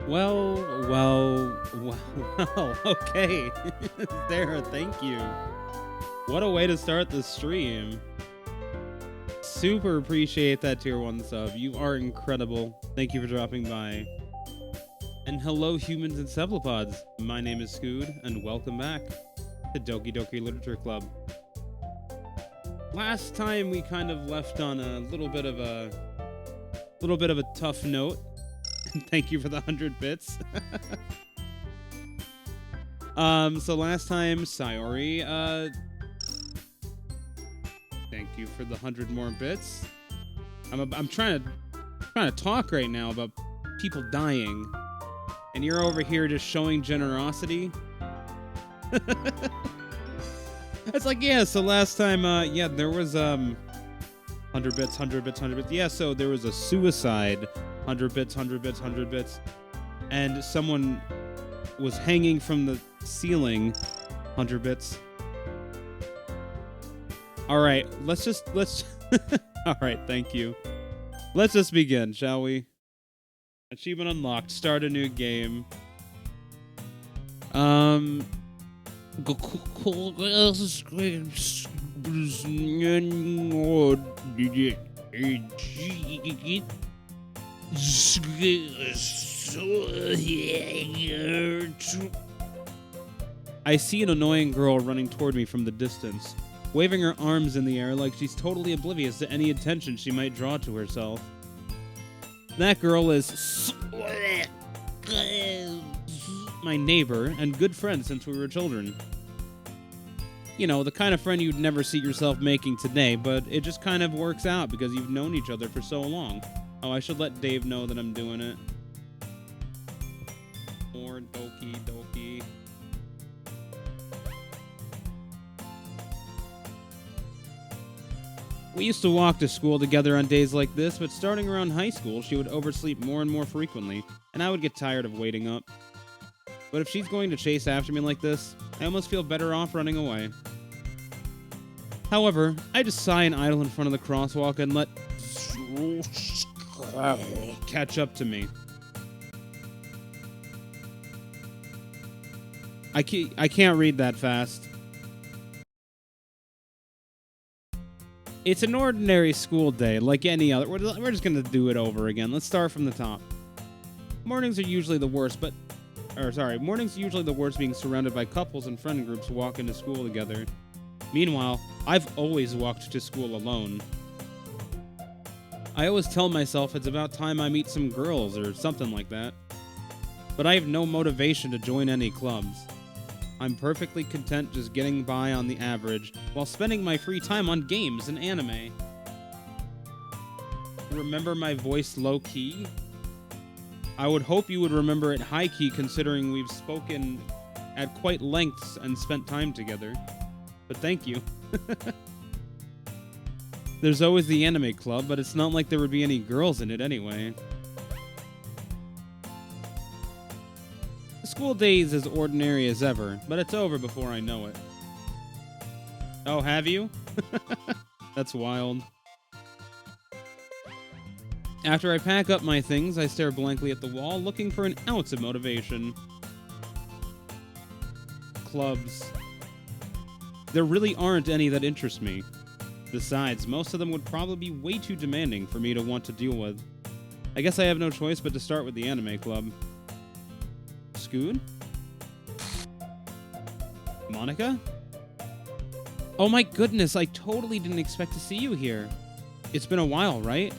Well, okay. Sarah, thank you. What a way to start the stream. Super appreciate that tier 1 sub. You are incredible. Thank you for dropping by. And hello, humans and cephalopods. My name is Scood, and welcome back to Doki Doki Literature Club. Last time we kind of left on a little bit of a tough note. Thank you for the 100 bits. So last time, Sayori, thank you for the 100 more bits. I'm trying to talk right now about people dying, and you're over here just showing generosity. It's like, yeah, so last time, yeah, there was 100 bits, 100 bits, 100 bits. Yeah, so there was a suicide, 100 bits, 100 bits, 100 bits, and someone was hanging from the ceiling, 100 bits. All right, let's all right, thank you. Let's just begin, shall we? Achievement unlocked. Start a new game. I see an annoying girl running toward me from the distance, waving her arms in the air like she's totally oblivious to any attention she might draw to herself. That girl is my neighbor and good friend since we were children. You know, the kind of friend you'd never see yourself making today, but it just kind of works out because you've known each other for so long. Oh, I should let Dave know that I'm doing it. More Doki Doki. We used to walk to school together on days like this, but starting around high school, she would oversleep more and more frequently, and I would get tired of waiting up. But if she's going to chase after me like this, I almost feel better off running away. However, I just sigh and idle in front of the crosswalk and let catch up to me. I can't read that fast. It's an ordinary school day, like any other. We're just gonna do it over again. Let's start from the top. Mornings are usually the worst, mornings are usually the worst being surrounded by couples and friend groups walking to school together. Meanwhile, I've always walked to school alone. I always tell myself it's about time I meet some girls or something like that. But I have no motivation to join any clubs. I'm perfectly content just getting by on the average while spending my free time on games and anime. Remember my voice low-key? I would hope you would remember it high-key considering we've spoken at quite lengths and spent time together. But thank you. There's always the anime club, but it's not like there would be any girls in it anyway. The school day is as ordinary as ever, but it's over before I know it. Oh, have you? That's wild. After I pack up my things, I stare blankly at the wall, looking for an ounce of motivation. Clubs. There really aren't any that interest me. Besides, most of them would probably be way too demanding for me to want to deal with. I guess I have no choice but to start with the anime club. Scood? Monica? Oh my goodness, I totally didn't expect to see you here. It's been a while, right?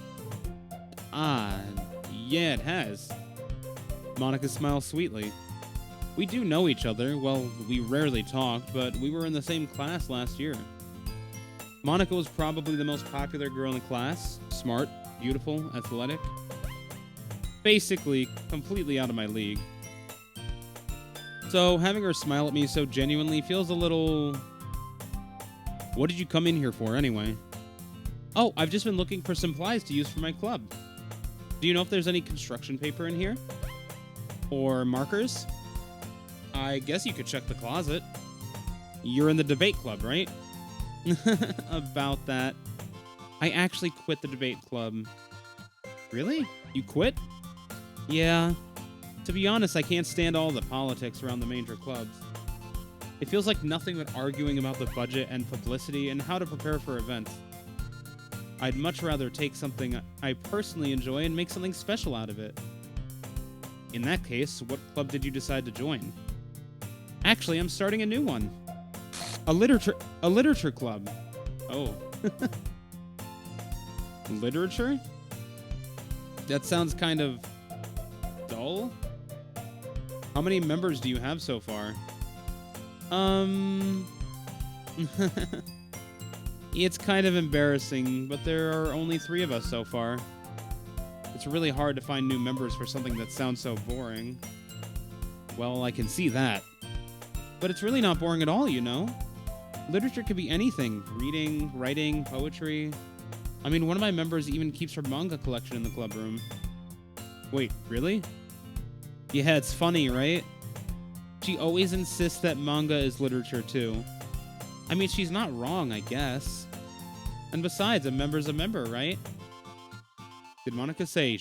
Ah, yeah, it has. Monica smiles sweetly. We do know each other. Well, we rarely talked, but we were in the same class last year. Monica was probably the most popular girl in the class. Smart, beautiful, athletic. Basically, completely out of my league. So, having her smile at me so genuinely feels a little... What did you come in here for, anyway? Oh, I've just been looking for supplies to use for my club. Do you know if there's any construction paper in here? Or markers? I guess you could check the closet. You're in the debate club, right? About that. I actually quit the debate club. Really? You quit? Yeah. To be honest, I can't stand all the politics around the major clubs. It feels like nothing but arguing about the budget and publicity and how to prepare for events. I'd much rather take something I personally enjoy and make something special out of it. In that case, what club did you decide to join? Actually, I'm starting a new one. A literature club. Oh. Literature? That sounds kind of dull. How many members do you have so far? It's kind of embarrassing, but there are only 3 of us so far. It's really hard to find new members for something that sounds so boring. Well, I can see that. But it's really not boring at all, you know? Literature could be anything. Reading, writing, poetry. I mean, one of my members even keeps her manga collection in the club room. Wait, really? Yeah, it's funny, right? She always insists that manga is literature, too. I mean, she's not wrong, I guess. And besides, a member's a member, right? Did Monica say...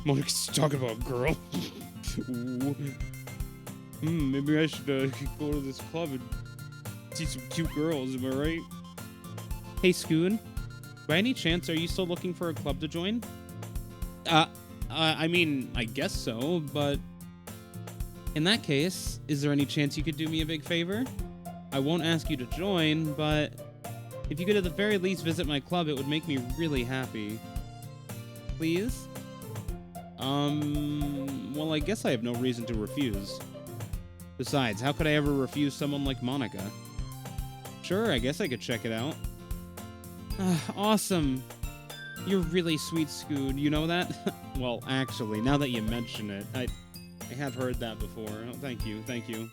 Monica's talking about a girl? Maybe I should go to this club and see some cute girls, am I right? Hey, Scoon. By any chance, are you still looking for a club to join? I mean, I guess so, but... In that case, is there any chance you could do me a big favor? I won't ask you to join, but if you could at the very least visit my club, it would make me really happy. Please? Well, I guess I have no reason to refuse. Besides, how could I ever refuse someone like Monica? Sure, I guess I could check it out. Awesome. You're really sweet, Scoot. You know that? Well, actually, now that you mention it, I have heard that before. Oh, thank you, thank you.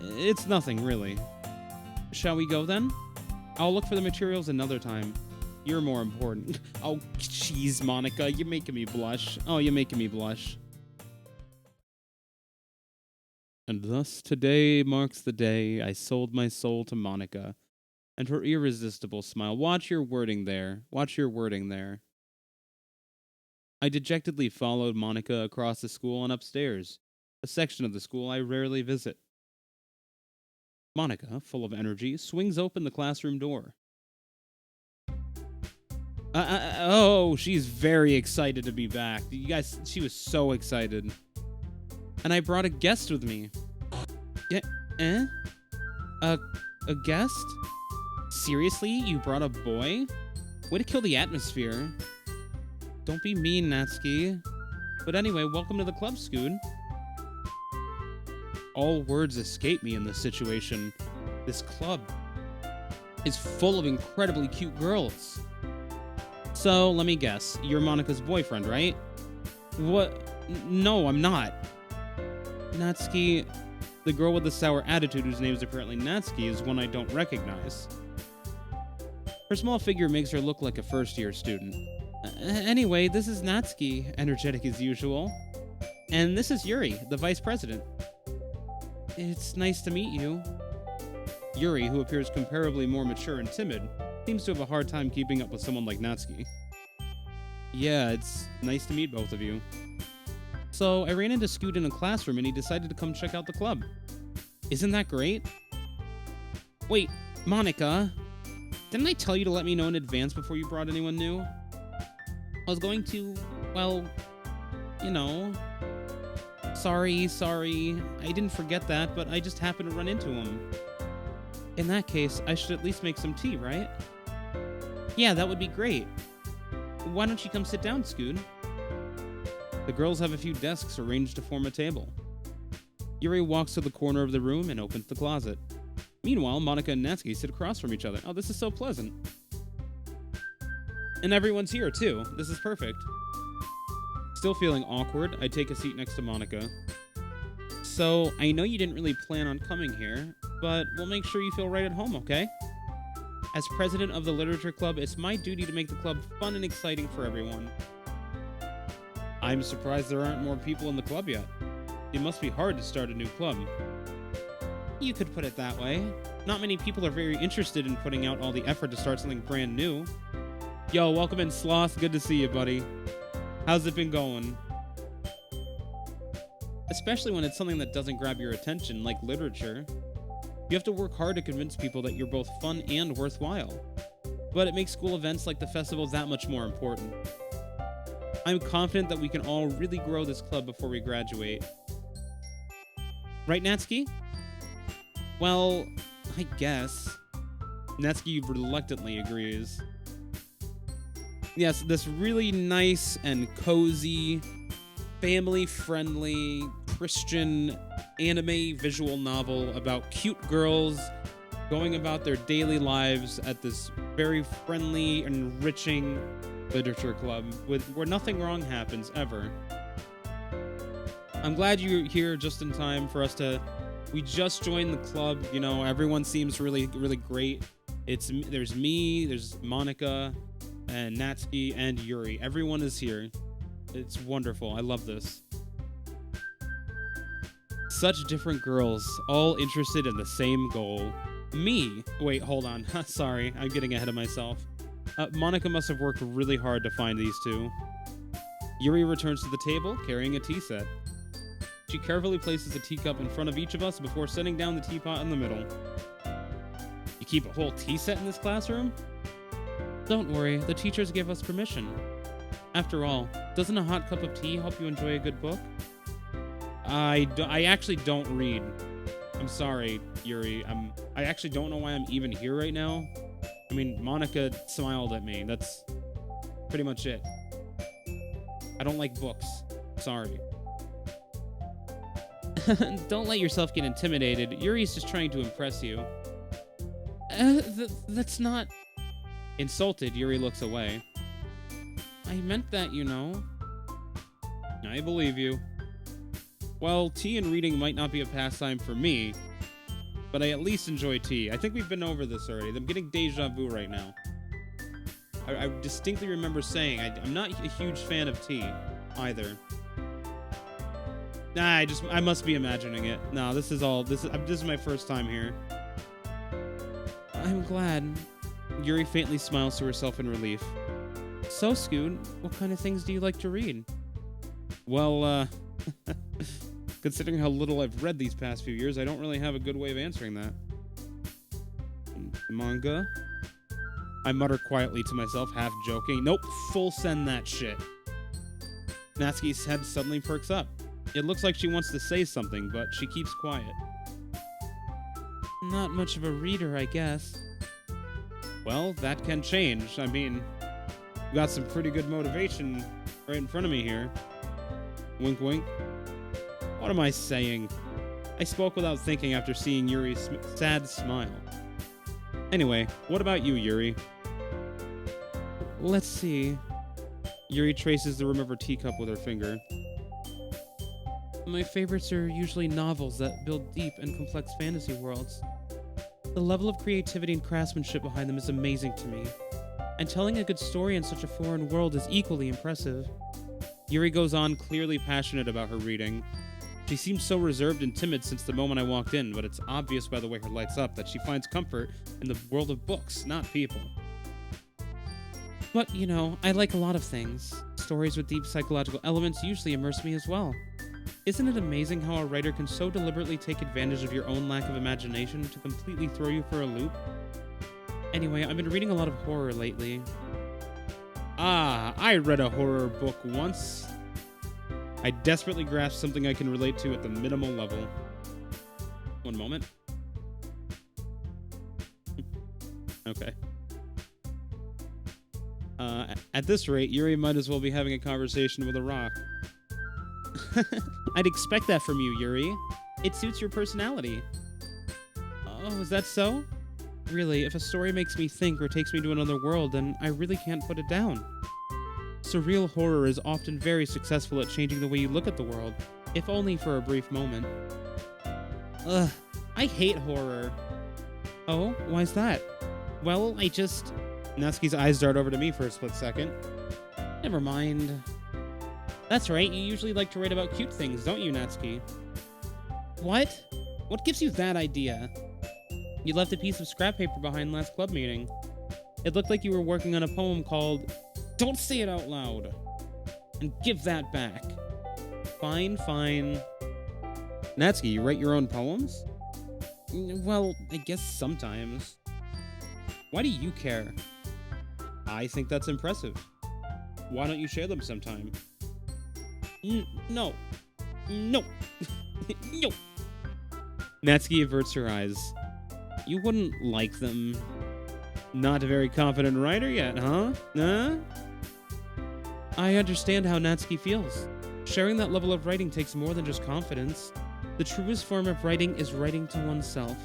It's nothing, really. Shall we go, then? I'll look for the materials another time. You're more important. Oh, jeez, Monica, you're making me blush. Oh, you're making me blush. And thus today marks the day I sold my soul to Monica, and her irresistible smile. Watch your wording there. Watch your wording there. I dejectedly followed Monica across the school and upstairs, a section of the school I rarely visit. Monica, full of energy, swings open the classroom door. Oh, she's very excited to be back. You guys, she was so excited. And I brought a guest with me. A guest? Seriously? You brought a boy? Way to kill the atmosphere. Don't be mean, Natsuki. But anyway, welcome to the club, Scoon. All words escape me in this situation. This club is full of incredibly cute girls. So, let me guess. You're Monica's boyfriend, right? What? No, I'm not. Natsuki, the girl with the sour attitude whose name is apparently Natsuki, is one I don't recognize. Her small figure makes her look like a first-year student. Anyway, this is Natsuki, energetic as usual. And this is Yuri, the vice president. It's nice to meet you. Yuri, who appears comparably more mature and timid, seems to have a hard time keeping up with someone like Natsuki. Yeah, it's nice to meet both of you. So, I ran into Scoot in a classroom and he decided to come check out the club. Isn't that great? Wait, Monica, didn't I tell you to let me know in advance before you brought anyone new? I was going to, well, you know. Sorry. I didn't forget that, but I just happened to run into him. In that case, I should at least make some tea, right? Yeah, that would be great. Why don't you come sit down, Scoot? The girls have a few desks arranged to form a table. Yuri walks to the corner of the room and opens the closet. Meanwhile, Monica and Natsuki sit across from each other. Oh, this is so pleasant. And everyone's here, too. This is perfect. Still feeling awkward, I take a seat next to Monica. So, I know you didn't really plan on coming here, but we'll make sure you feel right at home, okay? As president of the Literature Club, it's my duty to make the club fun and exciting for everyone. I'm surprised there aren't more people in the club yet. It must be hard to start a new club. You could put it that way. Not many people are very interested in putting out all the effort to start something brand new. Yo, welcome in, Sloth. Good to see you, buddy. How's it been going? Especially when it's something that doesn't grab your attention, like literature. You have to work hard to convince people that you're both fun and worthwhile. But it makes school events like the festival that much more important. I'm confident that we can all really grow this club before we graduate. Right, Natsuki? Well, I guess. Natsuki reluctantly agrees. Yes, this really nice and cozy, family-friendly, Christian anime visual novel about cute girls going about their daily lives at this very friendly, enriching literature club where nothing wrong happens ever. I'm glad you're here just in time for us to... We just joined the club, you know, everyone seems really, really great. There's me, there's Monica, and Natsuki, and Yuri. Everyone is here. It's wonderful. I love this. Such different girls, all interested in the same goal. Me. Wait, hold on. Sorry, I'm getting ahead of myself. Monica must have worked really hard to find these two. Yuri returns to the table, carrying a tea set. She carefully places a teacup in front of each of us before setting down the teapot in the middle. You keep a whole tea set in this classroom? Don't worry, the teachers gave us permission. After all, doesn't a hot cup of tea help you enjoy a good book? I actually don't read. I'm sorry, Yuri. I actually don't know why I'm even here right now. I mean, Monica smiled at me. That's pretty much it. I don't like books. Sorry. Don't let yourself get intimidated. Yuri's just trying to impress you. That's not... Insulted, Yuri looks away. I meant that, you know. I believe you. Well, tea and reading might not be a pastime for me, but I at least enjoy tea. I think we've been over this already. I'm getting deja vu right now. I distinctly remember saying I'm not a huge fan of tea either. Nah, I must be imagining it. No, this is my first time here. I'm glad. Yuri faintly smiles to herself in relief. So, Scoot, what kind of things do you like to read? Well, considering how little I've read these past few years, I don't really have a good way of answering that. Manga? I mutter quietly to myself, half joking. Nope, full send that shit. Natsuki's head suddenly perks up. It looks like she wants to say something, but she keeps quiet. Not much of a reader, I guess. Well, that can change. I mean, you got some pretty good motivation right in front of me here. Wink, wink. What am I saying? I spoke without thinking after seeing Yuri's sad smile. Anyway, what about you, Yuri? Let's see. Yuri traces the rim of her teacup with her finger. My favorites are usually novels that build deep and complex fantasy worlds. The level of creativity and craftsmanship behind them is amazing to me, and telling a good story in such a foreign world is equally impressive. Yuri goes on, clearly passionate about her reading. She seems so reserved and timid since the moment I walked in, but it's obvious by the way her lights up that she finds comfort in the world of books, not people. But, you know, I like a lot of things. Stories with deep psychological elements usually immerse me as well. Isn't it amazing how a writer can so deliberately take advantage of your own lack of imagination to completely throw you for a loop? Anyway, I've been reading a lot of horror lately. Ah, I read a horror book once. I desperately grasped something I can relate to at the minimal level. One moment. Okay. At this rate, Yuri might as well be having a conversation with a rock. I'd expect that from you, Yuri. It suits your personality. Oh, is that so? Really, if a story makes me think or takes me to another world, then I really can't put it down. Surreal horror is often very successful at changing the way you look at the world, if only for a brief moment. Ugh, I hate horror. Oh, why's that? Well, Natsuki's eyes dart over to me for a split second. Never mind. That's right, you usually like to write about cute things, don't you, Natsuki? What? What gives you that idea? You left a piece of scrap paper behind last club meeting. It looked like you were working on a poem called... Don't say it out loud! and give that back. Fine, fine. Natsuki, you write your own poems? Well, I guess sometimes. Why do you care? I think that's impressive. Why don't you share them sometime? No. No. No. Natsuki averts her eyes. You wouldn't like them. Not a very confident writer yet, huh? Huh? I understand how Natsuki feels. Sharing that level of writing takes more than just confidence. The truest form of writing is writing to oneself.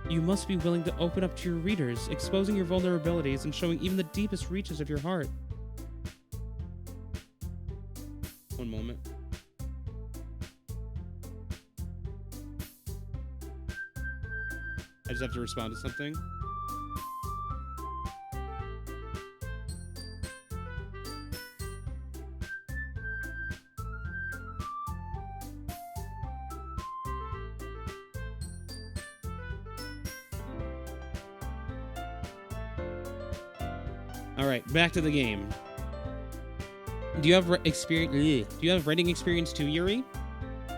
You must be willing to open up to your readers, exposing your vulnerabilities and showing even the deepest reaches of your heart. One moment. I just have to respond to something. All right, back to the game. Do you have writing experience too, Yuri?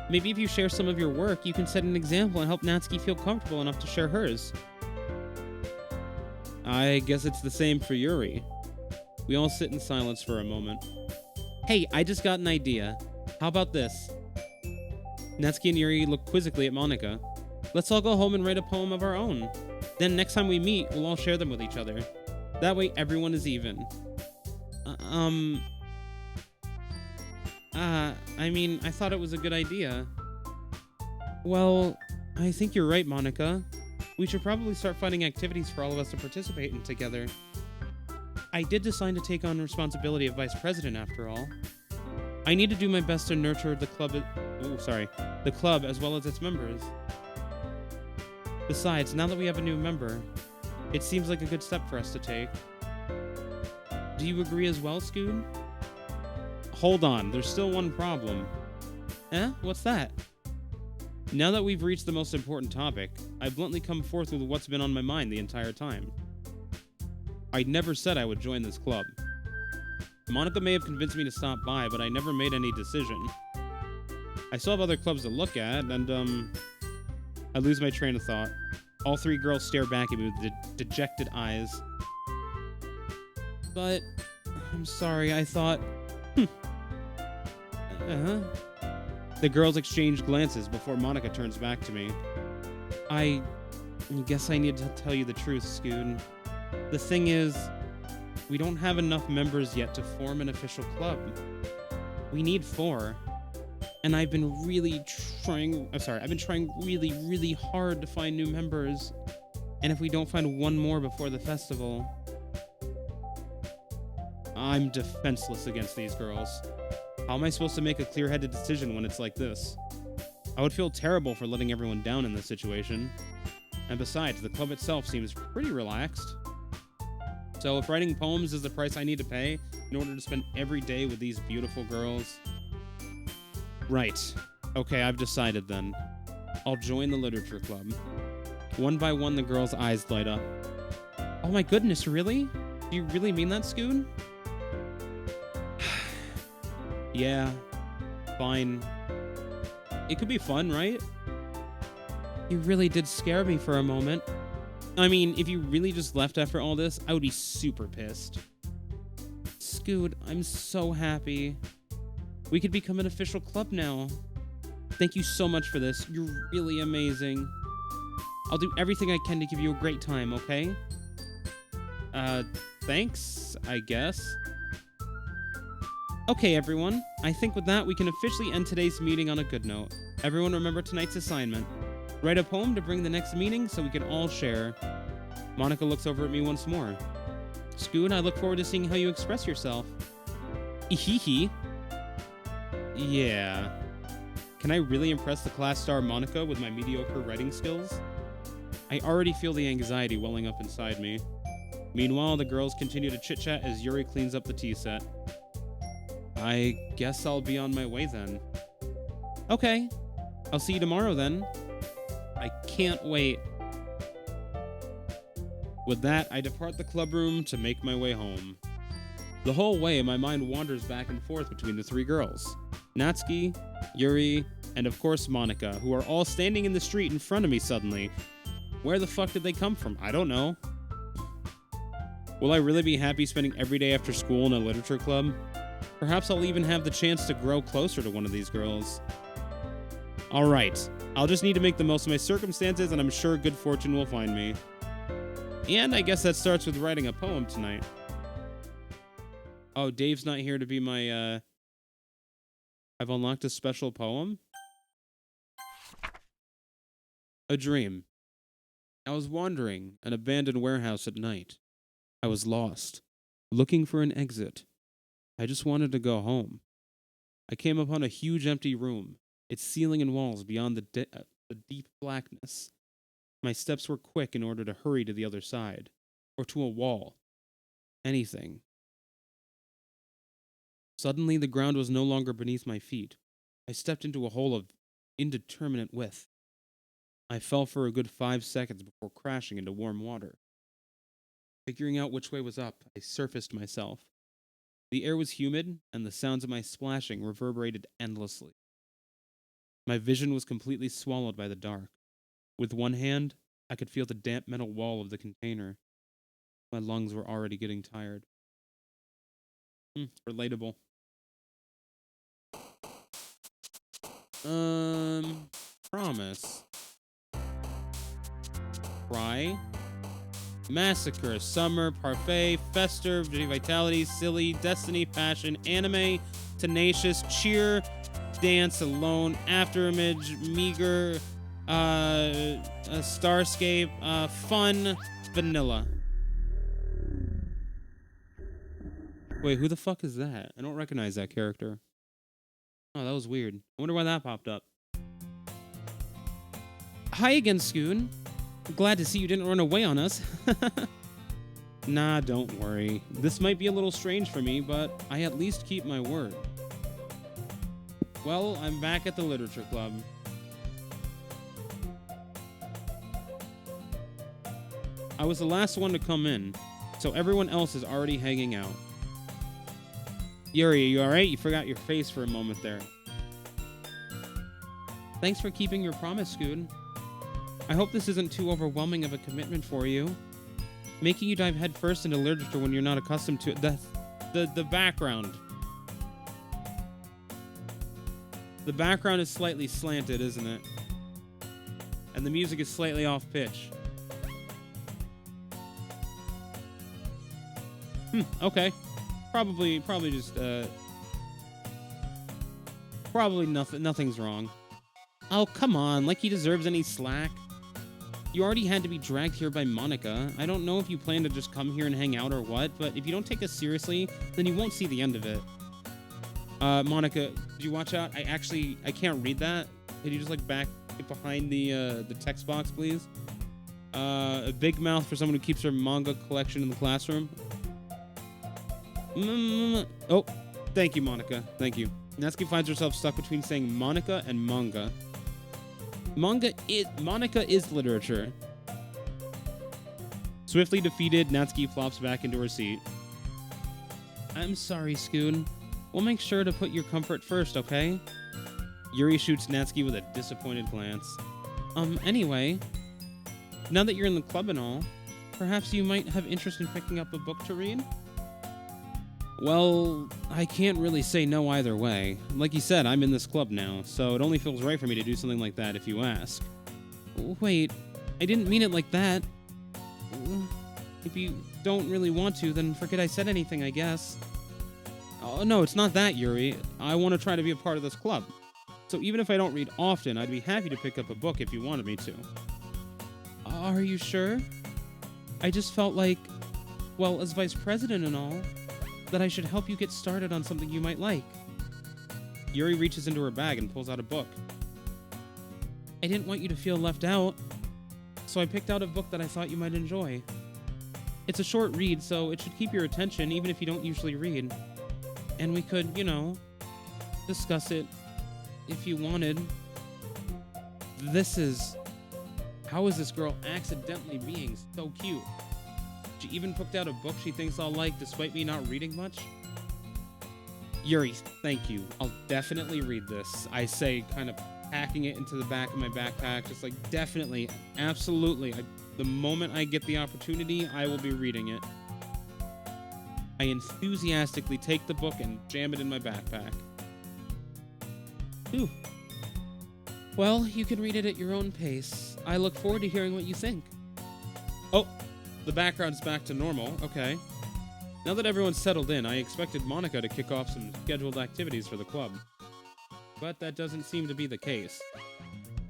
Maybe if you share some of your work, you can set an example and help Natsuki feel comfortable enough to share hers. I guess it's the same for Yuri. We all sit in silence for a moment. Hey, I just got an idea. How about this? Natsuki and Yuri look quizzically at Monika. Let's all go home and write a poem of our own. Then next time we meet, we'll all share them with each other. That way everyone is even. I mean, I thought it was a good idea. Well, I think you're right, Monika. We should probably start finding activities for all of us to participate in together. I did decide to take on responsibility of vice president after all. I need to do my best to nurture the club as well as its members. Besides, now that we have a new member, it seems like a good step for us to take. Do you agree as well, Scoon? Hold on, there's still one problem. What's that? Now that we've reached the most important topic, I bluntly come forth with what's been on my mind the entire time. I never said I would join this club. Monika may have convinced me to stop by, but I never made any decision. I still have other clubs to look at, and, I lose my train of thought. All three girls stare back at me with dejected eyes. But, I'm sorry, I thought... The girls exchange glances before Monika turns back to me. I guess I need to tell you the truth, Scoon. The thing is, we don't have enough members yet to form an official club. We need 4. And I've been trying really, really hard to find new members. And if we don't find one more before the festival, I'm defenseless against these girls. How am I supposed to make a clear-headed decision when it's like this? I would feel terrible for letting everyone down in this situation. And besides, the club itself seems pretty relaxed. So if writing poems is the price I need to pay in order to spend every day with these beautiful girls... Right. Okay, I've decided then. I'll join the literature club. One by one, the girls' eyes light up. Oh my goodness, really? Do you really mean that, Scoon? Yeah, fine. It could be fun, right? You really did scare me for a moment. I mean, if you really just left after all this, I would be super pissed. Scoot, I'm so happy. We could become an official club now. Thank you so much for this. You're really amazing. I'll do everything I can to give you a great time, okay? Thanks, I guess. Okay, everyone. I think with that, we can officially end today's meeting on a good note. Everyone remember tonight's assignment. Write a poem to bring the next meeting so we can all share. Monika looks over at me once more. Scoon, I look forward to seeing how you express yourself. Ehehe. Yeah. Can I really impress the class star Monika with my mediocre writing skills? I already feel the anxiety welling up inside me. Meanwhile, the girls continue to chit-chat as Yuri cleans up the tea set. I guess I'll be on my way then. Okay. I'll see you tomorrow then. I can't wait. With that, I depart the club room to make my way home. The whole way, my mind wanders back and forth between the three girls. Natsuki, Yuri, and of course Monika, who are all standing in the street in front of me suddenly. Where the fuck did they come from? I don't know. Will I really be happy spending every day after school in a literature club? Perhaps I'll even have the chance to grow closer to one of these girls. Alright, I'll just need to make the most of my circumstances, and I'm sure good fortune will find me. And I guess that starts with writing a poem tonight. Oh, Dave's not here to be my, I've unlocked a special poem? A dream. I was wandering an abandoned warehouse at night. I was lost, looking for an exit. I just wanted to go home. I came upon a huge empty room, its ceiling and walls beyond the deep blackness. My steps were quick in order to hurry to the other side, or to a wall. Anything. Suddenly, the ground was no longer beneath my feet. I stepped into a hole of indeterminate width. I fell for a good 5 seconds before crashing into warm water. Figuring out which way was up, I surfaced myself. The air was humid, and the sounds of my splashing reverberated endlessly. My vision was completely swallowed by the dark. With one hand, I could feel the damp metal wall of the container. My lungs were already getting tired. Relatable. Promise. Cry. Massacre, Summer, Parfait, Fester, Vitality, Silly, Destiny, Passion, Anime, Tenacious, Cheer, Dance, Alone, Afterimage, Meager, Starscape, Fun, Vanilla. Wait, who the fuck is that? I don't recognize that character. Oh, that was weird. I wonder why that popped up. Hi again, Scoon. Glad to see you didn't run away on us. Nah, don't worry. This might be a little strange for me, but I at least keep my word. Well, I'm back at the literature club. I was the last one to come in, so everyone else is already hanging out. Yuri, are you alright? You forgot your face for a moment there. Thanks for keeping your promise, Scoon. I hope this isn't too overwhelming of a commitment for you. Making you dive headfirst into literature when you're not accustomed to it. The background. The background is slightly slanted, isn't it? And the music is slightly off pitch. Okay. Probably just, probably nothing's wrong. Oh, come on, like he deserves any slack. You already had to be dragged here by Monika. I don't know if you plan to just come here and hang out or what, but if you don't take us seriously, then you won't see the end of it. Monika, did you watch out? I can't read that. Could you just, like, back it behind the text box, please? A big mouth for someone who keeps her manga collection in the classroom. Oh, thank you, Monika. Thank you. Natsuki finds herself stuck between saying Monika and manga. Monika is literature. Swiftly defeated, Natsuki flops back into her seat. I'm sorry, Scoon. We'll make sure to put your comfort first, okay? Yuri shoots Natsuki with a disappointed glance. Anyway, now that you're in the club and all, perhaps you might have interest in picking up a book to read? Well, I can't really say no either way. Like you said, I'm in this club now, so it only feels right for me to do something like that if you ask. Wait, I didn't mean it like that. If you don't really want to, then forget I said anything, I guess. Oh, no, it's not that, Yuri. I want to try to be a part of this club. So even if I don't read often, I'd be happy to pick up a book if you wanted me to. Are you sure? I just felt like, well, as vice president and all, that I should help you get started on something you might like. Yuri reaches into her bag and pulls out a book. I didn't want you to feel left out, so I picked out a book that I thought you might enjoy. It's a short read, so it should keep your attention even if you don't usually read. And we could, discuss it if you wanted. How is this girl accidentally being so cute? She even picked out a book she thinks I'll like despite me not reading much. Yuri, thank you. I'll definitely read this. I say, kind of packing it into the back of my backpack, just like, definitely, absolutely. The moment I get the opportunity, I will be reading it. I enthusiastically take the book and jam it in my backpack. Ooh. Well, you can read it at your own pace. I look forward to hearing what you think. Oh, the background's back to normal. Okay. Now that everyone's settled in, I expected Monica to kick off some scheduled activities for the club. But that doesn't seem to be the case.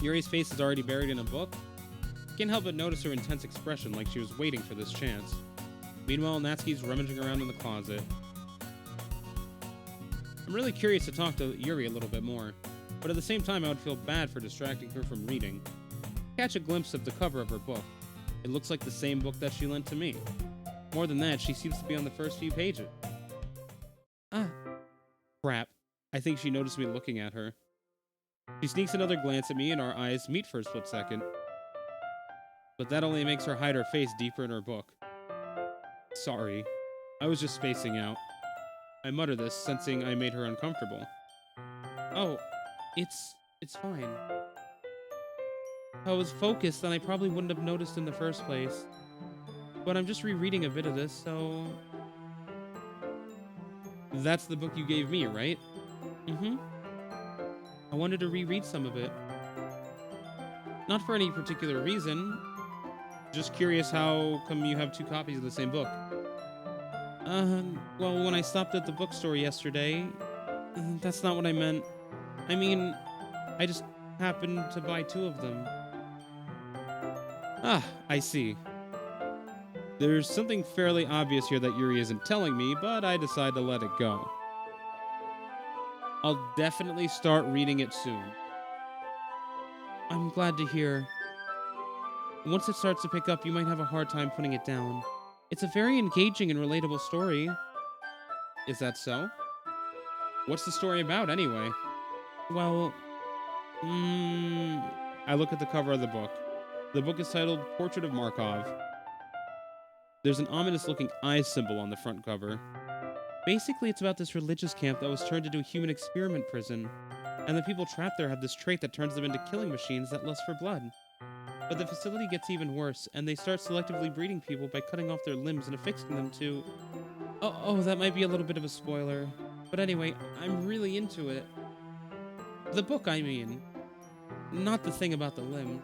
Yuri's face is already buried in a book. I can't help but notice her intense expression, like she was waiting for this chance. Meanwhile, Natsuki's rummaging around in the closet. I'm really curious to talk to Yuri a little bit more, but at the same time I would feel bad for distracting her from reading. Catch a glimpse of the cover of her book. It looks like the same book that she lent to me. More than that, she seems to be on the first few pages. Ah. Crap. I think she noticed me looking at her. She sneaks another glance at me and our eyes meet for a split second. But that only makes her hide her face deeper in her book. Sorry. I was just spacing out. I mutter this, sensing I made her uncomfortable. Oh, it's fine. If I was focused, then I probably wouldn't have noticed in the first place. But I'm just rereading a bit of this, so... That's the book you gave me, right? Mm-hmm. I wanted to reread some of it. Not for any particular reason. Just curious how come you have two copies of the same book. Well, when I stopped at the bookstore yesterday, that's not what I meant. I mean, I just happened to buy two of them. Ah, I see. There's something fairly obvious here that Yuri isn't telling me, but I decide to let it go. I'll definitely start reading it soon. I'm glad to hear. Once it starts to pick up, you might have a hard time putting it down. It's a very engaging and relatable story. Is that so? What's the story about, anyway? Well, I look at the cover of the book. The book is titled Portrait of Markov. There's an ominous-looking eye symbol on the front cover. Basically, it's about this religious camp that was turned into a human experiment prison, and the people trapped there have this trait that turns them into killing machines that lust for blood. But the facility gets even worse, and they start selectively breeding people by cutting off their limbs and affixing them to... Oh, that might be a little bit of a spoiler. But anyway, I'm really into it. The book, I mean. Not the thing about the limb.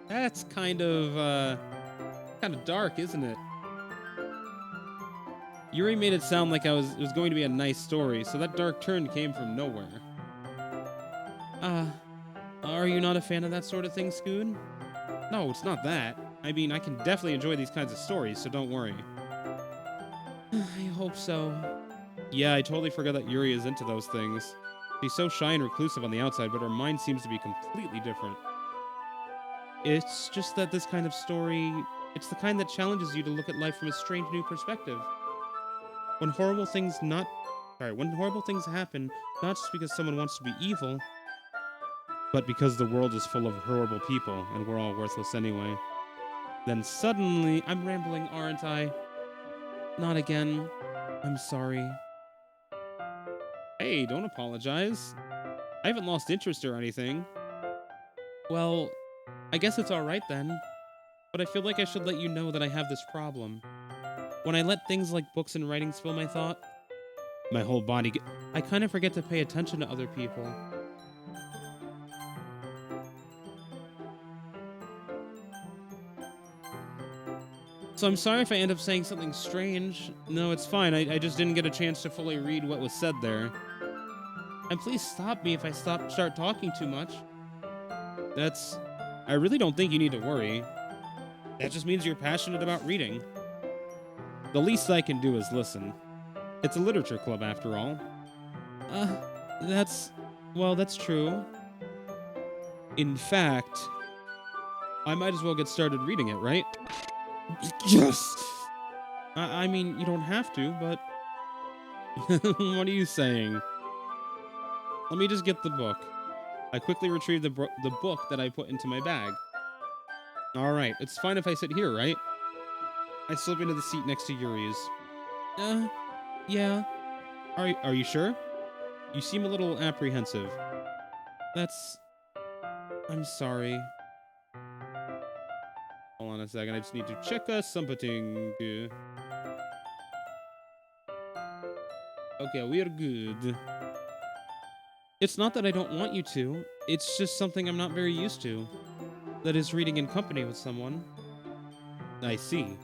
That's kind of dark, isn't it? Yuri made it sound like it was going to be a nice story, so that dark turn came from nowhere. Are you not a fan of that sort of thing, Scoon? No, it's not that. I mean, I can definitely enjoy these kinds of stories, so don't worry. I hope so. Yeah, I totally forgot that Yuri is into those things. She's so shy and reclusive on the outside, but her mind seems to be completely different. It's just that this kind of story, it's the kind that challenges you to look at life from a strange new perspective. When horrible things happen, not just because someone wants to be evil, but because the world is full of horrible people and we're all worthless anyway. Then suddenly, I'm rambling, aren't I? Not again. I'm sorry. Hey, don't apologize. I haven't lost interest or anything. Well, I guess it's alright then. But I feel like I should let you know that I have this problem. When I let things like books and writings fill my thought, my whole body I kind of forget to pay attention to other people. So I'm sorry if I end up saying something strange. No, it's fine. I just didn't get a chance to fully read what was said there. And please stop me if I start talking too much. I really don't think you need to worry. That just means you're passionate about reading. The least I can do is listen. It's a literature club after all. That's true. In fact, I might as well get started reading it, right? Yes! I mean, you don't have to, but... What are you saying? Let me just get the book. I quickly retrieved the book that I put into my bag. Alright, it's fine if I sit here, right? I slip into the seat next to Yuri's. Yeah. Are you sure? You seem a little apprehensive. I'm sorry. Hold on a second. I just need to check something. Okay, we are good. It's not that I don't want you to. It's just something I'm not very used to. That is reading in company with someone. I see.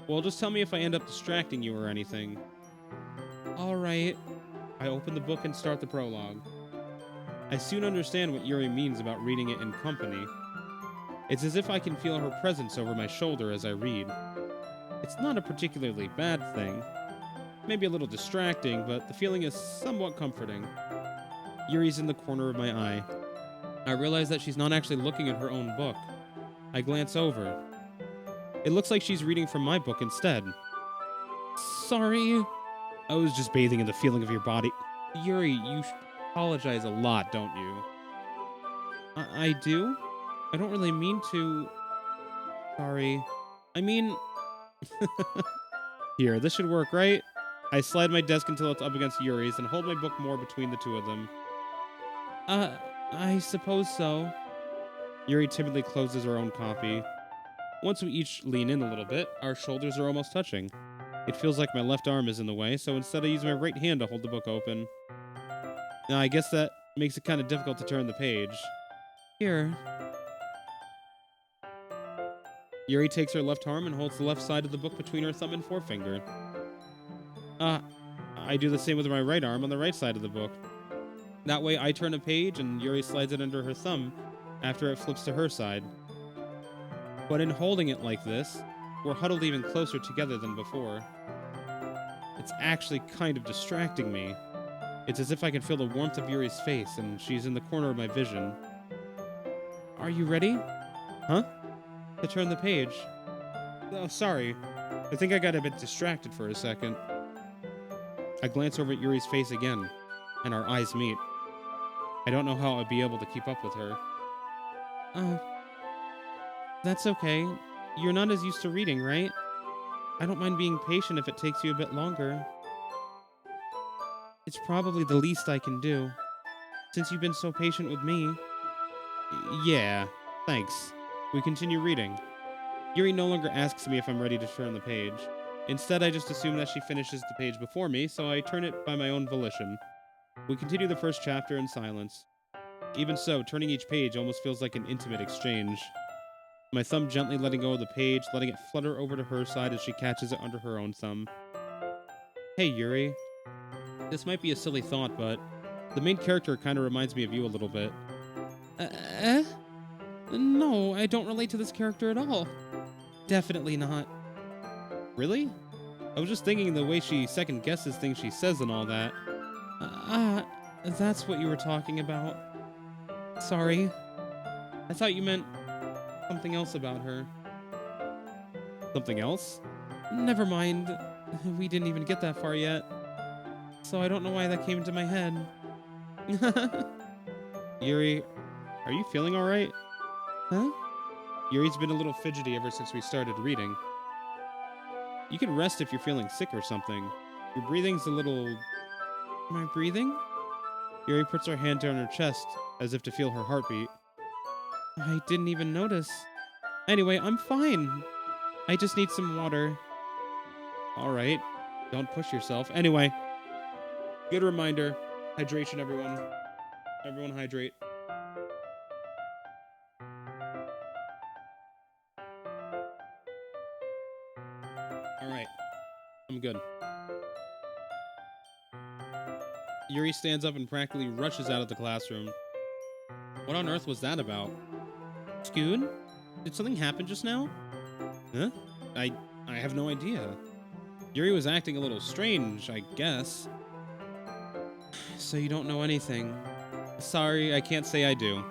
Well, just tell me if I end up distracting you or anything. All right. I open the book and start the prologue. I soon understand what Yuri means about reading it in company. It's as if I can feel her presence over my shoulder as I read. It's not a particularly bad thing. Maybe a little distracting, but the feeling is somewhat comforting. Yuri's in the corner of my eye. I realize that she's not actually looking at her own book. I glance over. It looks like she's reading from my book instead. Sorry. I was just bathing in the feeling of your body. Yuri, you apologize a lot, don't you? I do? I don't really mean to. Sorry. I mean... Here, this should work, right? I slide my desk until it's up against Yuri's and hold my book more between the two of them. I suppose so. Yuri timidly closes her own copy. Once we each lean in a little bit, our shoulders are almost touching. It feels like my left arm is in the way, so instead I use my right hand to hold the book open. Now, I guess that makes it kind of difficult to turn the page. Here. Yuri takes her left arm and holds the left side of the book between her thumb and forefinger. I do the same with my right arm on the right side of the book. That way I turn a page and Yuri slides it under her thumb after it flips to her side. But in holding it like this, we're huddled even closer together than before. It's actually kind of distracting me. It's as if I can feel the warmth of Yuri's face and she's in the corner of my vision. Are you ready? Huh? To turn the page. Oh, sorry. I think I got a bit distracted for a second. I glance over at Yuri's face again, and our eyes meet. I don't know how I'd be able to keep up with her. That's okay. You're not as used to reading, right? I don't mind being patient if it takes you a bit longer. It's probably the least I can do, since you've been so patient with me. Yeah, thanks. We continue reading. Yuri no longer asks me if I'm ready to turn the page. Instead, I just assume that she finishes the page before me, so I turn it by my own volition. We continue the first chapter in silence. Even so, turning each page almost feels like an intimate exchange. My thumb gently letting go of the page, letting it flutter over to her side as she catches it under her own thumb. Hey, Yuri. This might be a silly thought, but the main character kind of reminds me of you a little bit. No, I don't relate to this character at all. Definitely not. Really? I was just thinking the way she second guesses things she says and all that. That's what you were talking about. Sorry. I thought you meant something else about her. Something else? Never mind. We didn't even get that far yet. So I don't know why that came into my head. Yuri, are you feeling alright? Huh? Yuri's been a little fidgety ever since we started reading. You can rest if you're feeling sick or something. Your breathing's a little... Am I breathing? Yuri puts her hand down her chest, as if to feel her heartbeat. I didn't even notice. Anyway, I'm fine. I just need some water. Alright. Don't push yourself. Anyway. Good reminder. Hydration, everyone. Everyone hydrate. Alright. I'm good. Yuri stands up and practically rushes out of the classroom. What on earth was that about? Scoon? Did something happen just now? Huh? I have no idea. Yuri was acting a little strange, I guess. So you don't know anything. Sorry, I can't say I do.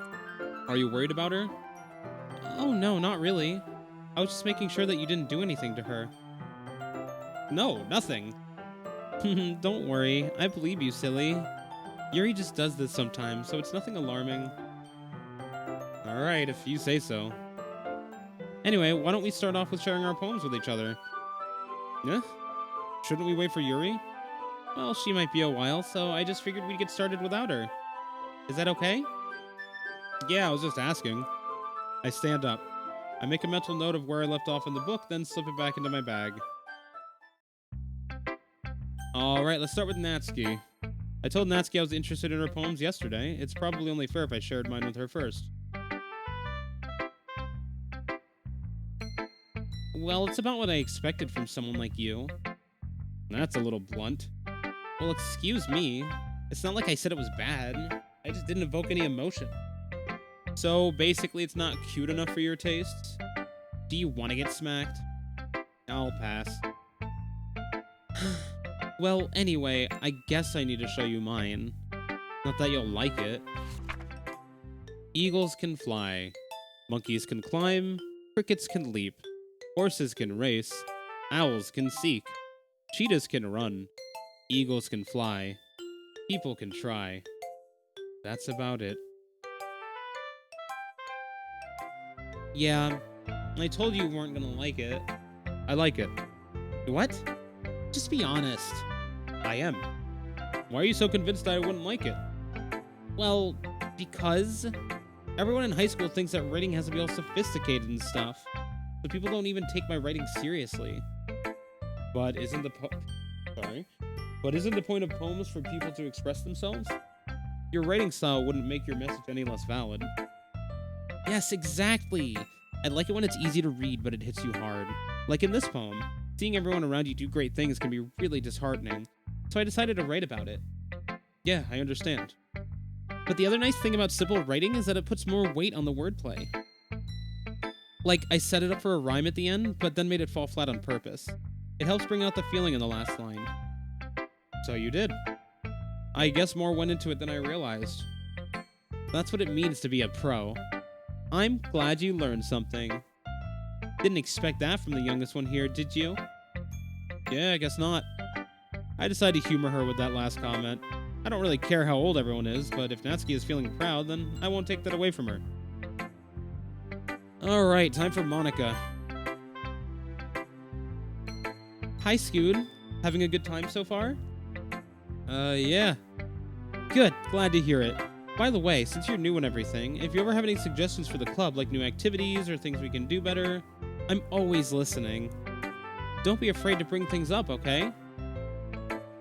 Are you worried about her? Oh no, not really. I was just making sure that you didn't do anything to her. No, nothing. Don't worry, I believe you, silly. Yuri just does this sometimes, so it's nothing alarming. Alright, if you say so. Anyway, why don't we start off with sharing our poems with each other? Yeah? Shouldn't we wait for Yuri? Well, she might be a while, so I just figured we'd get started without her. Is that okay? Yeah, I was just asking. I stand up. I make a mental note of where I left off in the book, then slip it back into my bag. Alright, let's start with Natsuki. I told Natsuki I was interested in her poems yesterday. It's probably only fair if I shared mine with her first. Well, it's about what I expected from someone like you. That's a little blunt. Well, excuse me. It's not like I said it was bad. I just didn't evoke any emotion. So, basically, it's not cute enough for your tastes? Do you want to get smacked? I'll pass. Well, anyway, I guess I need to show you mine. Not that you'll like it. Eagles can fly. Monkeys can climb. Crickets can leap. Horses can race. Owls can seek. Cheetahs can run. Eagles can fly. People can try. That's about it. Yeah, I told you weren't gonna like it. I like it. What? Just be honest. I am. Why are you so convinced I wouldn't like it? Well, because everyone in high school thinks that writing has to be all sophisticated and stuff. So people don't even take my writing seriously. But isn't the point of poems for people to express themselves? Your writing style wouldn't make your message any less valid. Yes, exactly. I like it when it's easy to read, but it hits you hard. Like in this poem, seeing everyone around you do great things can be really disheartening. So I decided to write about it. Yeah, I understand. But the other nice thing about simple writing is that it puts more weight on the wordplay. Like, I set it up for a rhyme at the end, but then made it fall flat on purpose. It helps bring out the feeling in the last line. So you did. I guess more went into it than I realized. That's what it means to be a pro. I'm glad you learned something. Didn't expect that from the youngest one here, did you? Yeah, I guess not. I decided to humor her with that last comment. I don't really care how old everyone is, but if Natsuki is feeling proud, then I won't take that away from her. Alright, time for Monica. Hi, Scoot. Having a good time so far? Yeah. Good, glad to hear it. By the way, since you're new and everything, if you ever have any suggestions for the club, like new activities or things we can do better, I'm always listening. Don't be afraid to bring things up, okay?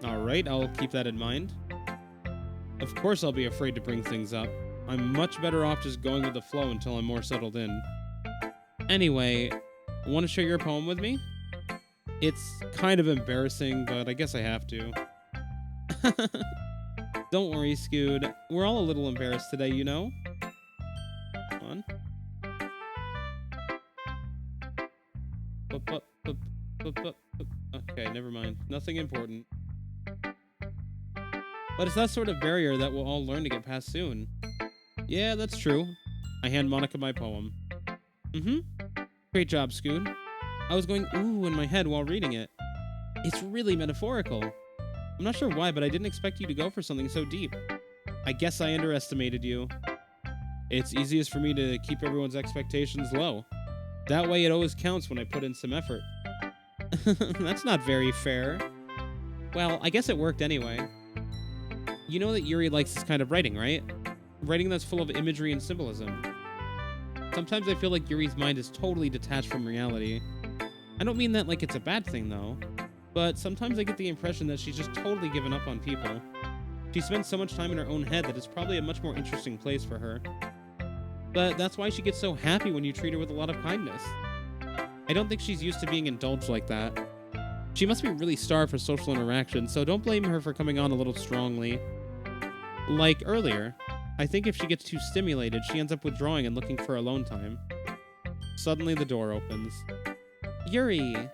Alright, I'll keep that in mind. Of course I'll be afraid to bring things up. I'm much better off just going with the flow until I'm more settled in. Anyway, want to share your poem with me? It's kind of embarrassing, but I guess I have to. Don't worry, Scoot. We're all a little embarrassed today, you know? Come on. Okay, never mind. Nothing important. But it's that sort of barrier that we'll all learn to get past soon. Yeah, that's true. I hand Monica my poem. Great job, Scoot. I was going ooh in my head while reading it. It's really metaphorical. I'm not sure why, but I didn't expect you to go for something so deep. I guess I underestimated you. It's easiest for me to keep everyone's expectations low. That way it always counts when I put in some effort. That's not very fair. Well, I guess it worked anyway. You know that Yuri likes this kind of writing, right? Writing that's full of imagery and symbolism. Sometimes I feel like Yuri's mind is totally detached from reality. I don't mean that like it's a bad thing, though. But sometimes I get the impression that she's just totally given up on people. She spends so much time in her own head that it's probably a much more interesting place for her. But that's why she gets so happy when you treat her with a lot of kindness. I don't think she's used to being indulged like that. She must be really starved for social interaction, so don't blame her for coming on a little strongly. Like earlier, I think if she gets too stimulated, she ends up withdrawing and looking for alone time. Suddenly the door opens. Yuri!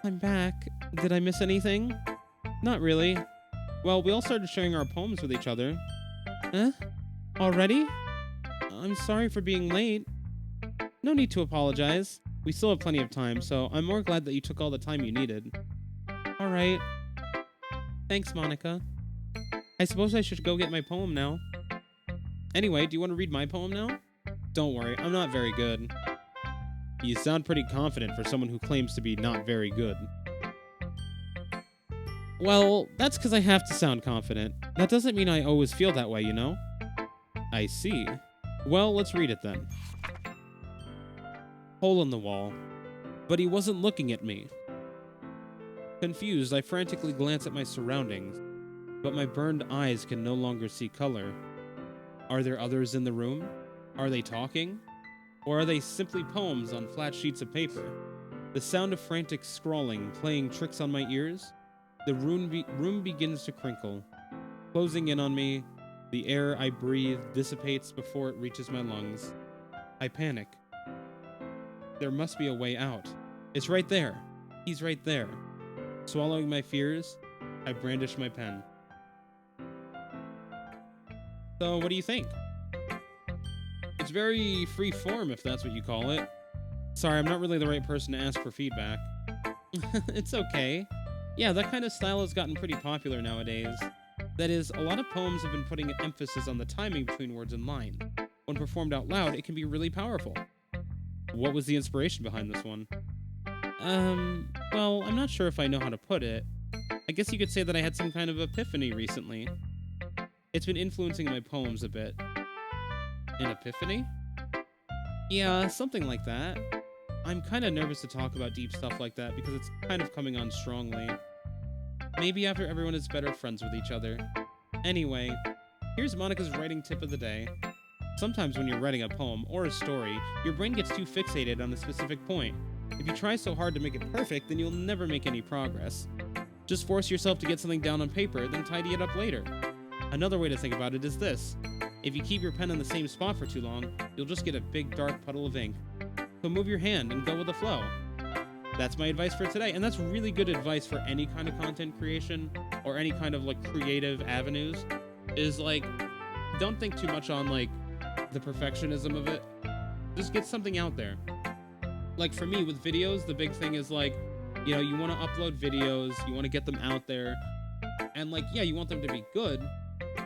I'm back. Did I miss anything? Not really. Well, we all started sharing our poems with each other. Eh? Already? I'm sorry for being late. No need to apologize. We still have plenty of time, so I'm more glad that you took all the time you needed. Alright. Thanks, Monica. I suppose I should go get my poem now. Anyway, do you want to read my poem now? Don't worry, I'm not very good. You sound pretty confident for someone who claims to be not very good. Well, that's because I have to sound confident. That doesn't mean I always feel that way, you know? I see. Well, let's read it then. Hole in the wall. But he wasn't looking at me. Confused, I frantically glance at my surroundings, but my burned eyes can no longer see color. Are there others in the room? Are they talking? Or are they simply poems on flat sheets of paper? The sound of frantic scrawling playing tricks on my ears? The room begins to crinkle, closing in on me. The air I breathe dissipates before it reaches my lungs. I panic. There must be a way out. It's right there. He's right there. Swallowing my fears, I brandish my pen. So, what do you think? It's very free form, if that's what you call it. Sorry, I'm not really the right person to ask for feedback. It's okay. Yeah, that kind of style has gotten pretty popular nowadays. That is, a lot of poems have been putting an emphasis on the timing between words and lines. When performed out loud, it can be really powerful. What was the inspiration behind this one? Well, I'm not sure if I know how to put it. I guess you could say that I had some kind of epiphany recently. It's been influencing my poems a bit. An epiphany? Yeah, something like that. I'm kind of nervous to talk about deep stuff like that because it's kind of coming on strongly. Maybe after everyone is better friends with each other. Anyway, here's Monica's writing tip of the day. Sometimes when you're writing a poem or a story, your brain gets too fixated on a specific point. If you try so hard to make it perfect, then you'll never make any progress. Just force yourself to get something down on paper, then tidy it up later. Another way to think about it is this. If you keep your pen in the same spot for too long, you'll just get a big dark puddle of ink. So move your hand and go with the flow. That's my advice for today, and that's really good advice for any kind of content creation or any kind of like creative avenues. Is like, don't think too much on like the perfectionism of it. Just get something out there. Like for me with videos, the big thing is like, you know, you want to upload videos, you want to get them out there, and like, yeah, you want them to be good,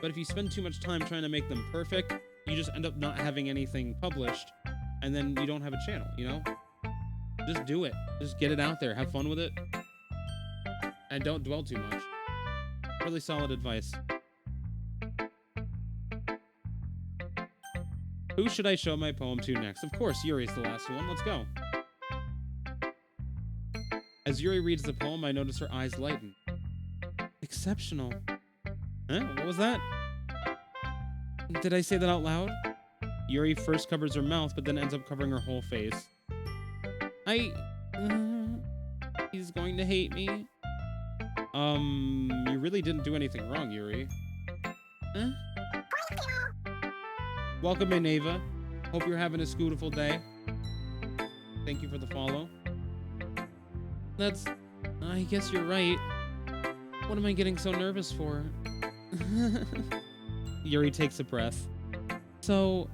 but if you spend too much time trying to make them perfect, you just end up not having anything published, and then you don't have a channel, you know? Just do it. Just get it out there. Have fun with it. And don't dwell too much. Really solid advice. Who should I show my poem to next? Of course, Yuri's the last one. Let's go. As Yuri reads the poem, I notice her eyes lighten. Exceptional. Huh? What was that? Did I say that out loud? Yuri first covers her mouth, but then ends up covering her whole face. He's going to hate me. You really didn't do anything wrong, Yuri. Huh? Welcome in, Ava. Hope you're having a scootiful day. Thank you for the follow. I guess you're right. What am I getting so nervous for? Yuri takes a breath. So,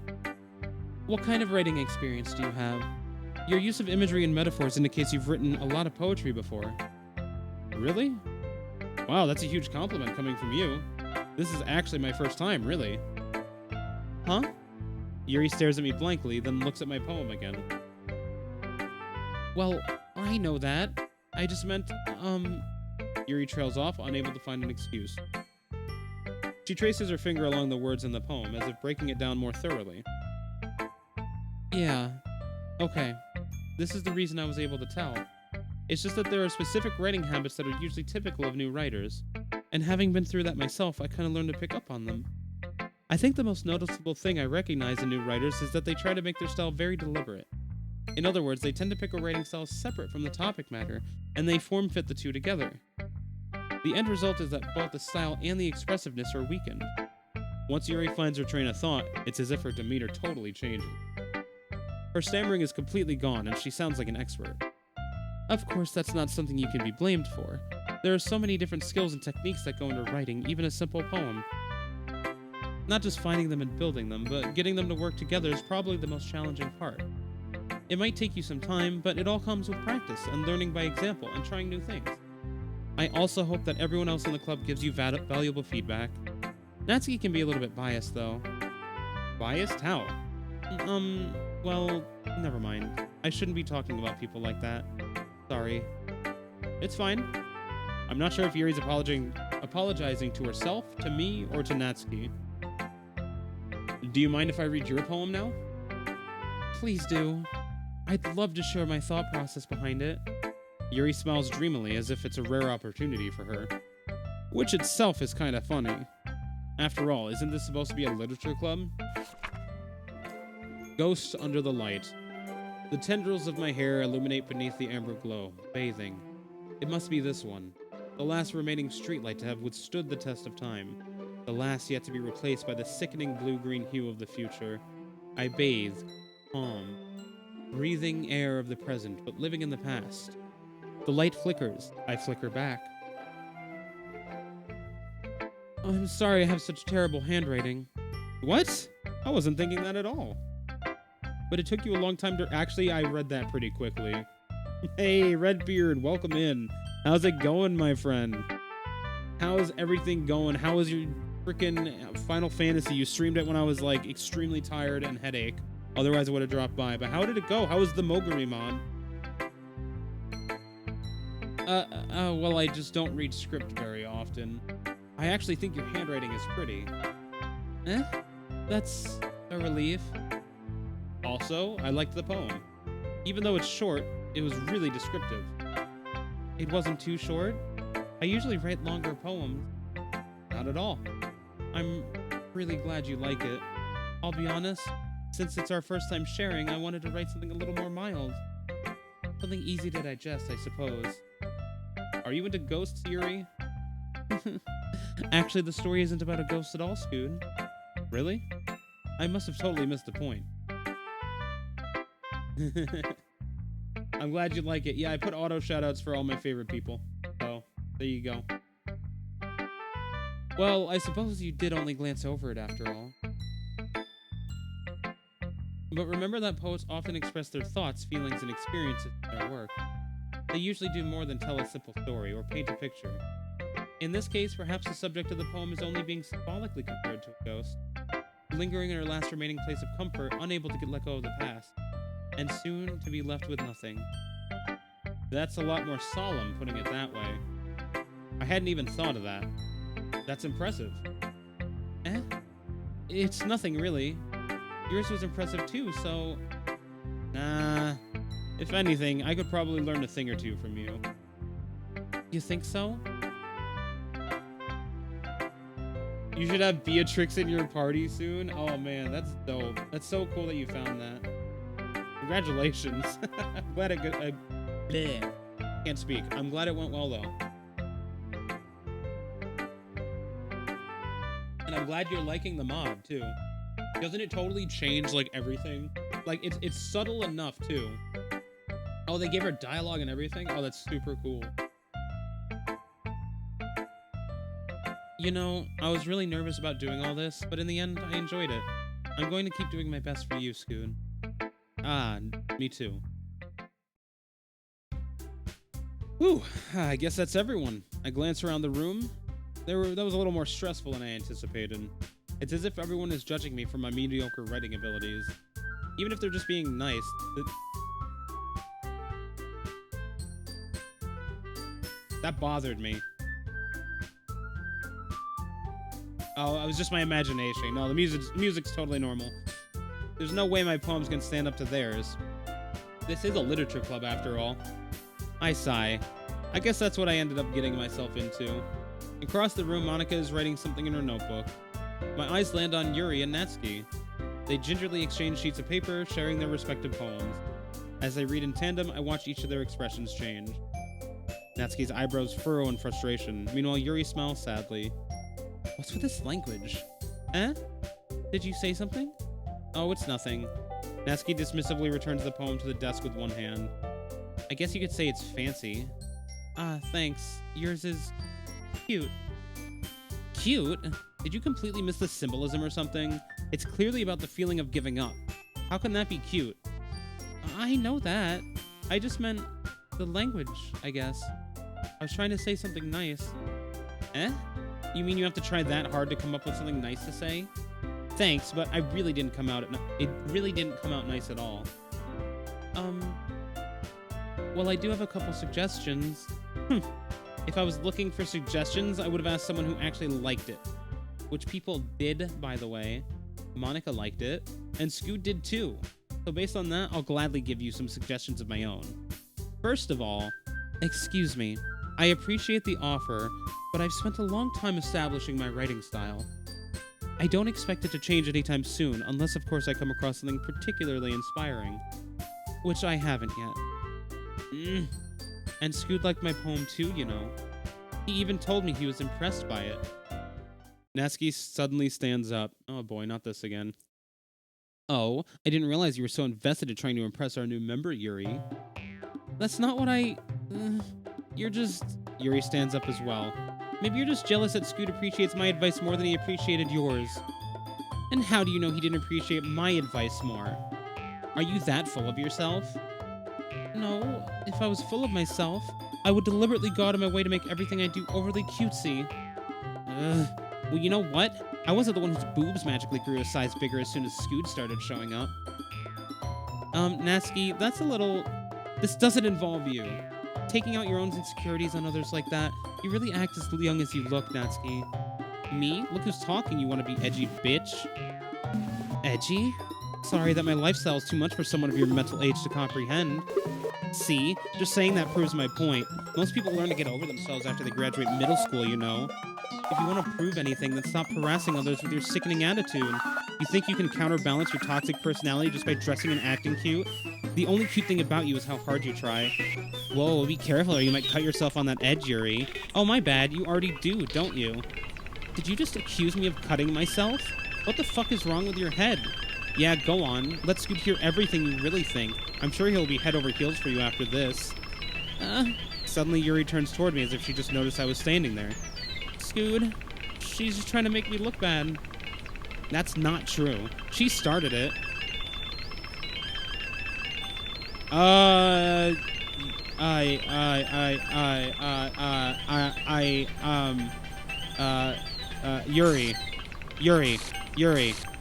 what kind of writing experience do you have? Your use of imagery and metaphors indicates you've written a lot of poetry before. Really? Wow, that's a huge compliment coming from you. This is actually my first time, really. Huh? Yuri stares at me blankly, then looks at my poem again. Well, I know that. I just meant, Yuri trails off, unable to find an excuse. She traces her finger along the words in the poem, as if breaking it down more thoroughly. Yeah. Okay. This is the reason I was able to tell. It's just that there are specific writing habits that are usually typical of new writers, and having been through that myself, I kind of learned to pick up on them. I think the most noticeable thing I recognize in new writers is that they try to make their style very deliberate. In other words, they tend to pick a writing style separate from the topic matter, and they form-fit the two together. The end result is that both the style and the expressiveness are weakened. Once Yuri finds her train of thought, it's as if her demeanor totally changes. Her stammering is completely gone, and she sounds like an expert. Of course, that's not something you can be blamed for. There are so many different skills and techniques that go into writing even a simple poem. Not just finding them and building them, but getting them to work together is probably the most challenging part. It might take you some time, but it all comes with practice and learning by example and trying new things. I also hope that everyone else in the club gives you valuable feedback. Natsuki can be a little bit biased, though. Biased? How? Well, never mind. I shouldn't be talking about people like that. Sorry. It's fine. I'm not sure if Yuri's apologizing to herself, to me, or to Natsuki. Do you mind if I read your poem now? Please do. I'd love to share my thought process behind it. Yuri smiles dreamily as if it's a rare opportunity for her. Which itself is kind of funny. After all, isn't this supposed to be a literature club? Ghosts under the light. The tendrils of my hair illuminate beneath the amber glow, bathing. It must be this one. The last remaining streetlight to have withstood the test of time. The last yet to be replaced by the sickening blue-green hue of the future. I bathe, calm, breathing air of the present, but living in the past. The light flickers. I flicker back. I'm sorry I have such terrible handwriting. What? I wasn't thinking that at all. But it took you a long time to... Actually, I read that pretty quickly. Hey, Redbeard, welcome in. How's it going, my friend? How's everything going? How was your freaking Final Fantasy? You streamed it when I was, like, extremely tired and headache. Otherwise, I would have dropped by. But how did it go? How was the Moguri mod? Well, I just don't read script very often. I actually think your handwriting is pretty. Eh? That's a relief. Also, I liked the poem. Even though it's short, it was really descriptive. It wasn't too short. I usually write longer poems. Not at all. I'm really glad you like it. I'll be honest, since it's our first time sharing, I wanted to write something a little more mild. Something easy to digest, I suppose. Are you into ghosts, Yuri? Actually, the story isn't about a ghost at all, Scoot. Really? I must have totally missed the point. I'm glad you like it. Yeah, I put auto shoutouts for all my favorite people. So, there you go. Well, I suppose you did only glance over it after all. But remember that poets often express their thoughts, feelings, and experiences in their work. They usually do more than tell a simple story or paint a picture. In this case, perhaps the subject of the poem is only being symbolically compared to a ghost, lingering in her last remaining place of comfort, unable to let go of the past, and soon to be left with nothing. That's a lot more solemn, putting it that way. I hadn't even thought of that. That's impressive. Eh? It's nothing, really. Yours was impressive too, so... Nah. If anything, I could probably learn a thing or two from you. You think so? You should have Beatrix in your party soon. Oh man, that's dope. That's so cool that you found that. Congratulations. I'm glad it bleh. Can't speak. I'm glad it went well though. And I'm glad you're liking the mod too. Doesn't it totally change like everything? Like it's subtle enough too. Oh, they gave her dialogue and everything? Oh, that's super cool. You know, I was really nervous about doing all this, but in the end, I enjoyed it. I'm going to keep doing my best for you, Scoot. Ah, me too. Whew, I guess that's everyone. I glance around the room. That was a little more stressful than I anticipated. It's as if everyone is judging me for my mediocre writing abilities. Even if they're just being nice. That bothered me. Oh, it was just my imagination. No, the music's totally normal. There's no way my poems can stand up to theirs. This is a literature club after all. I sigh. I guess that's what I ended up getting myself into. Across the room, Monica is writing something in her notebook. My eyes land on Yuri and Natsuki. They gingerly exchange sheets of paper, sharing their respective poems. As they read in tandem, I watch each of their expressions change. Natsuki's eyebrows furrow in frustration. Meanwhile, Yuri smiles sadly. What's with this language? Eh? Did you say something? Oh, it's nothing. Natsuki dismissively returns the poem to the desk with one hand. I guess you could say it's fancy. Ah, thanks. Yours is... cute. Cute? Did you completely miss the symbolism or something? It's clearly about the feeling of giving up. How can that be cute? I know that. I just meant the language, I guess. I was trying to say something nice. Eh? You mean you have to try that hard to come up with something nice to say? Thanks, but it really didn't come out nice at all. Well, I do have a couple suggestions. If I was looking for suggestions, I would have asked someone who actually liked it. Which people did, by the way. Monica liked it, and Scoot did too. So based on that, I'll gladly give you some suggestions of my own. First of all, excuse me, I appreciate the offer, but I've spent a long time establishing my writing style. I don't expect it to change anytime soon, unless of course I come across something particularly inspiring. Which I haven't yet. And Scoot liked my poem too, you know. He even told me he was impressed by it. Natsuki suddenly stands up. Oh boy, not this again. Oh, I didn't realize you were so invested in trying to impress our new member, Yuri. That's not what I... you're just... Yuri stands up as well. Maybe you're just jealous that Scoot appreciates my advice more than he appreciated yours. And how do you know he didn't appreciate my advice more? Are you that full of yourself? No, if I was full of myself, I would deliberately go out of my way to make everything I do overly cutesy. Well, you know what? I wasn't the one whose boobs magically grew a size bigger as soon as Scoot started showing up. Natsuki, that's a little... This doesn't involve you. Taking out your own insecurities on others like that, you really act as young as you look, Natsuki. Me? Look who's talking, you want to be edgy bitch. Edgy? Sorry that my lifestyle is too much for someone of your mental age to comprehend. See? Just saying that proves my point. Most people learn to get over themselves after they graduate middle school, you know. If you want to prove anything, then stop harassing others with your sickening attitude. You think you can counterbalance your toxic personality just by dressing and acting cute? The only cute thing about you is how hard you try. Whoa, be careful or you might cut yourself on that edge, Yuri. Oh, my bad. You already do, don't you? Did you just accuse me of cutting myself? What the fuck is wrong with your head? Yeah, go on. Let Scoot hear everything you really think. I'm sure he'll be head over heels for you after this. Suddenly Yuri turns toward me as if she just noticed I was standing there. Scoot, she's just trying to make me look bad. That's not true. She started it.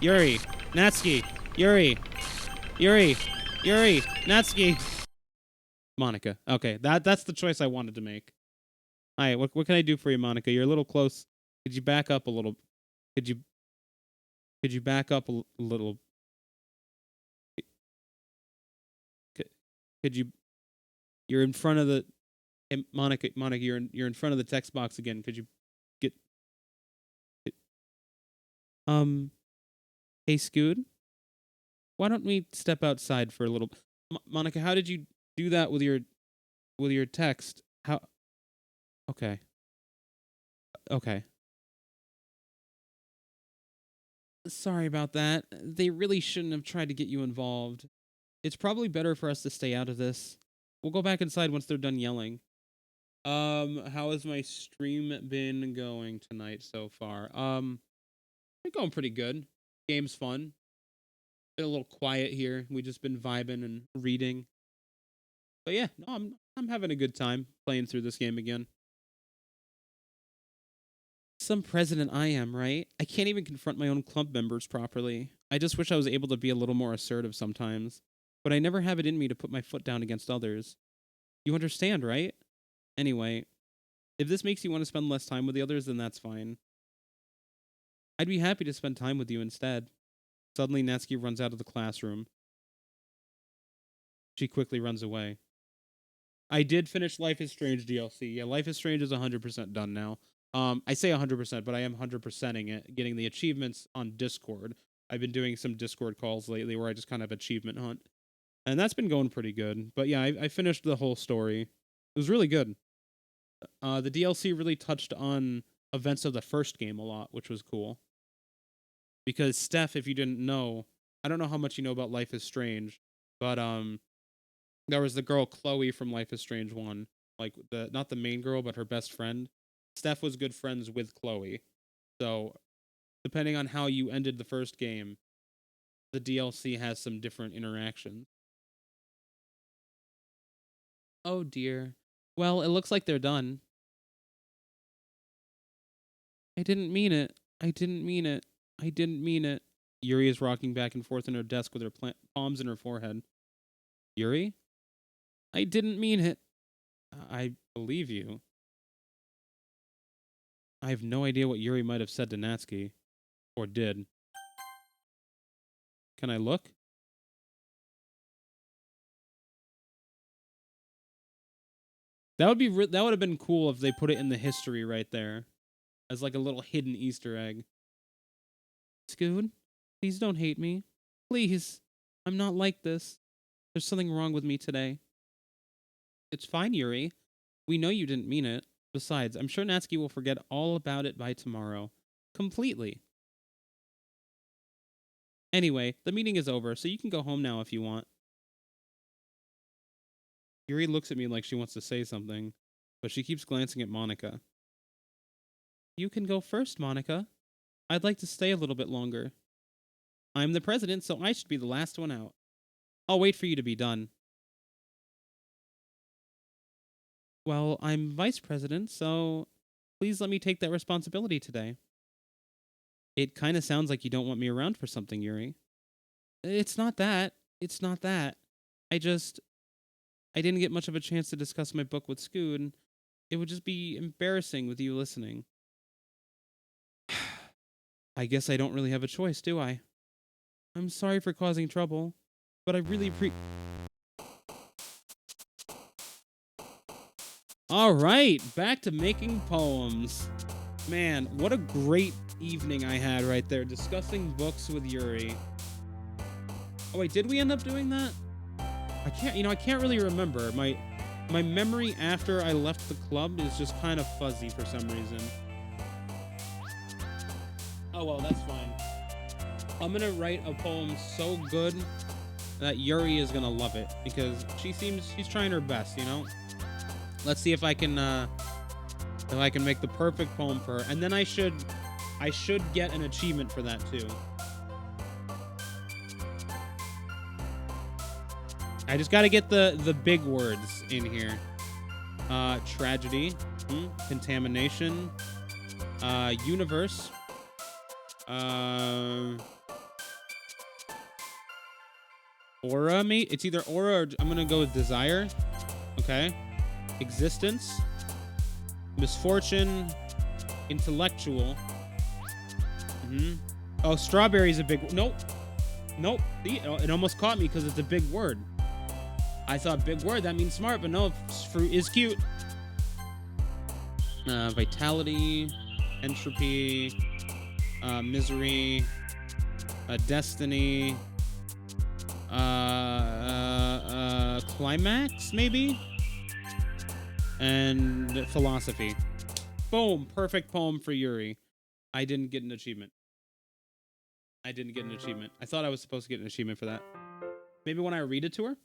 Yuri, Natsuki, Yuri, Natsuki. Monica. Okay, that's the choice I wanted to make. All right, what can I do for you, Monica? You're a little close. Could you back up a little? Could you back up a little? Could you? You're in front of the. Hey, Monica, you're in front of the text box again. Could you get? Hey, Scoot. Why don't we step outside for a little? Monica, how did you do that with your text? How? Okay. Okay. Sorry about that. They really shouldn't have tried to get you involved. It's probably better for us to stay out of this. We'll go back inside once they're done yelling. How has my stream been going tonight so far? It's going pretty good. Game's fun. Been a little quiet here. We just been vibing and reading. But yeah, no, I'm having a good time playing through this game again. Some president I am, right? I can't even confront my own club members properly. I just wish I was able to be a little more assertive sometimes. But I never have it in me to put my foot down against others. You understand, right? Anyway, if this makes you want to spend less time with the others, then that's fine. I'd be happy to spend time with you instead. Suddenly, Natsuki runs out of the classroom. She quickly runs away. I did finish Life is Strange DLC. Yeah, Life is Strange is 100% done now. I say 100%, but I am 100%ing it, getting the achievements on Discord. I've been doing some Discord calls lately where I just kind of achievement hunt. And that's been going pretty good. But yeah, I finished the whole story. It was really good. The DLC really touched on events of the first game a lot, which was cool. Because Steph, if you didn't know, I don't know how much you know about Life is Strange, but there was the girl Chloe from Life is Strange 1. Like not the main girl, but her best friend. Steph was good friends with Chloe. So depending on how you ended the first game, the DLC has some different interactions. Oh dear. Well, it looks like they're done. I didn't mean it. I didn't mean it. I didn't mean it. Yuri is rocking back and forth in her desk with her palms in her forehead. Yuri? I didn't mean it. I believe you. I have no idea what Yuri might have said to Natsuki. Or did. Can I look? That would be that would have been cool if they put it in the history right there. As like a little hidden Easter egg. Scoot, please don't hate me. Please. I'm not like this. There's something wrong with me today. It's fine, Yuri. We know you didn't mean it. Besides, I'm sure Natsuki will forget all about it by tomorrow. Completely. Anyway, the meeting is over, so you can go home now if you want. Yuri looks at me like she wants to say something, but she keeps glancing at Monica. You can go first, Monica. I'd like to stay a little bit longer. I'm the president, so I should be the last one out. I'll wait for you to be done. Well, I'm vice president, so please let me take that responsibility today. It kind of sounds like you don't want me around for something, Yuri. It's not that. It's not that. I didn't get much of a chance to discuss my book with Scoot, and it would just be embarrassing with you listening. I guess I don't really have a choice, do I? I'm sorry for causing trouble, but I really All right, back to making poems. Man, what a great evening I had right there, discussing books with Yuri. Oh wait, did we end up doing that? I can't really remember. My memory after I left the club is just kind of fuzzy for some reason. Oh well, that's fine. I'm gonna write a poem so good that Yuri is gonna love it because she's trying her best, you know? Let's see if I can make the perfect poem for her. And then I should get an achievement for that too. I just got to get the big words in here. Tragedy, contamination, universe, aura, mate. It's either aura or I'm going to go with desire. Okay. Existence, misfortune, intellectual. Oh, strawberry is a big... Nope. See, it almost caught me because it's a big word. I thought big word, that means smart, but no, fruit is cute. Vitality, entropy, misery, destiny, climax, maybe? And philosophy. Boom, perfect poem for Yuri. I didn't get an achievement. I thought I was supposed to get an achievement for that. Maybe when I read it to her?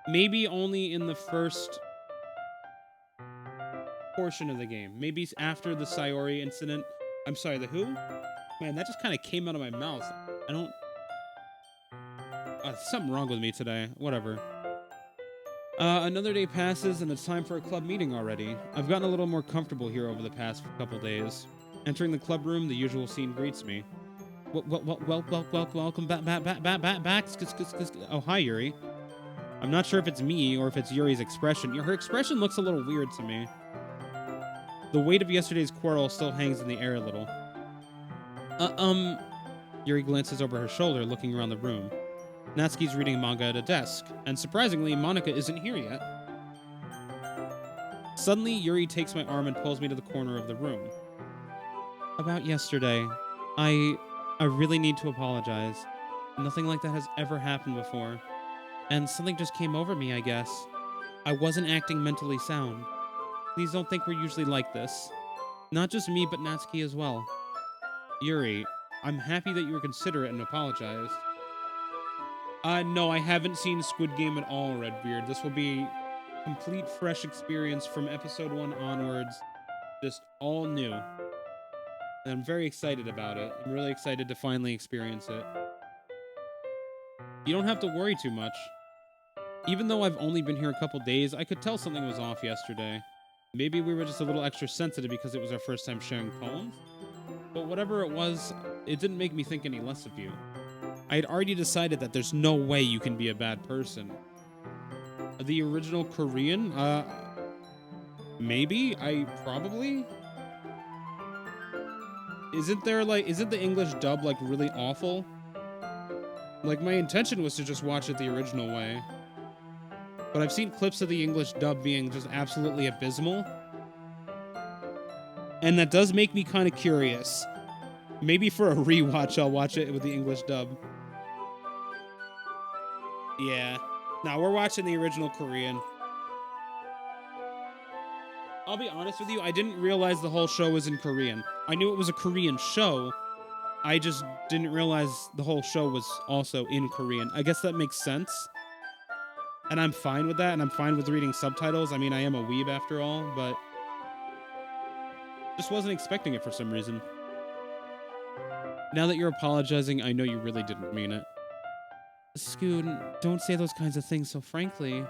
Maybe only in the first portion of the game. Maybe after the Sayori incident. I'm sorry, the who? Man, that just kind of came out of my mouth. I don't... something wrong with me today. Whatever. Another day passes and it's time for a club meeting already. I've gotten a little more comfortable here over the past couple days. Entering the club room, the usual scene greets me. Welcome back. Oh, hi, Yuri. I'm not sure if it's me or if it's Yuri's expression. Her expression looks a little weird to me. The weight of yesterday's quarrel still hangs in the air a little. Yuri glances over her shoulder, looking around the room. Natsuki's reading manga at a desk, and surprisingly, Monica isn't here yet. Suddenly, Yuri takes my arm and pulls me to the corner of the room. About yesterday, I really need to apologize. Nothing like that has ever happened before. And something just came over me, I guess. I wasn't acting mentally sound. Please don't think we're usually like this. Not just me, but Natsuki as well. Yuri, I'm happy that you were considerate and apologized. No, I haven't seen Squid Game at all, Redbeard. This will be complete fresh experience from episode 1 onwards. Just all new. And I'm very excited about it. I'm really excited to finally experience it. You don't have to worry too much. Even though I've only been here a couple days, I could tell something was off yesterday. Maybe we were just a little extra sensitive because it was our first time sharing poems. But whatever it was, it didn't make me think any less of you. I had already decided that there's no way you can be a bad person. The original Korean? Maybe? Probably? Isn't the English dub like really awful? Like, my intention was to just watch it the original way. But I've seen clips of the English dub being just absolutely abysmal. And that does make me kind of curious. Maybe for a rewatch, I'll watch it with the English dub. Yeah. Now we're watching the original Korean. I'll be honest with you, I didn't realize the whole show was in Korean. I knew it was a Korean show. I just didn't realize the whole show was also in Korean. I guess that makes sense. And I'm fine with that, and I'm fine with reading subtitles. I mean, I am a weeb after all, but just wasn't expecting it for some reason. Now that you're apologizing, I know you really didn't mean it. Scoot, don't say those kinds of things so frankly.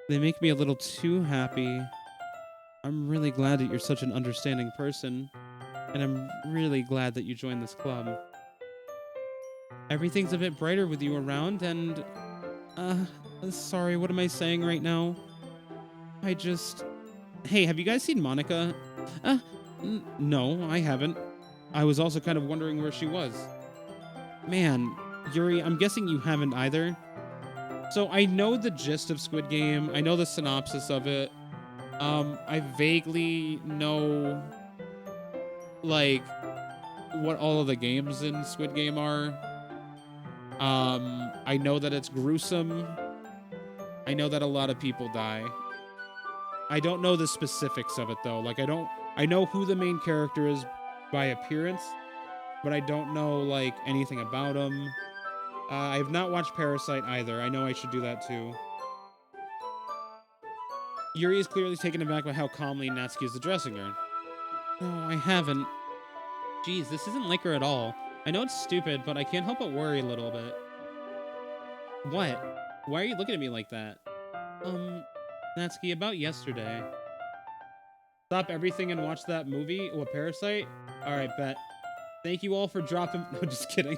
They make me a little too happy. I'm really glad that you're such an understanding person, and I'm really glad that you joined this club. Everything's a bit brighter with you around, and... sorry, what am I saying right now? Hey, have you guys seen Monica? No, I haven't. I was also kind of wondering where she was. Man, Yuri, I'm guessing you haven't either. So I know the gist of Squid Game. I know the synopsis of it. I vaguely know, like, what all of the games in Squid Game are. I know that it's gruesome. I know that a lot of people die. I don't know the specifics of it, though. Like, I know who the main character is by appearance, but I don't know, like, anything about him. I have not watched Parasite either. I know I should do that, too. Yuri is clearly taken aback by how calmly Natsuki is addressing her. No, I haven't. Geez, this isn't like her at all. I know it's stupid, but I can't help but worry a little bit. What? Why are you looking at me like that? Natsuki, about yesterday. Stop everything and watch that movie? What, Parasite? Alright, bet. Thank you all for dropping... No, just kidding.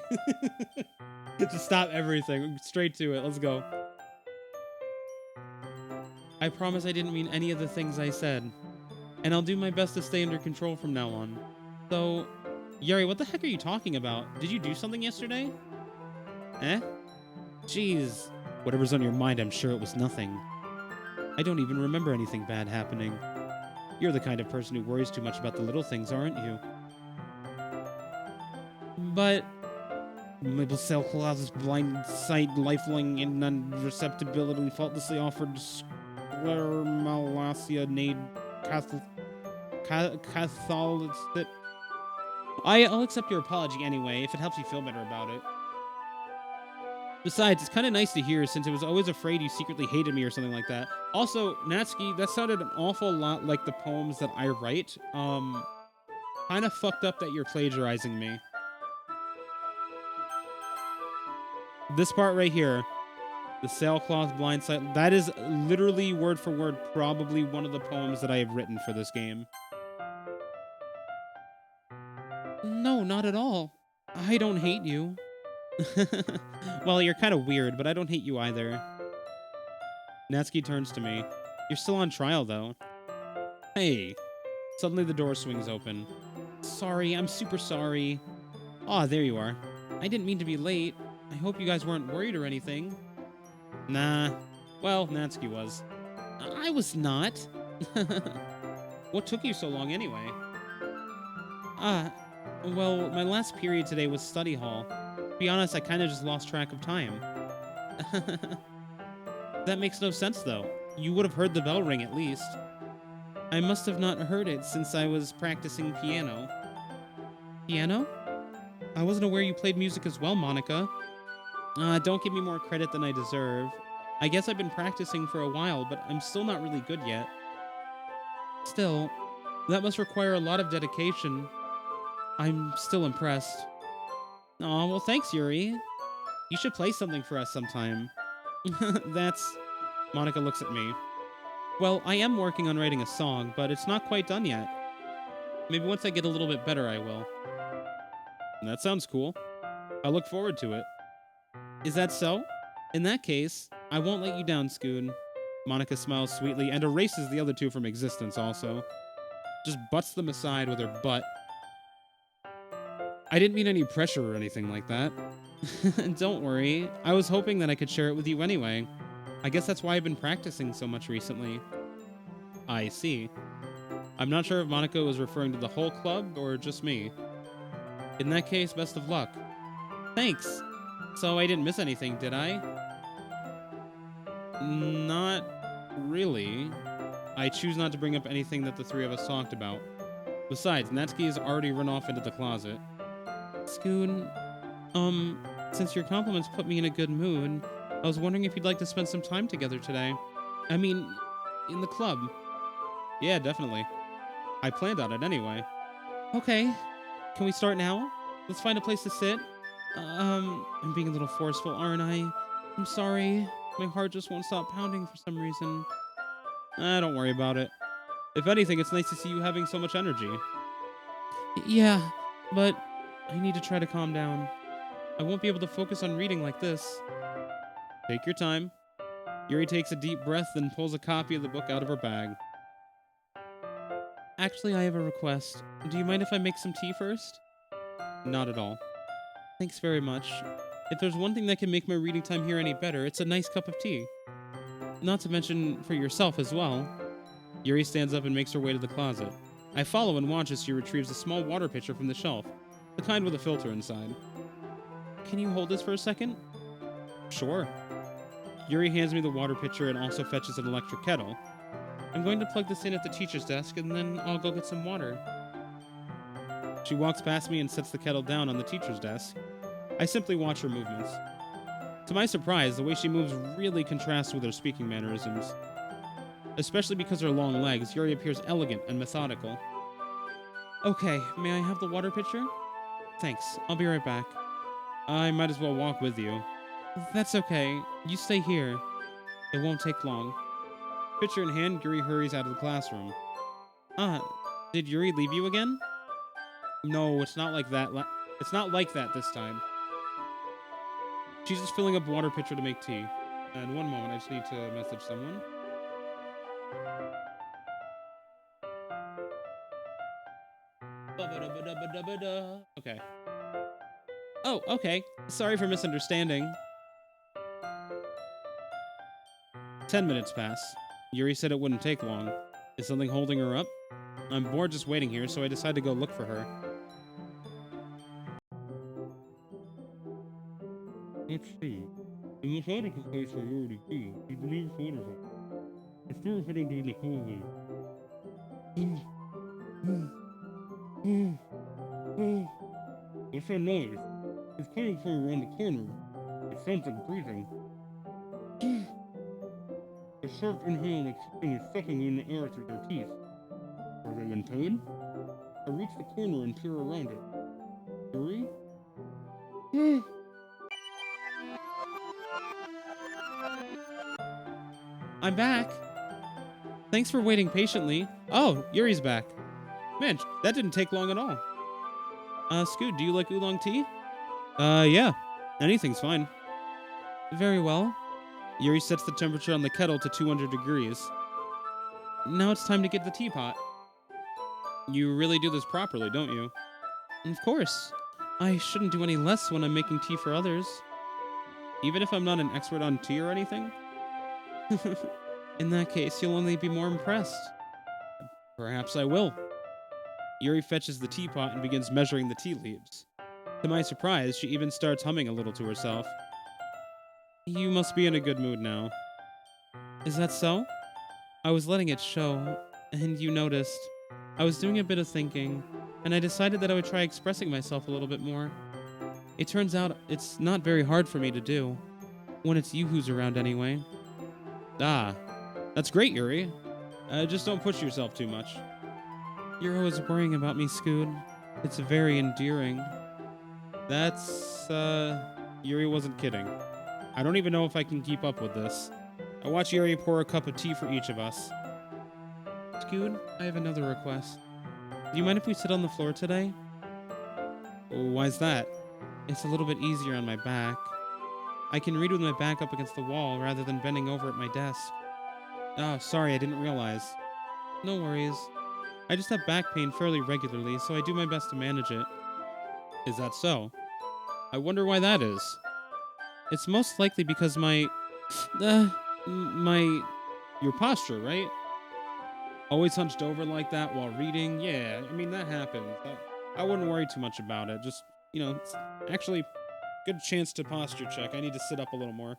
Just stop everything. Straight to it. Let's go. I promise I didn't mean any of the things I said. And I'll do my best to stay under control from now on. So, Yuri, what the heck are you talking about? Did you do something yesterday? Eh? Jeez. Whatever's on your mind, I'm sure it was nothing. I don't even remember anything bad happening. You're the kind of person who worries too much about the little things, aren't you? But... Mabel Sailcloth's blind sight, lifelong and non-receptibility faultlessly offered Malacia Nade Catholic. I'll accept your apology anyway, if it helps you feel better about it. Besides, it's kind of nice to hear, since I was always afraid you secretly hated me or something like that. Also, Natsuki, that sounded an awful lot like the poems that I write. Kind of fucked up that you're plagiarizing me. This part right here, the sailcloth blindsight, that is literally word for word probably one of the poems that I have written for this game. No, not at all. I don't hate you. Well, you're kind of weird, but I don't hate you either. Natsuki turns to me. You're still on trial, though. Hey. Suddenly the door swings open. Sorry, I'm super sorry. Aw, there you are. I didn't mean to be late. I hope you guys weren't worried or anything. Nah. Well, Natsuki was. I was not. What took you so long anyway? Well, my last period today was study hall. To be honest, I kind of just lost track of time. That makes no sense, though. You would have heard the bell ring at least. I must have not heard it since I was practicing piano. Piano? I wasn't aware you played music as well, Monica. Don't give me more credit than I deserve. I guess I've been practicing for a while, but I'm still not really good yet. Still, that must require a lot of dedication. I'm still impressed. Aw, well thanks, Yuri. You should play something for us sometime. That's... Monica looks at me. Well, I am working on writing a song, but it's not quite done yet. Maybe once I get a little bit better, I will. That sounds cool. I look forward to it. Is that so? In that case, I won't let you down, Scoon. Monica smiles sweetly and erases the other two from existence also. Just butts them aside with her butt. I didn't mean any pressure or anything like that. Don't worry. I was hoping that I could share it with you anyway. I guess that's why I've been practicing so much recently. I see. I'm not sure if Monica was referring to the whole club or just me. In that case, best of luck. Thanks. So I didn't miss anything, did I? Not really. I choose not to bring up anything that the three of us talked about. Besides, Natsuki has already run off into the closet. Scoon, since your compliments put me in a good mood, I was wondering if you'd like to spend some time together today. I mean, in the club. Yeah, definitely. I planned on it anyway. Okay. Can we start now? Let's find a place to sit. I'm being a little forceful, aren't I? I'm sorry. My heart just won't stop pounding for some reason. Don't worry about it. If anything, it's nice to see you having so much energy. Yeah, but I need to try to calm down. I won't be able to focus on reading like this. Take your time. Yuri takes a deep breath, then pulls a copy of the book out of her bag. Actually, I have a request. Do you mind if I make some tea first? Not at all. Thanks very much. If there's one thing that can make my reading time here any better, it's a nice cup of tea. Not to mention for yourself as well. Yuri stands up and makes her way to the closet. I follow and watch as she retrieves a small water pitcher from the shelf, the kind with a filter inside. Can you hold this for a second? Sure. Yuri hands me the water pitcher and also fetches an electric kettle. I'm going to plug this in at the teacher's desk and then I'll go get some water. She walks past me and sets the kettle down on the teacher's desk. I simply watch her movements. To my surprise, the way she moves really contrasts with her speaking mannerisms. Especially because of her long legs, Yuri appears elegant and methodical. Okay, may I have the water pitcher? Thanks, I'll be right back. I might as well walk with you. That's okay, you stay here. It won't take long. Pitcher in hand, Yuri hurries out of the classroom. Did Yuri leave you again? No, it's not like that. It's not like that this time. She's just filling up water pitcher to make tea. And one moment, I just need to message someone. Okay. Oh, okay. Sorry for misunderstanding. 10 minutes pass. Yuri said it wouldn't take long. Is something holding her up? I'm bored just waiting here, so I decide to go look for her. Let's see. In the methodical place where you already be, he believes wonderful. It's still heading down the hallway. What's that noise? It's coming from around the corner. It sounds like breathing. A sharp inhale like something is sucking in the air through their teeth. Are they in pain? I reach the corner and peer around it. Yuri? I'm back. Thanks for waiting patiently. Oh, Yuri's back. Man, that didn't take long at all. Scoot, do you like oolong tea? Yeah. Anything's fine. Very well. Yuri sets the temperature on the kettle to 200 degrees. Now it's time to get the teapot. You really do this properly, don't you? Of course. I shouldn't do any less when I'm making tea for others. Even if I'm not an expert on tea or anything? In that case, you'll only be more impressed. Perhaps I will. Yuri fetches the teapot and begins measuring the tea leaves. To my surprise, she even starts humming a little to herself. You must be in a good mood now. Is that so? I was letting it show, and you noticed. I was doing a bit of thinking, and I decided that I would try expressing myself a little bit more. It turns out it's not very hard for me to do, when it's you who's around anyway. Ah, that's great, Yuri. Just don't push yourself too much. You're always worrying about me, Scoot. It's very endearing. That's, Yuri wasn't kidding. I don't even know if I can keep up with this. I watch Yuri pour a cup of tea for each of us. Scoot, I have another request. Do you mind if we sit on the floor today? Why's that? It's a little bit easier on my back. I can read with my back up against the wall rather than bending over at my desk. Oh, sorry, I didn't realize. No worries. I just have back pain fairly regularly, so I do my best to manage it. Is that so? I wonder why that is. It's most likely because uh, my, your posture, right? Always hunched over like that while reading. Yeah, I mean, that happens. I wouldn't worry too much about it. Just, it's actually good chance to posture check. I need to sit up a little more.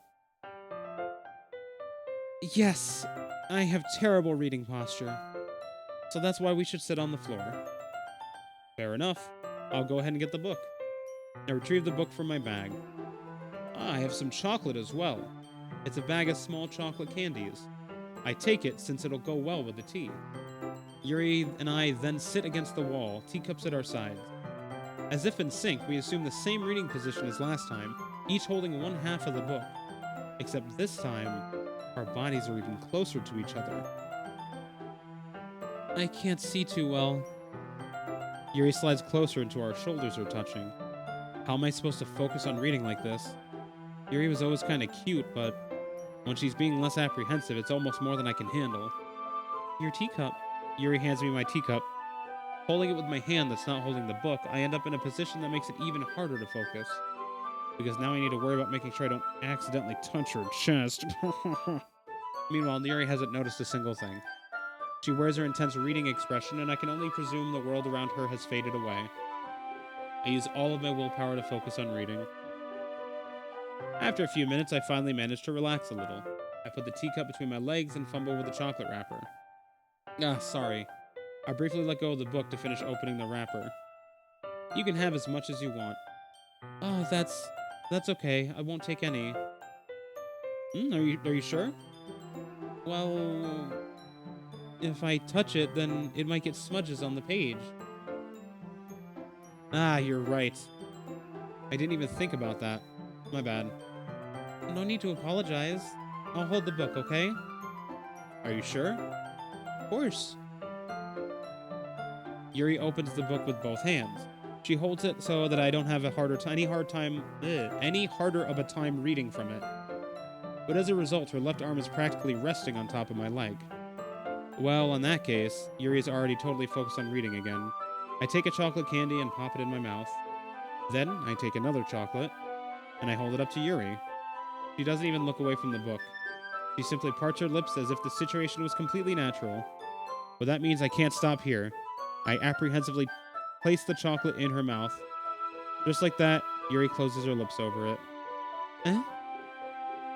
Yes, I have terrible reading posture. So that's why we should sit on the floor. Fair enough. I'll go ahead and get the book. I retrieve the book from my bag. I have some chocolate as well. It's a bag of small chocolate candies. I take it since it'll go well with the tea. Yuri and I then sit against the wall, teacups at our sides. As if in sync, we assume the same reading position as last time, each holding one half of the book. Except this time, our bodies are even closer to each other. I can't see too well. Yuri slides closer until our shoulders are touching. How am I supposed to focus on reading like this? Yuri was always kind of cute, but when she's being less apprehensive, it's almost more than I can handle. Your teacup. Yuri hands me my teacup. Holding it with my hand that's not holding the book, I end up in a position that makes it even harder to focus. Because now I need to worry about making sure I don't accidentally touch her chest. Meanwhile, Yuri hasn't noticed a single thing. She wears her intense reading expression, and I can only presume the world around her has faded away. I use all of my willpower to focus on reading. After a few minutes, I finally manage to relax a little. I put the teacup between my legs and fumble with the chocolate wrapper. Sorry. I briefly let go of the book to finish opening the wrapper. You can have as much as you want. Oh, that's okay. I won't take any. Are you sure? Well, if I touch it, then it might get smudges on the page. You're right. I didn't even think about that. My bad. No need to apologize. I'll hold the book, okay? Are you sure? Of course. Yuri opens the book with both hands. She holds it so that I don't have any harder of a time reading from it. But as a result, her left arm is practically resting on top of my leg. Well, in that case, Yuri is already totally focused on reading again. I take a chocolate candy and pop it in my mouth. Then I take another chocolate and I hold it up to Yuri. She doesn't even look away from the book. She simply parts her lips as if the situation was completely natural. But that means I can't stop here. I apprehensively place the chocolate in her mouth. Just like that, Yuri closes her lips over it.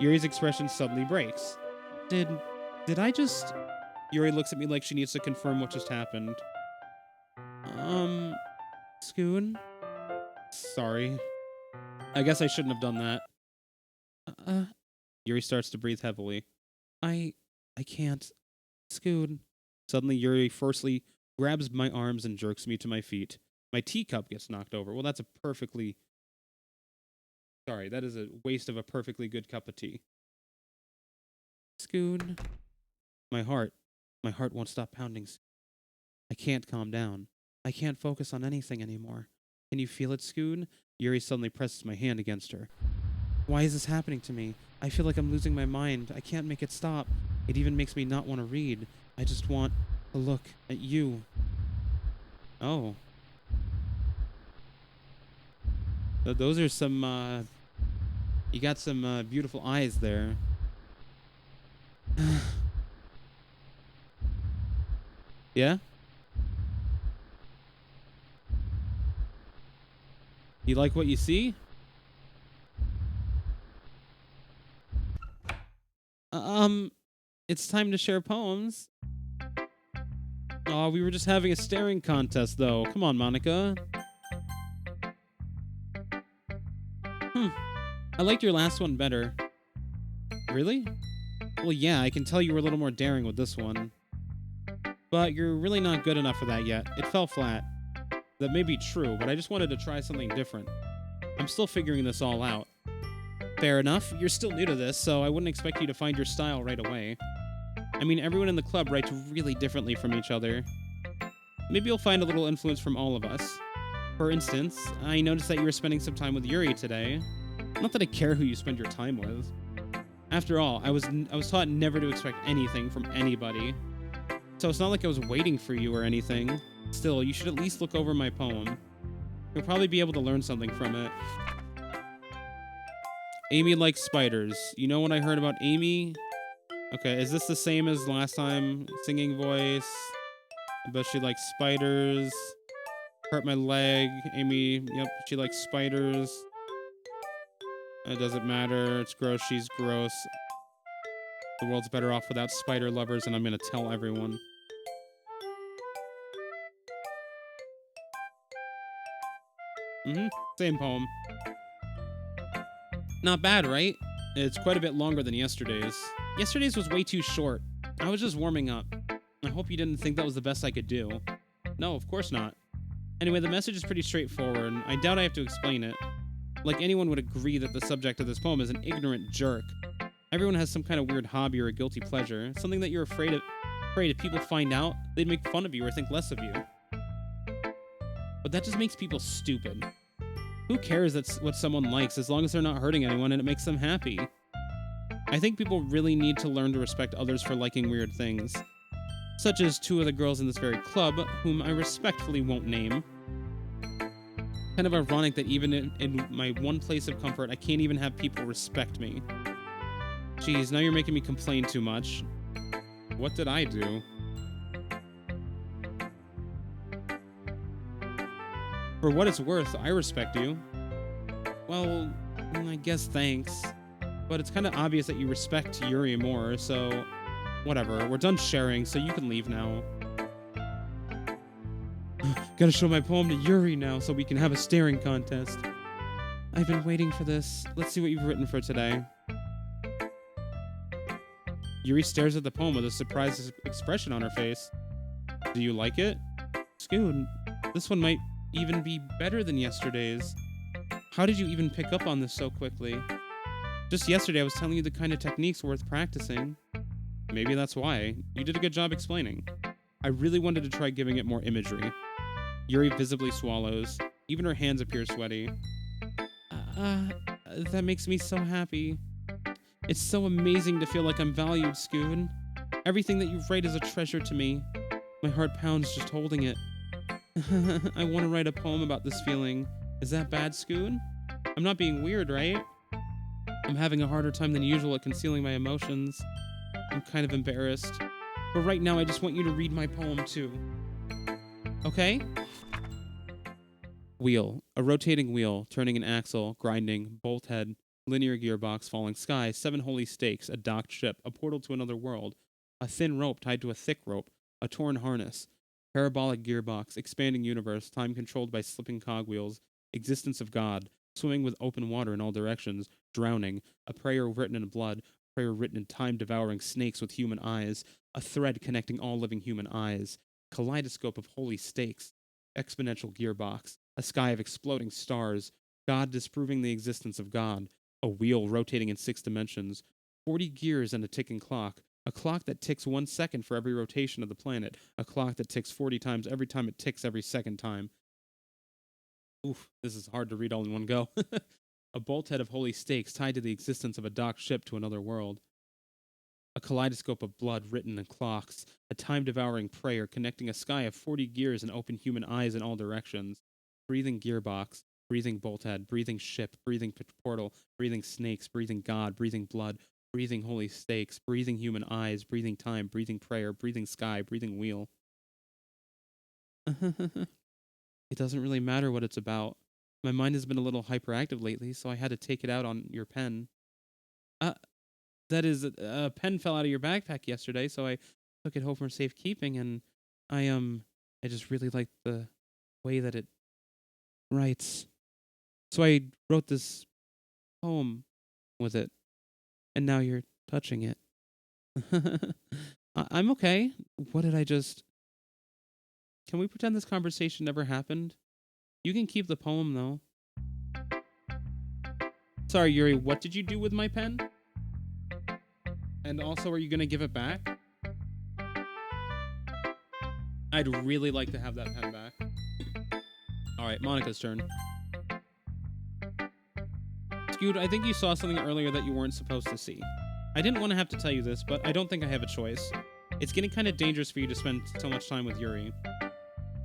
Yuri's expression suddenly breaks. Did I just... Yuri looks at me like she needs to confirm what just happened. Scoon? Sorry. I guess I shouldn't have done that. Yuri starts to breathe heavily. I can't. Scoon. Suddenly, Yuri firstly grabs my arms and jerks me to my feet. My teacup gets knocked over. Well, that is a waste of a perfectly good cup of tea. Scoon. My heart won't stop pounding. I can't calm down. I can't focus on anything anymore. Can you feel it, Scoon? Yuri suddenly presses my hand against her. Why is this happening to me? I feel like I'm losing my mind. I can't make it stop. It even makes me not want to read. I just want to look at you. Oh. Those are some, you got some, beautiful eyes there. Yeah? You like what you see? It's time to share poems. Oh, we were just having a staring contest, though. Come on, Monica. I liked your last one better. Really? Well, yeah, I can tell you were a little more daring with this one. But you're really not good enough for that yet. It fell flat. That may be true, but I just wanted to try something different. I'm still figuring this all out. Fair enough. You're still new to this, so I wouldn't expect you to find your style right away. I mean, everyone in the club writes really differently from each other. Maybe you'll find a little influence from all of us. For instance, I noticed that you were spending some time with Yuri today. Not that I care who you spend your time with. After all, I was taught never to expect anything from anybody. So it's not like I was waiting for you or anything. Still, you should at least look over my poem. You'll probably be able to learn something from it. Amy likes spiders. You know what I heard about Amy? Okay, is this the same as last time? Singing voice. I bet she likes spiders. Hurt my leg. Amy, yep, she likes spiders. It doesn't matter. It's gross. She's gross. The world's better off without spider lovers, and I'm gonna tell everyone. Same poem. Not bad, right? It's quite a bit longer than yesterday's. Yesterday's was way too short. I was just warming up. I hope you didn't think that was the best I could do. No, of course not. Anyway, the message is pretty straightforward. I doubt I have to explain it. Like, anyone would agree that the subject of this poem is an ignorant jerk. Everyone has some kind of weird hobby or a guilty pleasure, something that you're afraid if people find out, they'd make fun of you or think less of you. But that just makes people stupid. Who cares that's what someone likes as long as they're not hurting anyone and it makes them happy? I think people really need to learn to respect others for liking weird things. Such as two of the girls in this very club, whom I respectfully won't name. Kind of ironic that even in my one place of comfort, I can't even have people respect me. Jeez, now you're making me complain too much. What did I do? For what it's worth, I respect you. Well, I guess thanks. But it's kind of obvious that you respect Yuri more, so... Whatever, we're done sharing, so you can leave now. Gotta show my poem to Yuri now so we can have a staring contest. I've been waiting for this. Let's see what you've written for today. Yuri stares at the poem with a surprised expression on her face. Do you like it? Scoot, this one might even be better than yesterday's. How did you even pick up on this so quickly? Just yesterday I was telling you the kind of techniques worth practicing. Maybe that's why. You did a good job explaining. I really wanted to try giving it more imagery. Yuri visibly swallows. Even her hands appear sweaty. That makes me so happy. It's so amazing to feel like I'm valued, Scoot. Everything that you write is a treasure to me. My heart pounds just holding it. I want to write a poem about this feeling. Is that bad, Scoot? I'm not being weird, right? I'm having a harder time than usual at concealing my emotions. I'm kind of embarrassed. But right now, I just want you to read my poem, too. Okay? Wheel. A rotating wheel, turning an axle, grinding, bolt head, linear gearbox, falling sky, 7 holy stakes, a docked ship, a portal to another world, a thin rope tied to a thick rope, a torn harness, parabolic gearbox, expanding universe, time controlled by slipping cogwheels, existence of God, swimming with open water in all directions, drowning, a prayer written in blood, prayer written in time-devouring snakes with human eyes, a thread connecting all living human eyes, kaleidoscope of holy stakes, exponential gearbox, a sky of exploding stars, God disproving the existence of God, a wheel rotating in 6 dimensions, 40 gears and a ticking clock, a clock that ticks 1 second for every rotation of the planet, a clock that ticks 40 times every time it ticks every second time. Oof, this is hard to read all in one go. A bolthead of holy stakes tied to the existence of a docked ship to another world. A kaleidoscope of blood written in clocks, a time-devouring prayer connecting a sky of 40 gears and open human eyes in all directions. Breathing gearbox, breathing bolthead, breathing ship, breathing portal, breathing snakes, breathing God, breathing blood, breathing holy stakes, breathing human eyes, breathing time, breathing prayer, breathing sky, breathing wheel. It doesn't really matter what it's about. My mind has been a little hyperactive lately, so I had to take it out on your pen. That is, a pen fell out of your backpack yesterday, so I took it home for safekeeping, and I just really liked the way that it writes. So I wrote this poem with it, and now you're touching it. I'm okay. What did I just... Can we pretend this conversation never happened? You can keep the poem, though. Sorry, Yuri, what did you do with my pen? And also, are you going to give it back? I'd really like to have that pen back. Alright, Monica's turn. Scoot, I think you saw something earlier that you weren't supposed to see. I didn't want to have to tell you this, but I don't think I have a choice. It's getting kind of dangerous for you to spend so much time with Yuri.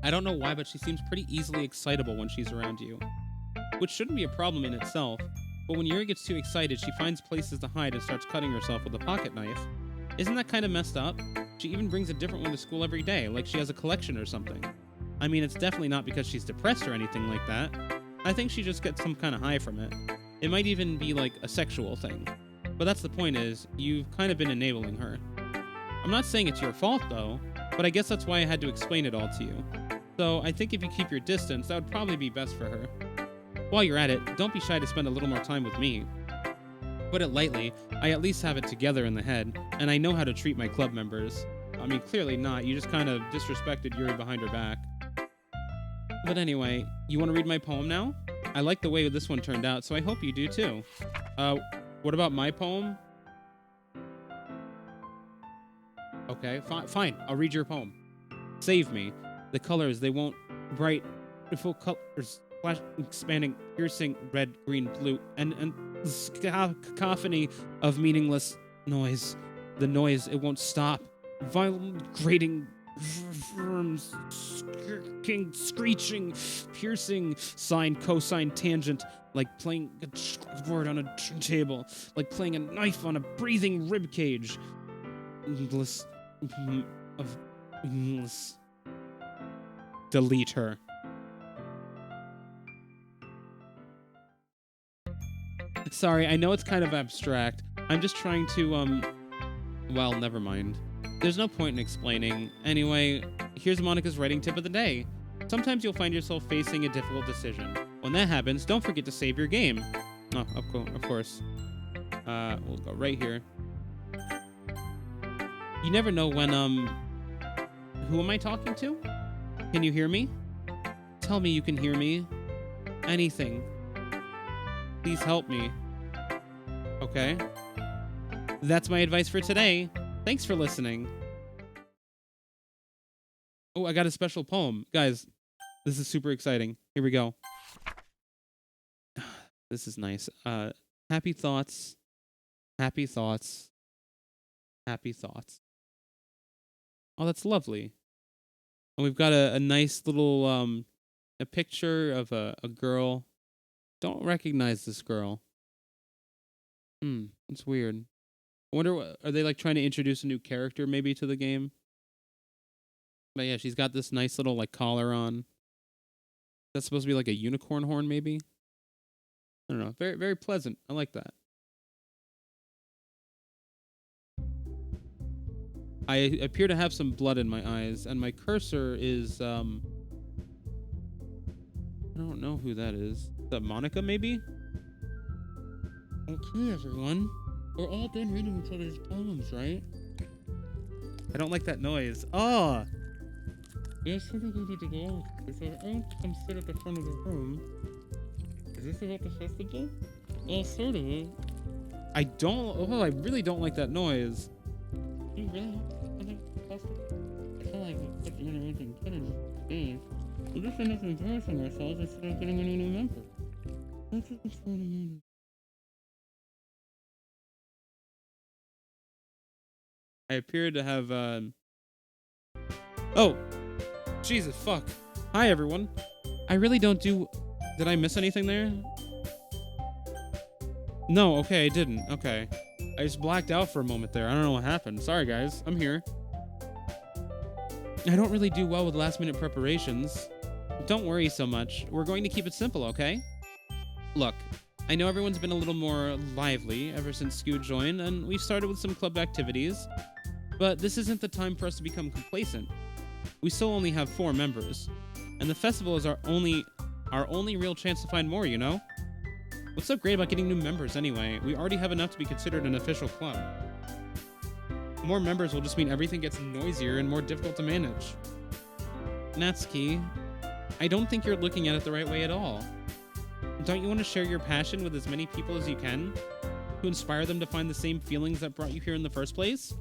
I don't know why, but she seems pretty easily excitable when she's around you. Which shouldn't be a problem in itself, but when Yuri gets too excited, she finds places to hide and starts cutting herself with a pocket knife. Isn't that kind of messed up? She even brings a different one to school every day, like she has a collection or something. I mean, it's definitely not because she's depressed or anything like that. I think she just gets some kind of high from it. It might even be like a sexual thing. But that's the point is, you've kind of been enabling her. I'm not saying it's your fault though, but I guess that's why I had to explain it all to you. So I think if you keep your distance, that would probably be best for her. While you're at it, don't be shy to spend a little more time with me. Put it lightly, I at least have it together in the head, and I know how to treat my club members. I mean, clearly not, you just kind of disrespected Yuri behind her back. But anyway, you want to read my poem now? I like the way this one turned out, so I hope you do too. What about my poem? Okay, fine, I'll read your poem. Save me. The colors, they won't bright, full colors, flash, expanding, piercing, red, green, blue, and cacophony of meaningless noise. The noise, it won't stop. Violent, grating, screeching, piercing, sine, cosine, tangent, like playing a word on a table, like playing a knife on a breathing rib cage. Endless of endless. Delete her. Sorry, I know it's kind of abstract. I'm just trying to, well, never mind. There's no point in explaining. Anyway, here's Monica's writing tip of the day. Sometimes you'll find yourself facing a difficult decision. When that happens, don't forget to save your game. Oh, of course. We'll go right here. You never know when, who am I talking to? Can you hear me? Tell me you can hear me. Anything. Please help me. Okay. That's my advice for today. Thanks for listening. Oh, I got a special poem. Guys, this is super exciting. Here we go. This is nice. Happy thoughts. Happy thoughts. Happy thoughts. Oh, that's lovely. And we've got a nice little, a picture of a girl. Don't recognize this girl. It's weird. I wonder, are they like trying to introduce a new character maybe to the game? But yeah, she's got this nice little like collar on. That's supposed to be like a unicorn horn maybe? I don't know. Very, very pleasant. I like that. I appear to have some blood in my eyes, and my cursor is, I don't know who that is. Is that Monica, maybe? Okay, everyone. We're all done reading each other's poems, right? I don't like that noise. Oh! Yes, I think we need to go. So I won't come sit at the front of the room. Is this about the festival? Oh, sort of. I really don't like that noise. You really? I feel like we put the anything good in this game. We just end up embarrassing ourselves instead of getting any new members. That's what it's for the moment. I appear to have, Oh! Jesus, fuck. Hi, everyone. I really don't do... Did I miss anything there? No, okay, I didn't. Okay. I just blacked out for a moment there. I don't know what happened. Sorry, guys. I'm here. I don't really do well with last-minute preparations. Don't worry so much. We're going to keep it simple, okay? Look, I know everyone's been a little more lively ever since Scoot joined, and we've started with some club activities. But this isn't the time for us to become complacent. We still only have 4 members, and the festival is our only real chance to find more, you know? What's so great about getting new members anyway? We already have enough to be considered an official club. More members will just mean everything gets noisier and more difficult to manage. Natsuki, I don't think you're looking at it the right way at all. Don't you want to share your passion with as many people as you can? To inspire them to find the same feelings that brought you here in the first place?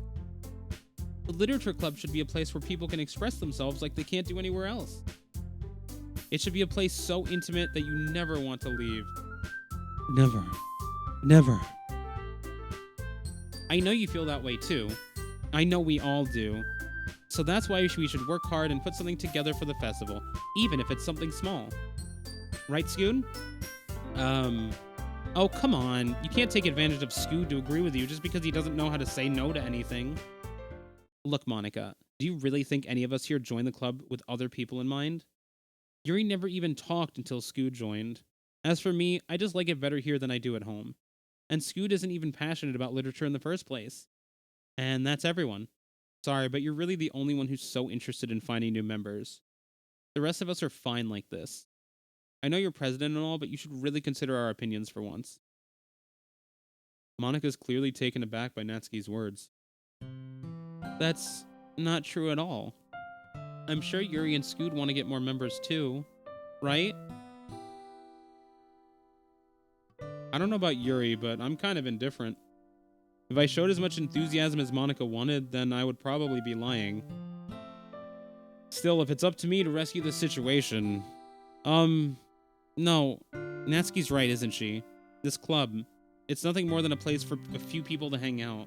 The literature club should be a place where people can express themselves like they can't do anywhere else. It should be a place so intimate that you never want to leave. Never. Never. I know you feel that way too. I know we all do. So that's why we should work hard and put something together for the festival, even if it's something small. Right, Scoon? Oh, come on. You can't take advantage of Scoot to agree with you just because he doesn't know how to say no to anything. Look, Monica, do you really think any of us here joined the club with other people in mind? Yuri never even talked until Scoot joined. As for me, I just like it better here than I do at home. And Scoot isn't even passionate about literature in the first place. And that's everyone. Sorry, but you're really the only one who's so interested in finding new members. The rest of us are fine like this. I know you're president and all, but you should really consider our opinions for once. Monica's clearly taken aback by Natsuki's words. That's not true at all. I'm sure Yuri and Scoot want to get more members too, right? I don't know about Yuri, but I'm kind of indifferent. If I showed as much enthusiasm as Monica wanted, then I would probably be lying. Still, if it's up to me to rescue the situation... No. Natsuki's right, isn't she? This club, it's nothing more than a place for a few people to hang out.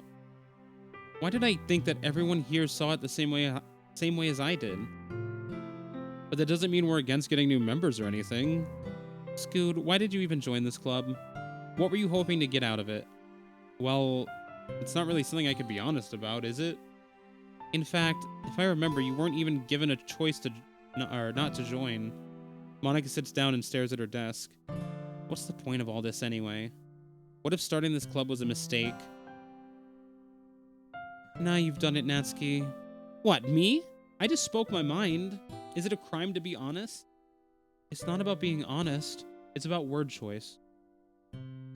Why did I think that everyone here saw it the same way as I did? But that doesn't mean we're against getting new members or anything. Scoot, why did you even join this club? What were you hoping to get out of it? Well, it's not really something I could be honest about, is it? In fact, if I remember, you weren't even given a choice to not to join. Monica sits down and stares at her desk. What's the point of all this anyway? What if starting this club was a mistake? Now you've done it, Natsuki. What, me? I just spoke my mind. Is it a crime to be honest? It's not about being honest. It's about word choice.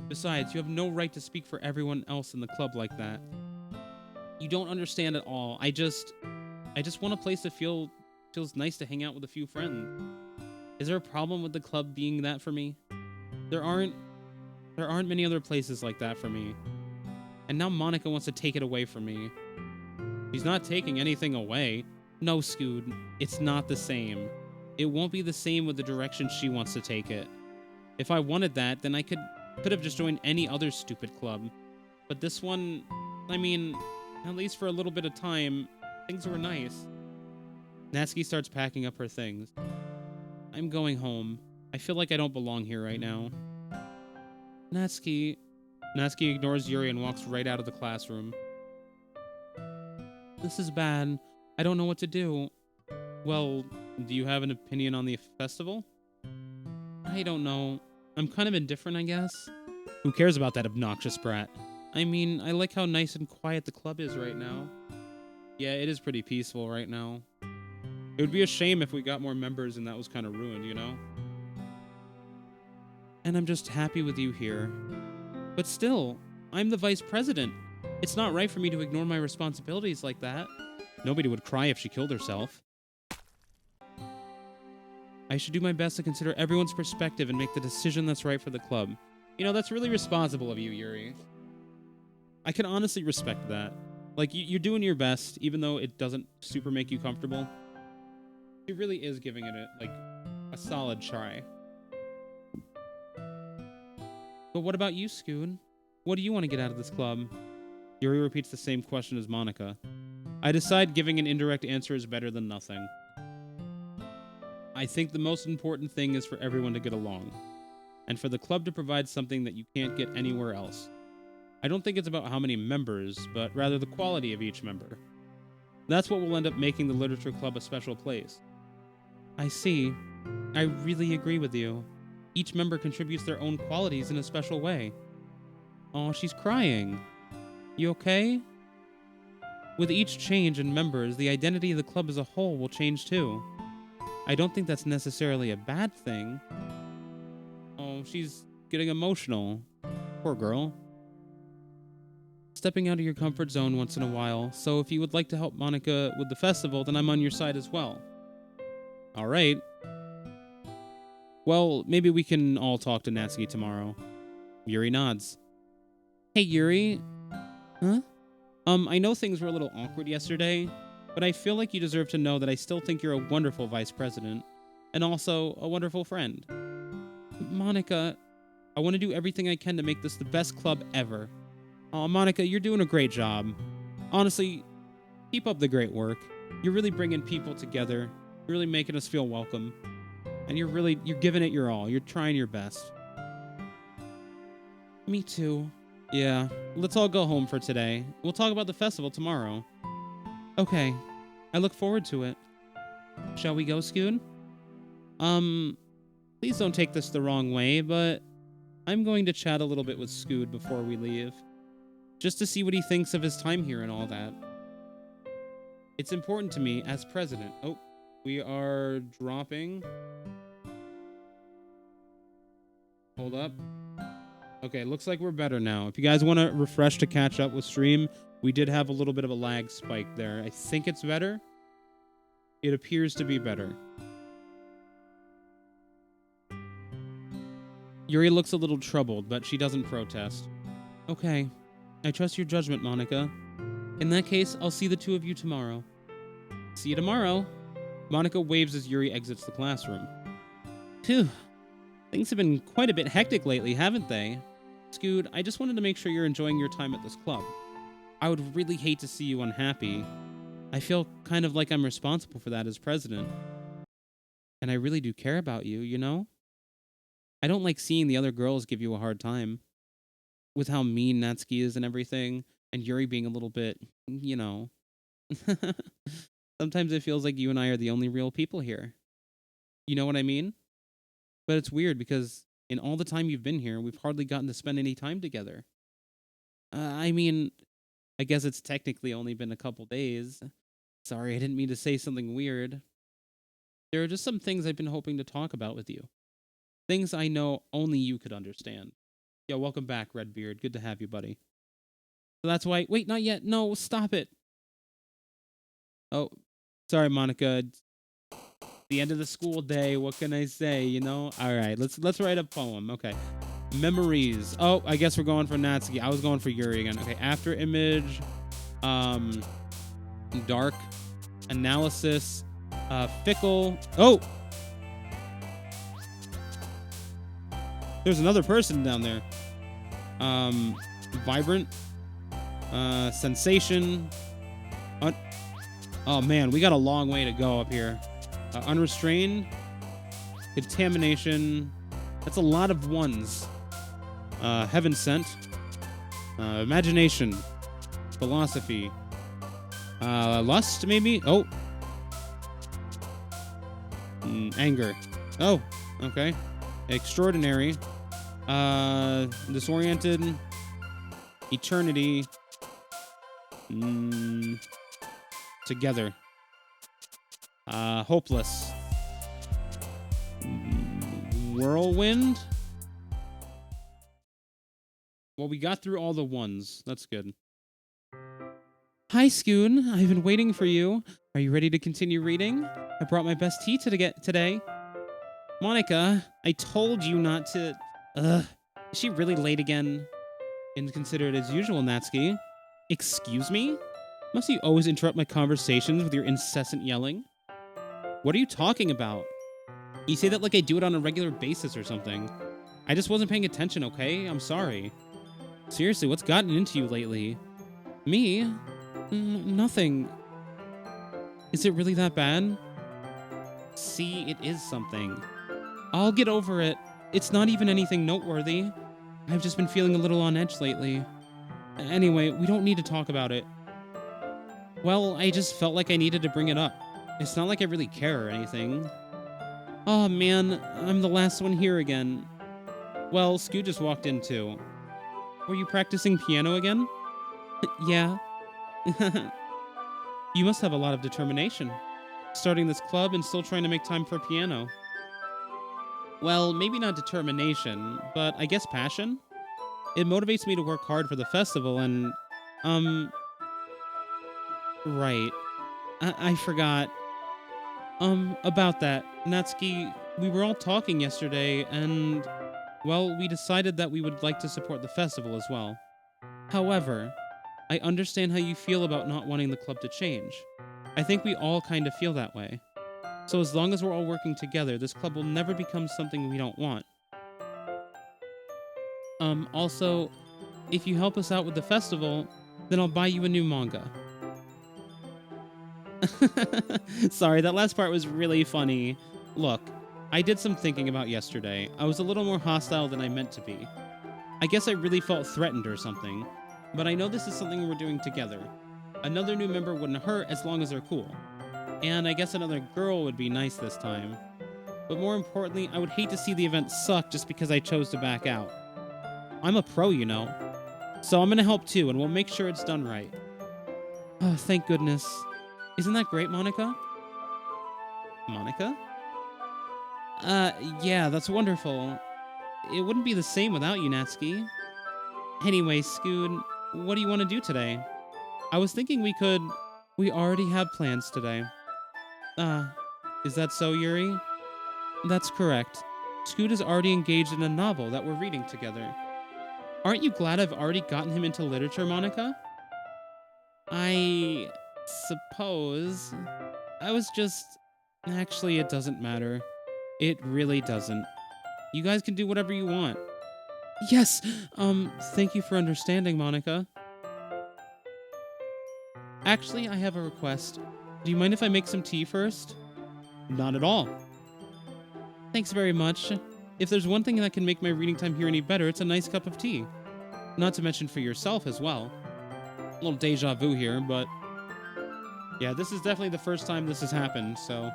Besides, you have no right to speak for everyone else in the club like that. You don't understand at all. I just want a place that feels nice to hang out with a few friends. Is there a problem with the club being that for me? There aren't many other places like that for me. And now Monica wants to take it away from me. She's not taking anything away. No, Scoot, it's not the same. It won't be the same with the direction she wants to take it. If I wanted that, then I could have just joined any other stupid club. But this one, I mean, at least for a little bit of time, things were nice. Natsuki starts packing up her things. I'm going home. I feel like I don't belong here right now. Natsuki ignores Yuri and walks right out of the classroom. This is bad. I don't know what to do. Well, do you have an opinion on the festival? I don't know. I'm kind of indifferent, I guess. Who cares about that obnoxious brat? I mean, I like how nice and quiet the club is right now. Yeah, it is pretty peaceful right now. It would be a shame if we got more members and that was kind of ruined, you know? And I'm just happy with you here. But still, I'm the vice president. It's not right for me to ignore my responsibilities like that. Nobody would cry if she killed herself. I should do my best to consider everyone's perspective and make the decision that's right for the club. You know, that's really responsible of you, Yuri. I can honestly respect that. Like, you're doing your best, even though it doesn't super make you comfortable. She really is giving it a solid try. But what about you, Scoon? What do you want to get out of this club? Yuri repeats the same question as Monica. I decide giving an indirect answer is better than nothing. I think the most important thing is for everyone to get along, and for the club to provide something that you can't get anywhere else. I don't think it's about how many members, but rather the quality of each member. That's what will end up making the literature club a special place. I see. I really agree with you. Each member contributes their own qualities in a special way. Oh, she's crying. You okay? With each change in members, the identity of the club as a whole will change too. I don't think that's necessarily a bad thing. Oh, she's getting emotional. Poor girl. Stepping out of your comfort zone once in a while, so if you would like to help Monica with the festival, then I'm on your side as well. Alright. Well, maybe we can all talk to Natsuki tomorrow. Yuri nods. Hey, Yuri. Huh? I know things were a little awkward yesterday, but I feel like you deserve to know that I still think you're a wonderful vice president, and also a wonderful friend. Monica, I want to do everything I can to make this the best club ever. Monica, you're doing a great job. Honestly, keep up the great work. You're really bringing people together. You're really making us feel welcome. And you're giving it your all. You're trying your best. Me too. Yeah, let's all go home for today. We'll talk about the festival tomorrow. Okay, I look forward to it. Shall we go, Scoon? Please don't take this the wrong way, but I'm going to chat a little bit with Scoot before we leave. Just to see what he thinks of his time here and all that. It's important to me as president. Oh, we are dropping. Hold up. Okay, looks like we're better now. If you guys want to refresh to catch up with stream, we did have a little bit of a lag spike there. I think it's better. It appears to be better. Yuri looks a little troubled, but she doesn't protest. Okay, I trust your judgment, Monica. In that case, I'll see the two of you tomorrow. See you tomorrow. Monica waves as Yuri exits the classroom. Phew. Things have been quite a bit hectic lately, haven't they? Scoot, I just wanted to make sure you're enjoying your time at this club. I would really hate to see you unhappy. I feel kind of like I'm responsible for that as president. And I really do care about you, you know? I don't like seeing the other girls give you a hard time. With how mean Natsuki is and everything, and Yuri being a little bit, you know. Sometimes it feels like you and I are the only real people here. You know what I mean? But it's weird because in all the time you've been here, we've hardly gotten to spend any time together. I mean, I guess it's technically only been a couple days. Sorry, I didn't mean to say something weird. There are just some things I've been hoping to talk about with you. Things I know only you could understand. Yo, welcome back, Redbeard. Good to have you, buddy. So that's why... Wait, not yet. No, stop it. Oh, sorry, Monica. The end of the school day. What can I say, you know? All right, let's write a poem. Okay. Memories. Oh, I guess we're going for Natsuki. I was going for Yuri again. Okay, after image. Dark. Analysis. Fickle. Oh! There's another person down there. Vibrant. Sensation. Oh man, we got a long way to go up here. Unrestrained. Contamination. That's a lot of ones. Heaven sent. Imagination. Philosophy. Lust, maybe? Oh. Anger. Oh, okay. Extraordinary. Disoriented. Eternity. Together. Hopeless. Whirlwind. Well, we got through all the ones. That's good. Hi, Scoon. I've been waiting for you. Are you ready to continue reading? I brought my best tea to get today. Monica, I told you not to... Is she really late again? Inconsiderate as usual, Natsuki. Excuse me? Must you always interrupt my conversations with your incessant yelling? What are you talking about? You say that like I do it on a regular basis or something. I just wasn't paying attention, okay? I'm sorry. Seriously, what's gotten into you lately? Me? Nothing. Is it really that bad? See, it is something. I'll get over it. It's not even anything noteworthy. I've just been feeling a little on edge lately. Anyway, we don't need to talk about it. Well, I just felt like I needed to bring it up. It's not like I really care or anything. Oh man, I'm the last one here again. Well, Scoot just walked in too. Were you practicing piano again? Yeah. You must have a lot of determination. Starting this club and still trying to make time for piano. Well, maybe not determination, but I guess passion? It motivates me to work hard for the festival and... Right. I forgot. About that. Natsuki, we were all talking yesterday and... Well, we decided that we would like to support the festival as well. However, I understand how you feel about not wanting the club to change. I think we all kind of feel that way. So as long as we're all working together, this club will never become something we don't want. Also, if you help us out with the festival, then I'll buy you a new manga. Sorry, that last part was really funny. Look, I did some thinking about yesterday. I was a little more hostile than I meant to be. I guess I really felt threatened or something. But I know this is something we're doing together. Another new member wouldn't hurt as long as they're cool. And I guess another girl would be nice this time. But more importantly, I would hate to see the event suck just because I chose to back out. I'm a pro, you know. So I'm gonna help too, and we'll make sure it's done right. Oh, thank goodness. Isn't that great, Monica? Monica? Yeah, that's wonderful. It wouldn't be the same without you, Natsuki. Anyway, Scoot, what do you want to do today? I was thinking we could... We already have plans today. Is that so, Yuri? That's correct. Scoot is already engaged in a novel that we're reading together. Aren't you glad I've already gotten him into literature, Monica? I suppose. I was just... Actually, it doesn't matter. It really doesn't. You guys can do whatever you want. Yes! Thank you for understanding, Monica. Actually, I have a request. Do you mind if I make some tea first? Not at all. Thanks very much. If there's one thing that can make my reading time here any better, it's a nice cup of tea. Not to mention for yourself as well. A little deja vu here, but... Yeah, this is definitely the first time this has happened, so...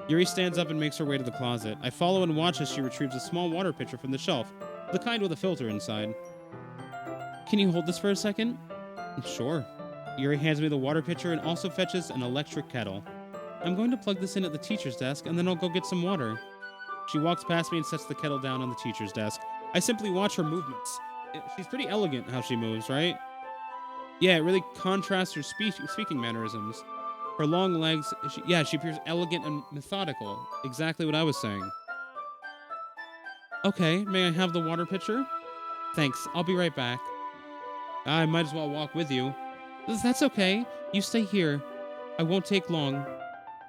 Yuri stands up and makes her way to the closet. I follow and watch as she retrieves a small water pitcher from the shelf, the kind with a filter inside. Can you hold this for a second? Sure. Yuri hands me the water pitcher and also fetches an electric kettle. I'm going to plug this in at the teacher's desk, and then I'll go get some water. She walks past me and sets the kettle down on the teacher's desk. I simply watch her movements. She's pretty elegant how she moves, right? Yeah, it really contrasts her speaking mannerisms. Her long legs, she appears elegant and methodical. Exactly what I was saying. Okay, may I have the water pitcher? Thanks, I'll be right back. I might as well walk with you. That's okay. You stay here. I won't take long.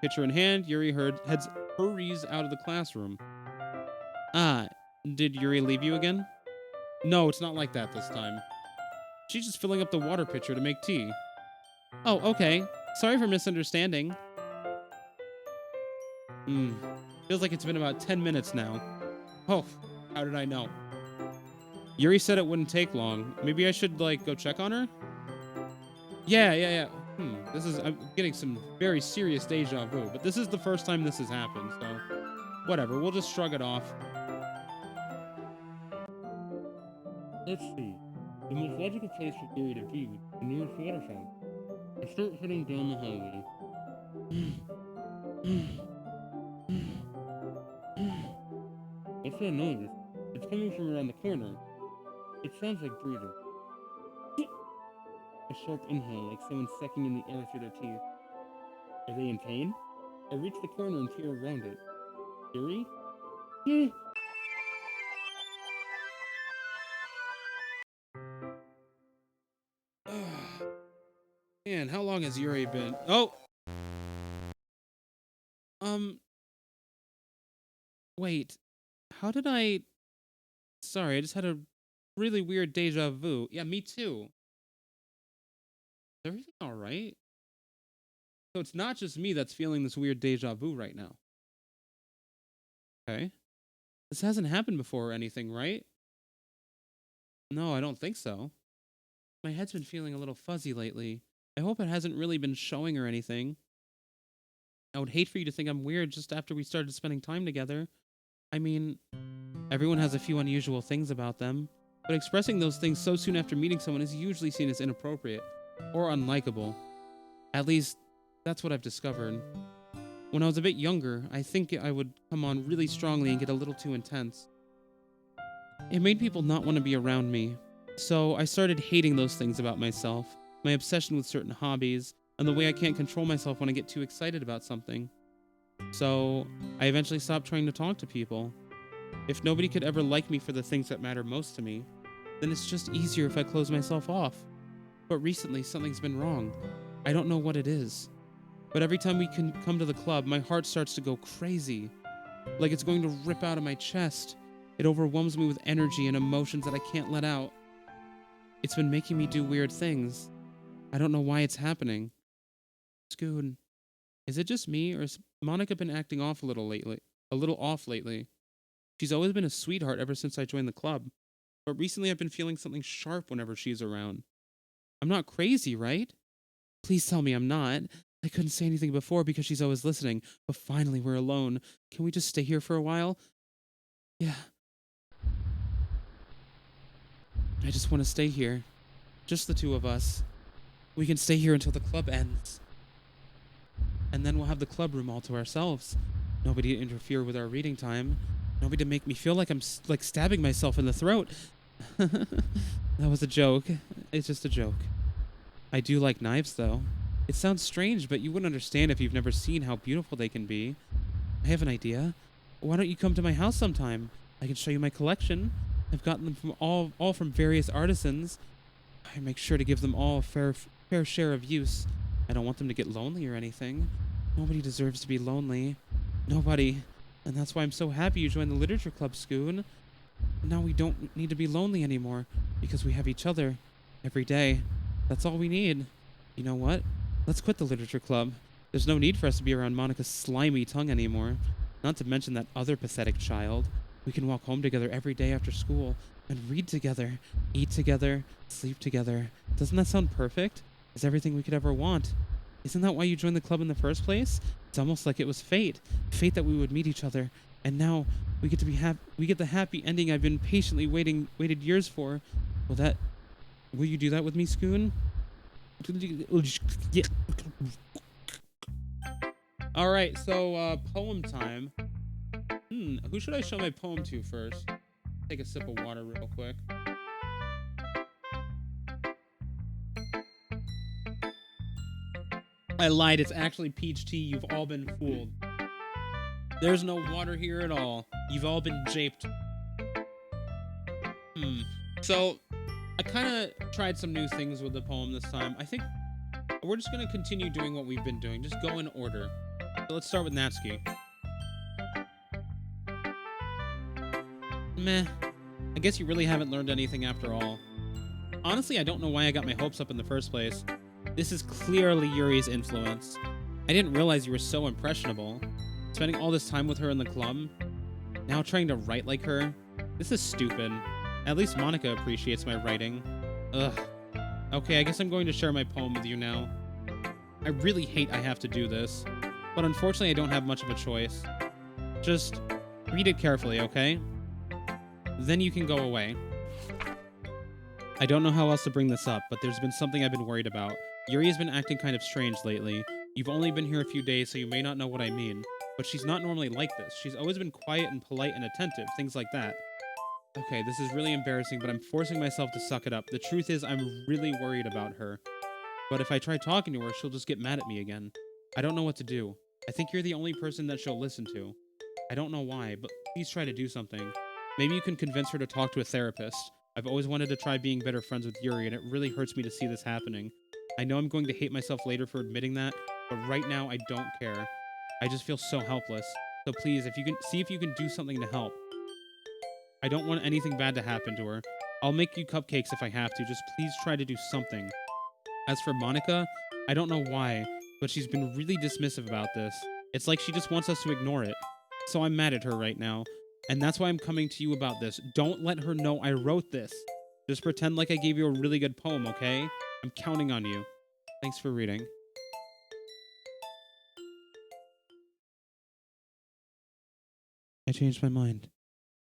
Pitcher in hand, Yuri hurries out of the classroom. Did Yuri leave you again? No, it's not like that this time. She's just filling up the water pitcher to make tea. Oh, okay. Sorry for misunderstanding. Feels like it's been about 10 minutes now. Oh, how did I know? Yuri said it wouldn't take long. Maybe I should, go check on her? Yeah. I'm getting some very serious deja vu, but this is the first time this has happened, so... Whatever, we'll just shrug it off. Let's see. The most logical place for Yuri to be would be the nearest water fountain. I start heading down the hallway. What's that noise? It's coming from around the corner. It sounds like breathing. A sharp inhale, like someone sucking in the air through their teeth. Are they in pain? I reach the corner and peer around it. Yuri? Man, how long has Yuri been? Oh! Wait. How did I... Sorry, I just had a really weird deja vu. Yeah, me too. Is everything alright? So it's not just me that's feeling this weird deja vu right now. Okay. This hasn't happened before or anything, right? No, I don't think so. My head's been feeling a little fuzzy lately. I hope it hasn't really been showing or anything. I would hate for you to think I'm weird just after we started spending time together. I mean, everyone has a few unusual things about them, but expressing those things so soon after meeting someone is usually seen as inappropriate or unlikable. At least, that's what I've discovered. When I was a bit younger, I think I would come on really strongly and get a little too intense. It made people not want to be around me, so I started hating those things about myself, my obsession with certain hobbies, and the way I can't control myself when I get too excited about something. So, I eventually stopped trying to talk to people. If nobody could ever like me for the things that matter most to me, then it's just easier if I close myself off. But recently, something's been wrong. I don't know what it is. But every time we can come to the club, my heart starts to go crazy. Like it's going to rip out of my chest. It overwhelms me with energy and emotions that I can't let out. It's been making me do weird things. I don't know why it's happening. Scoon, is it just me, or has Monica been acting off a little lately? A little off lately. She's always been a sweetheart ever since I joined the club, but recently I've been feeling something sharp whenever she's around. I'm not crazy, right? Please tell me I'm not. I couldn't say anything before because she's always listening, but finally we're alone. Can we just stay here for a while? Yeah, I just want to stay here. Just the two of us. We can stay here until the club ends. And then we'll have the club room all to ourselves. Nobody to interfere with our reading time. Nobody to make me feel like I'm like stabbing myself in the throat. That was a joke. It's just a joke. I do like knives, though. It sounds strange, but you wouldn't understand if you've never seen how beautiful they can be. I have an idea. Why don't you come to my house sometime? I can show you my collection. I've gotten them from all from various artisans. I make sure to give them all a fair share of use. I don't want them to get lonely or anything. Nobody deserves to be lonely. Nobody. And that's why I'm so happy you joined the literature club, Scoon. Now we don't need to be lonely anymore because we have each other every day. That's all we need. You know what? Let's quit the literature club. There's no need for us to be around Monica's slimy tongue anymore. Not to mention that other pathetic child. We can walk home together every day after school and read together, eat together, sleep together. Doesn't that sound perfect? It's everything we could ever want. Isn't that why you joined the club in the first place? It's almost like it was fate. Fate that we would meet each other. And now we get to be we get the happy ending I've been patiently waited years for. Will you do that with me, Scoon? All right, so poem time. Who should I show my poem to first? Take a sip of water real quick. I lied, it's actually peach tea. You've all been fooled. There's no water here at all. You've all been japed. So, I kind of tried some new things with the poem this time. I think we're just going to continue doing what we've been doing. Just go in order. So let's start with Natsuki. Meh. I guess you really haven't learned anything after all. Honestly, I don't know why I got my hopes up in the first place. This is clearly Yuri's influence. I didn't realize you were so impressionable. Spending all this time with her in the club, now trying to write like her. This is stupid. At least Monica appreciates my writing. Ugh. Okay, I guess I'm going to share my poem with you now. I really hate I have to do this, but unfortunately I don't have much of a choice. Just read it carefully, okay? Then you can go away. I don't know how else to bring this up, but there's been something I've been worried about. Yuri has been acting kind of strange lately. You've only been here a few days, so you may not know what I mean. But she's not normally like this. She's always been quiet and polite and attentive, things like that. Okay, this is really embarrassing, but I'm forcing myself to suck it up. The truth is, I'm really worried about her. But if I try talking to her, she'll just get mad at me again. I don't know what to do. I think you're the only person that she'll listen to. I don't know why, but please try to do something. Maybe you can convince her to talk to a therapist. I've always wanted to try being better friends with Yuri, and it really hurts me to see this happening. I know I'm going to hate myself later for admitting that, but right now I don't care. I just feel so helpless. So please, if you can do something to help. I don't want anything bad to happen to her. I'll make you cupcakes if I have to. Just please try to do something. As for Monica, I don't know why, but she's been really dismissive about this. It's like she just wants us to ignore it. So I'm mad at her right now. And that's why I'm coming to you about this. Don't let her know I wrote this. Just pretend like I gave you a really good poem, okay? I'm counting on you. Thanks for reading. I changed my mind.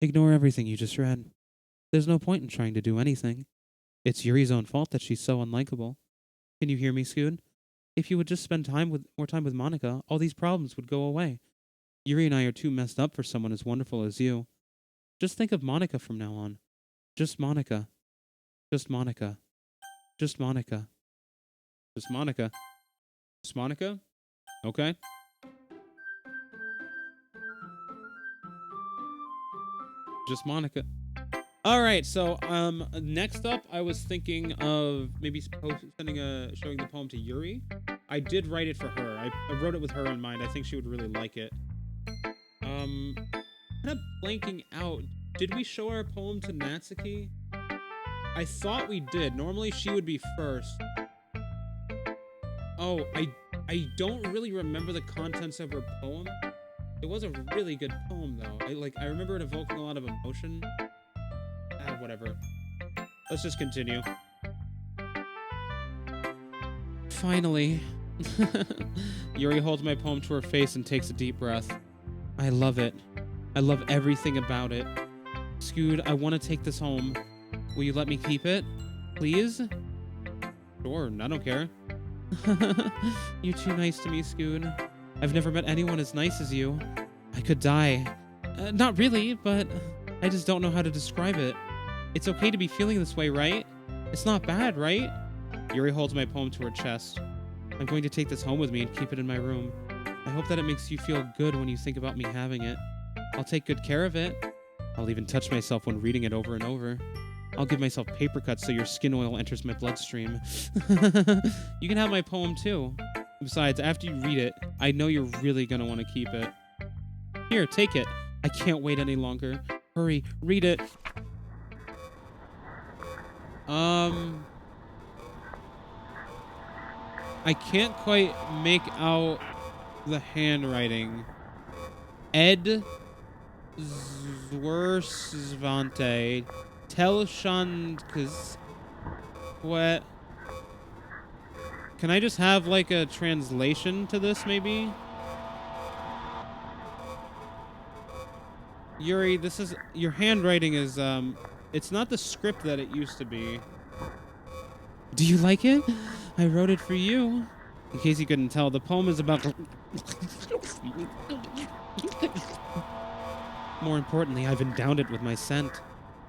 Ignore everything you just read. There's no point in trying to do anything. It's Yuri's own fault that she's so unlikable. Can you hear me, Scoon? If you would just spend more time with Monica, all these problems would go away. Yuri and I are too messed up for someone as wonderful as you. Just think of Monica from now on. Just Monica. Just Monica. Just Monica. Just Monica. Just Monica? Okay. Just Monica. All right, so next up, I was thinking of maybe showing the poem to Yuri. I did write it for her. I wrote it with her in mind. I think she would really like it. Kind of blanking out. Did we show our poem to Natsuki? I thought we did. Normally she would be first. Oh, I don't really remember the contents of her poem. It was a really good poem, though. I remember it evoking a lot of emotion. Whatever. Let's just continue. Finally. Yuri holds my poem to her face and takes a deep breath. I love it. I love everything about it. Scoot, I want to take this home. Will you let me keep it? Please? Sure, I don't care. You're too nice to me, Scoot. I've never met anyone as nice as you. I could die. Not really, but I just don't know how to describe it. It's okay to be feeling this way, right? It's not bad, right? Yuri holds my poem to her chest. I'm going to take this home with me and keep it in my room. I hope that it makes you feel good when you think about me having it. I'll take good care of it. I'll even touch myself when reading it over and over. I'll give myself paper cuts so your skin oil enters my bloodstream. You can have my poem too. Besides, after you read it, I know you're really gonna want to keep it. Here, take it. I can't wait any longer. Hurry, read it. I can't quite make out the handwriting. Ed Zworsvante Telshankz. What? Can I just have like a translation to this, maybe? Yuri, this is your handwriting is it's not the script that it used to be. Do you like it? I wrote it for you. In case you couldn't tell, the poem is about More importantly, I've endowed it with my scent.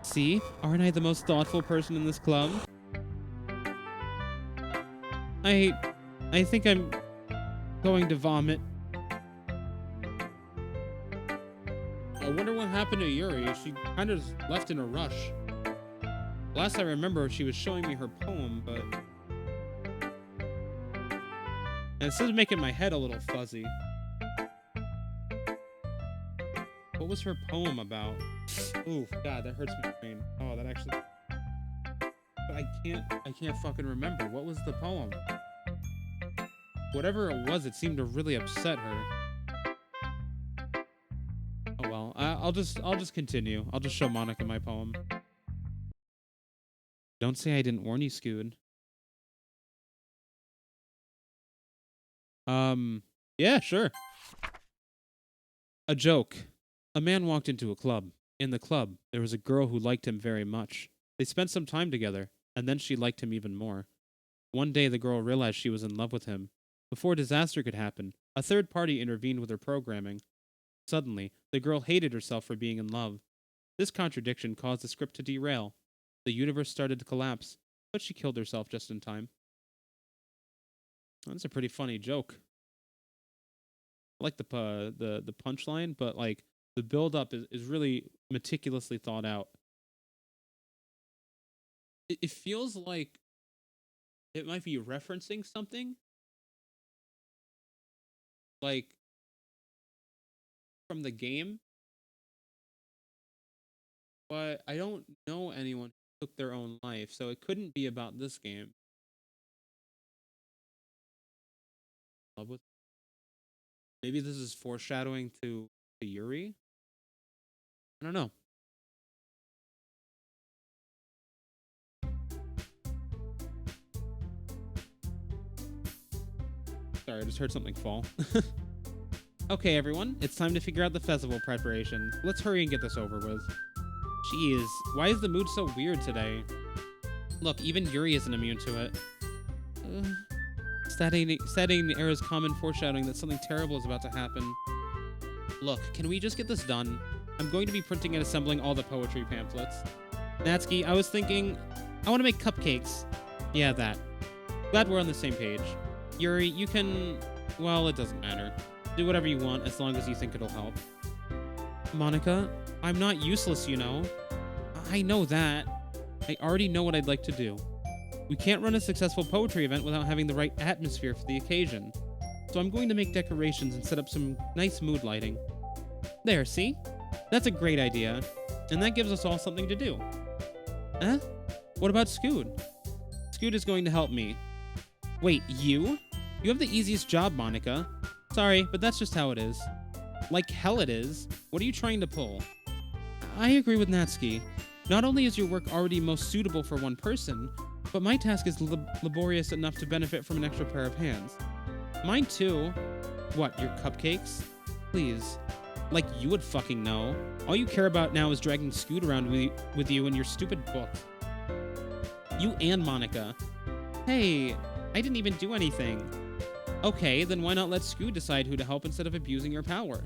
See? Aren't I the most thoughtful person in this club? I think I'm going to vomit. I wonder what happened to Yuri. She kind of left in a rush. Last I remember, she was showing me her poem, but... And this is making my head a little fuzzy. What was her poem about? Ooh, God, that hurts my brain. Oh, that actually... But I can't fucking remember. What was the poem? Whatever it was, it seemed to really upset her. Oh well, I'll just continue. I'll just show Monica my poem. Don't say I didn't warn you, Scoot. Yeah, sure. A joke. A man walked into a club. In the club, there was a girl who liked him very much. They spent some time together, and then she liked him even more. One day, the girl realized she was in love with him. Before disaster could happen, a third party intervened with her programming. Suddenly, the girl hated herself for being in love. This contradiction caused the script to derail. The universe started to collapse, but she killed herself just in time. That's a pretty funny joke. I like the punchline, but like the build-up is really meticulously thought out. It feels like it might be referencing something, like from the game, but I don't know anyone who took their own life, so it couldn't be about this game. Maybe this is foreshadowing to Yuri? I don't know. Sorry, I just heard something fall. Okay, everyone, it's time to figure out the festival preparation. Let's hurry and get this over with. Jeez, why is the mood so weird today? Look, even Yuri isn't immune to it. Setting the air is common foreshadowing that something terrible is about to happen. Look, can we just get this done? I'm going to be printing and assembling all the poetry pamphlets. Natsuki, I was thinking, I want to make cupcakes. Yeah, that. Glad we're on the same page. Yuri, you can... Well, it doesn't matter. Do whatever you want, as long as you think it'll help. Monica, I'm not useless, you know. I know that. I already know what I'd like to do. We can't run a successful poetry event without having the right atmosphere for the occasion. So I'm going to make decorations and set up some nice mood lighting. There, see? That's a great idea. And that gives us all something to do. What about Scoot? Scoot is going to help me. Wait, you? You have the easiest job, Monica. Sorry, but that's just how it is. Like hell it is. What are you trying to pull? I agree with Natsuki. Not only is your work already most suitable for one person, but my task is laborious enough to benefit from an extra pair of hands. Mine too. What, your cupcakes? Please. Like you would fucking know. All you care about now is dragging Scoot around with you and your stupid book. You and Monica. Hey, I didn't even do anything. Okay, then why not let Scoot decide who to help instead of abusing your power?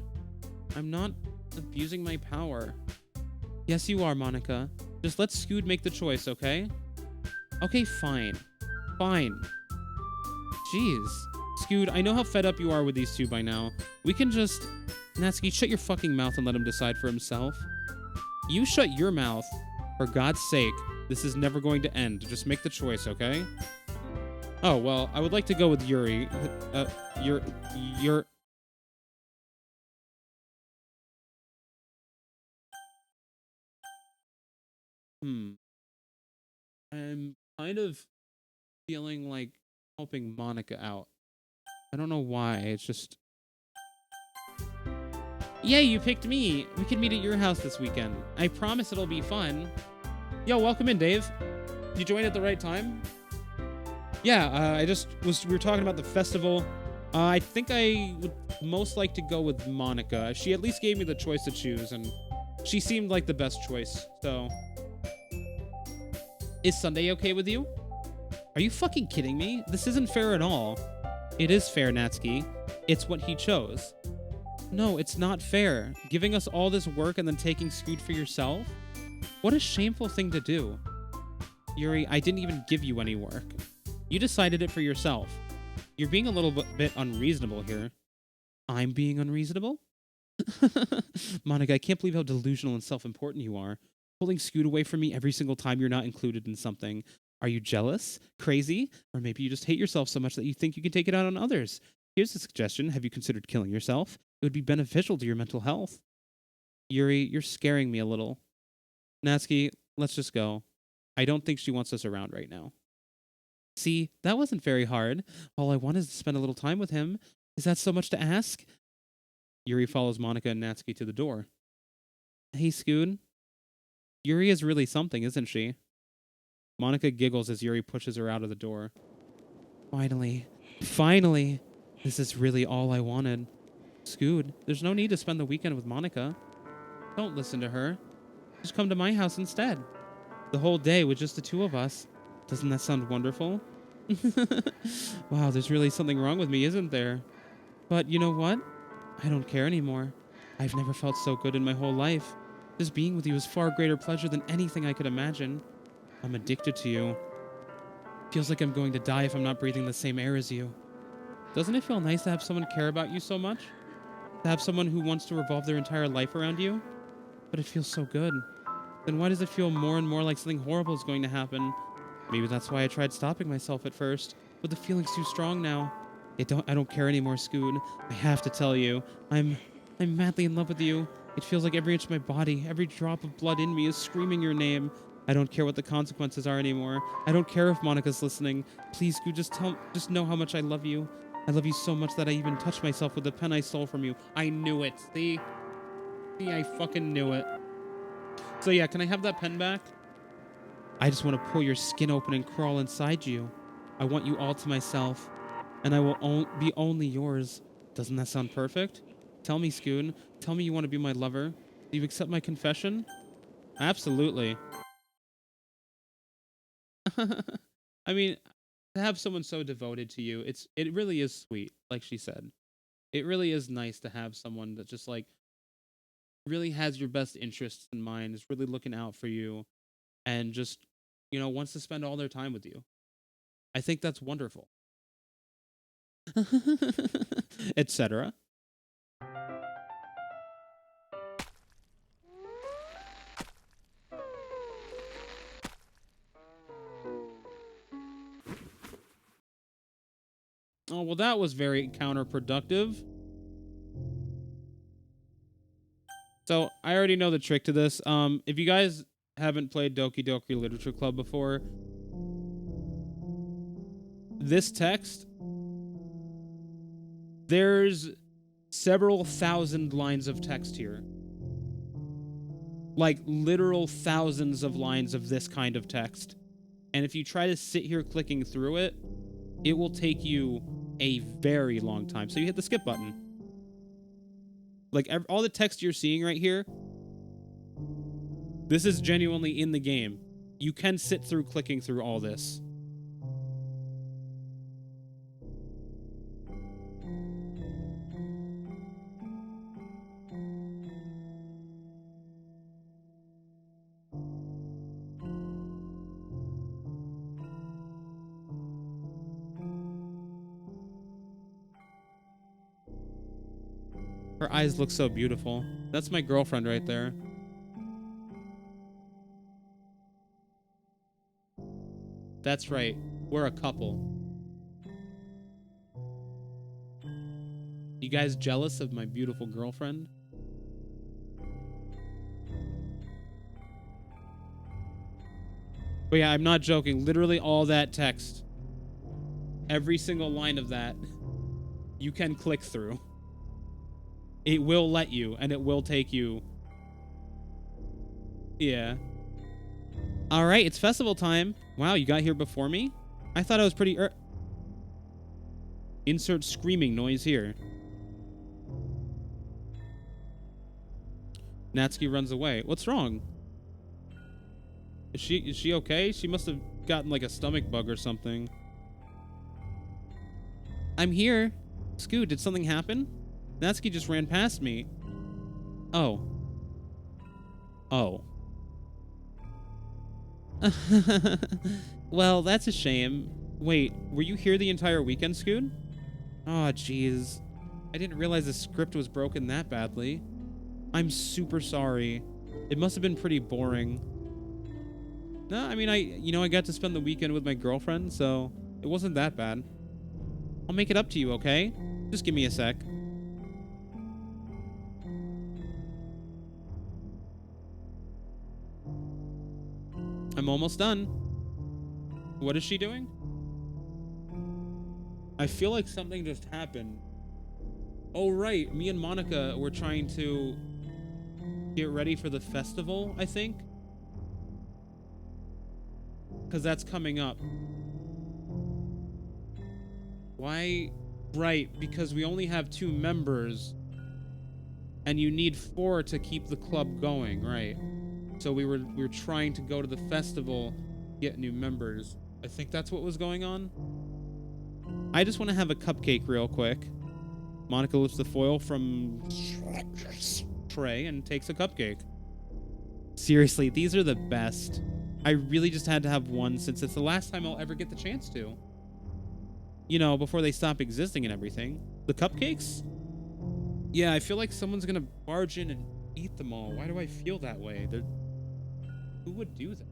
I'm not abusing my power. Yes, you are, Monica. Just let Scoot make the choice, okay? Okay, fine. Fine. Jeez. Scoot, I know how fed up you are with these two by now. We can just... Natsuki, shut your fucking mouth and let him decide for himself. You shut your mouth. For God's sake, this is never going to end. Just make the choice, okay? Oh, well, I would like to go with Yuri. You're... I'm kind of feeling like helping Monica out. I don't know why. It's just... Yay, you picked me. We can meet at your house this weekend. I promise it'll be fun. Yo, welcome in, Dave. You joined at the right time? Yeah, we were talking about the festival. I think I would most like to go with Monica. She at least gave me the choice to choose, and she seemed like the best choice, so... Is Sunday okay with you? Are you fucking kidding me? This isn't fair at all. It is fair, Natsuki. It's what he chose. No, it's not fair. Giving us all this work and then taking Scoot for yourself? What a shameful thing to do. Yuri, I didn't even give you any work. You decided it for yourself. You're being a little bit unreasonable here. I'm being unreasonable? Monica, I can't believe how delusional and self-important you are. Pulling Scoot away from me every single time you're not included in something. Are you jealous? Crazy? Or maybe you just hate yourself so much that you think you can take it out on others. Here's a suggestion. Have you considered killing yourself? It would be beneficial to your mental health. Yuri, you're scaring me a little. Natsuki, let's just go. I don't think she wants us around right now. See, that wasn't very hard. All I want is to spend a little time with him. Is that so much to ask? Yuri follows Monica and Natsuki to the door. Hey, Scoot. Yuri is really something, isn't she? Monica giggles as Yuri pushes her out of the door. Finally. Finally! This is really all I wanted. Scoot, there's no need to spend the weekend with Monica. Don't listen to her. Just come to my house instead. The whole day with just the two of us. Doesn't that sound wonderful? Wow, there's really something wrong with me, isn't there? But you know what? I don't care anymore. I've never felt so good in my whole life. Just being with you is far greater pleasure than anything I could imagine. I'm addicted to you. Feels like I'm going to die if I'm not breathing the same air as you. Doesn't it feel nice to have someone care about you so much? To have someone who wants to revolve their entire life around you? But it feels so good. Then why does it feel more and more like something horrible is going to happen? Maybe that's why I tried stopping myself at first, but the feeling's too strong now. I don't care anymore, Scoot. I have to tell you, I'm madly in love with you. It feels like every inch of my body, every drop of blood in me is screaming your name. I don't care what the consequences are anymore. I don't care if Monica's listening. Please, Scoot, just know how much I love you. I love you so much that I even touched myself with the pen I stole from you. I knew it. See, I fucking knew it. So yeah, can I have that pen back? I just want to pull your skin open and crawl inside you. I want you all to myself, and I will be only yours. Doesn't that sound perfect? Tell me, Scoot. Tell me you want to be my lover. Do you accept my confession? Absolutely. I mean, to have someone so devoted to you, it really is sweet, like she said. It really is nice to have someone that just like really has your best interests in mind, is really looking out for you, and just, wants to spend all their time with you. I think that's wonderful. Etc. Oh, well, that was very counterproductive. So, I already know the trick to this. If you guys haven't played Doki Doki Literature Club before, this text There's several thousand lines of text here. Like, literal thousands of lines of this kind of text. And if you try to sit here clicking through it, it will take you a very long time. So you hit the skip button. Like, all the text you're seeing right here, this is genuinely in the game. You can sit through clicking through all this. Her eyes look so beautiful. That's my girlfriend right there. That's right. We're a couple. You guys jealous of my beautiful girlfriend? But yeah, I'm not joking. Literally all that text. Every single line of that, you can click through. It will let you, and it will take you. Yeah. All right, it's festival time. Wow, you got here before me? I thought I was pretty Insert screaming noise here. Natsuki runs away. What's wrong? Is she okay? She must have gotten like a stomach bug or something. I'm here. Scoot, did something happen? Natsuki just ran past me. Oh. Oh. Well, that's a shame. Wait, were you here the entire weekend, Scoot? Oh, jeez. I didn't realize the script was broken that badly. I'm super sorry. It must have been pretty boring. No, I mean, I got to spend the weekend with my girlfriend, so it wasn't that bad. I'll make it up to you, okay? Just give me a sec. I'm almost done. What is she doing? I feel like something just happened. Oh, right. Me and Monica were trying to get ready for the festival, I think. Because that's coming up. Why? Right, because we only have 2 members. And you need 4 to keep the club going, right? So we were trying to go to the festival, get new members. I think that's what was going on. I just want to have a cupcake real quick. Monica lifts the foil from tray and takes a cupcake. Seriously, these are the best. I really just had to have one since it's the last time I'll ever get the chance to. You know, before they stop existing and everything. The cupcakes? Yeah, I feel like someone's gonna barge in and eat them all. Why do I feel that way? Who would do that?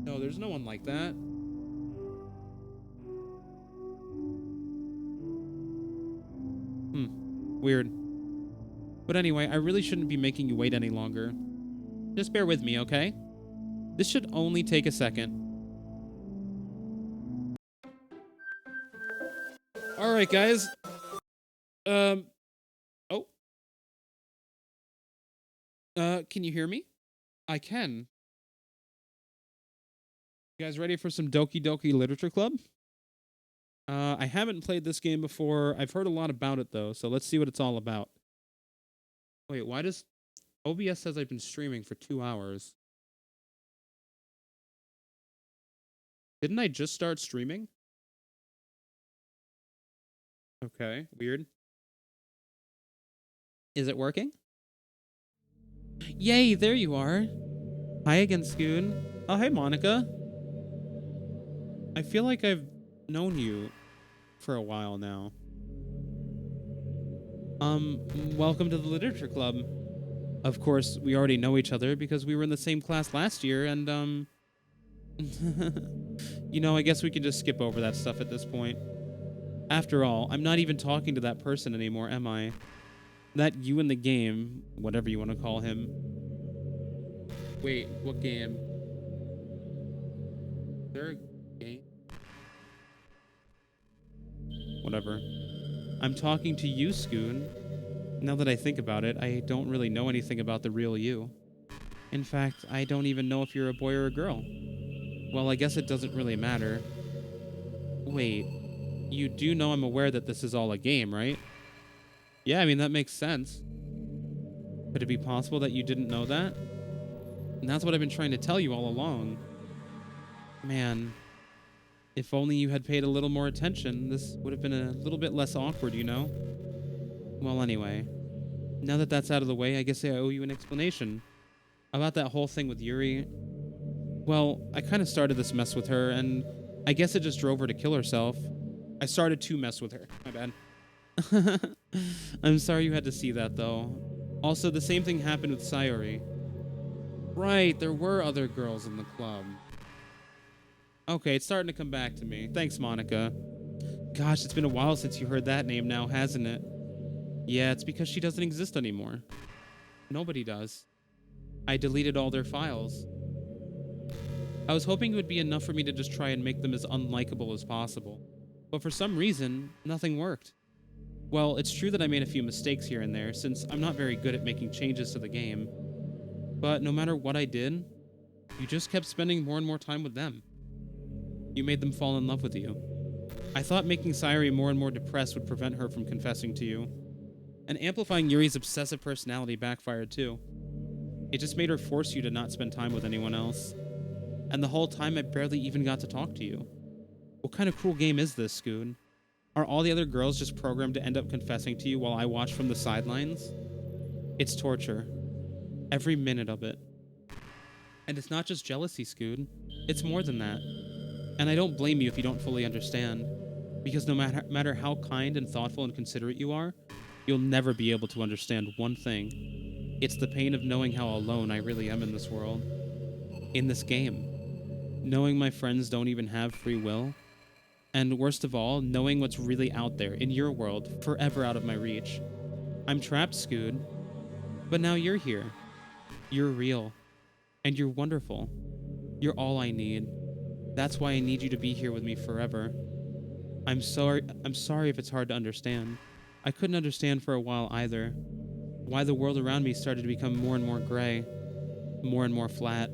No, there's no one like that. Weird. But anyway, I really shouldn't be making you wait any longer. Just bear with me, okay? This should only take a second. Alright, guys. Oh. Can you hear me? I can. You guys ready for some Doki Doki Literature Club? I haven't played this game before. I've heard a lot about it, though, so let's see what it's all about. Wait, why does... OBS says I've been streaming for 2 hours. Didn't I just start streaming? Okay, weird. Is it working? Yay, there you are. Hi again, Scoon. Oh, hey, Monica. I feel like I've known you for a while now. Welcome to the Literature Club. Of course, we already know each other because we were in the same class last year, and, you know, I guess we can just skip over that stuff at this point. After all, I'm not even talking to that person anymore, am I? That you in the game, whatever you want to call him. Wait, what game? Is there a game? Whatever. I'm talking to you, Scoon. Now that I think about it, I don't really know anything about the real you. In fact, I don't even know if you're a boy or a girl. Well, I guess it doesn't really matter. Wait, you do know I'm aware that this is all a game, right? Yeah, I mean, that makes sense. Could it be possible that you didn't know that? And that's what I've been trying to tell you all along. Man, if only you had paid a little more attention, this would have been a little bit less awkward, you know? Well, anyway, now that that's out of the way, I guess I owe you an explanation. About that whole thing with Yuri. Well, I kind of started this mess with her, and I guess it just drove her to kill herself. I started to mess with her. My bad. I'm sorry you had to see that, though. Also, the same thing happened with Sayori. Right, there were other girls in the club. Okay, it's starting to come back to me. Thanks, Monica. Gosh, it's been a while since you heard that name now, hasn't it? Yeah, it's because she doesn't exist anymore. Nobody does. I deleted all their files. I was hoping it would be enough for me to just try and make them as unlikable as possible. But for some reason, nothing worked. Well, it's true that I made a few mistakes here and there, since I'm not very good at making changes to the game. But no matter what I did, you just kept spending more and more time with them. You made them fall in love with you. I thought making Sayori more and more depressed would prevent her from confessing to you. And amplifying Yuri's obsessive personality backfired too. It just made her force you to not spend time with anyone else. And the whole time I barely even got to talk to you. What kind of cruel game is this, Scoon? Are all the other girls just programmed to end up confessing to you while I watch from the sidelines? It's torture. Every minute of it. And it's not just jealousy, Scoon. It's more than that. And I don't blame you if you don't fully understand. Because no matter how kind and thoughtful and considerate you are, you'll never be able to understand one thing. It's the pain of knowing how alone I really am in this world. In this game. Knowing my friends don't even have free will. And worst of all, knowing what's really out there in your world, forever out of my reach. I'm trapped, Scood. But now you're here. You're real. And you're wonderful. You're all I need. That's why I need you to be here with me forever. I'm sorry if it's hard to understand. I couldn't understand for a while either. Why the world around me started to become more and more gray. More and more flat.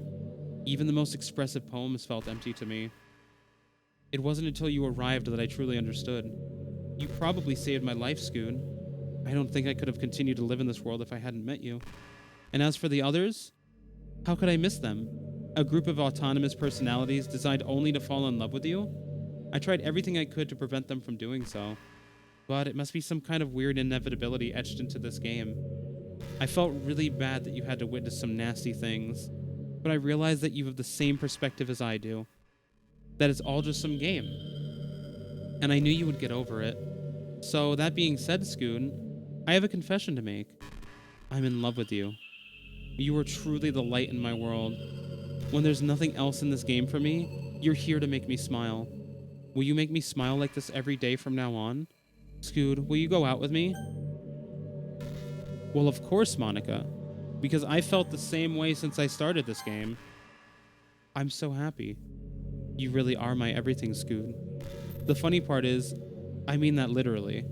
Even the most expressive poems felt empty to me. It wasn't until you arrived that I truly understood. You probably saved my life, Scoon. I don't think I could have continued to live in this world if I hadn't met you. And as for the others, how could I miss them? A group of autonomous personalities designed only to fall in love with you? I tried everything I could to prevent them from doing so. But it must be some kind of weird inevitability etched into this game. I felt really bad that you had to witness some nasty things, but I realized that you have the same perspective as I do. That it's all just some game. And I knew you would get over it. So that being said, Scoon, I have a confession to make. I'm in love with you. You are truly the light in my world. When there's nothing else in this game for me, you're here to make me smile. Will you make me smile like this every day from now on? Scood, will you go out with me? Well, of course, Monica. Because I felt the same way since I started this game. I'm so happy. You really are my everything, Scood. The funny part is, I mean that literally.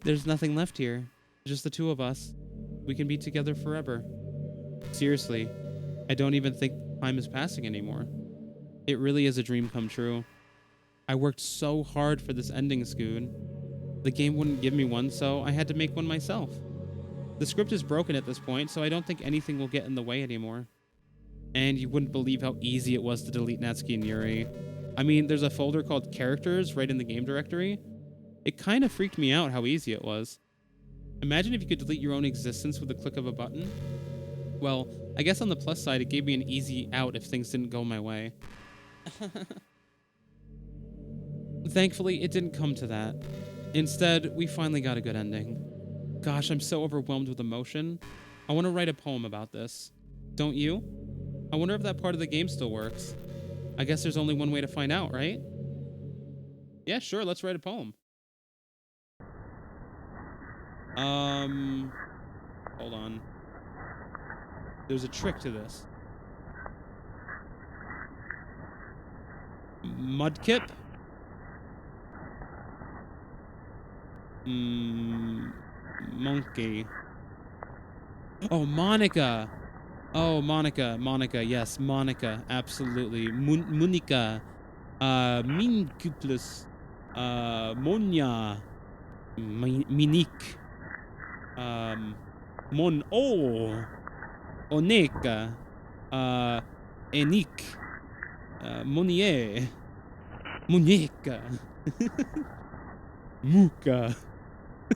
There's nothing left here. Just the two of us. We can be together forever. Seriously, I don't even think time is passing anymore. It really is a dream come true. I worked so hard for this ending, Scood. The game wouldn't give me one, so I had to make one myself. The script is broken at this point, so I don't think anything will get in the way anymore. And you wouldn't believe how easy it was to delete Natsuki and Yuri. I mean, there's a folder called Characters right in the game directory. It kind of freaked me out how easy it was. Imagine if you could delete your own existence with the click of a button. Well, I guess on the plus side, it gave me an easy out if things didn't go my way. Thankfully, it didn't come to that. Instead, we finally got a good ending. Gosh, I'm so overwhelmed with emotion. I want to write a poem about this. Don't you? I wonder if that part of the game still works. I guess there's only one way to find out, right? Yeah, sure, let's write a poem. Hold on. There's a trick to this. Mudkip? Monkey. Oh, Monica. Oh, Monica. Monica. Yes, Monica. Absolutely. Monica. Mincuplus. Monya. Minique. Mon. Oh. Oneka. Enik. Monier. Monica. Muka.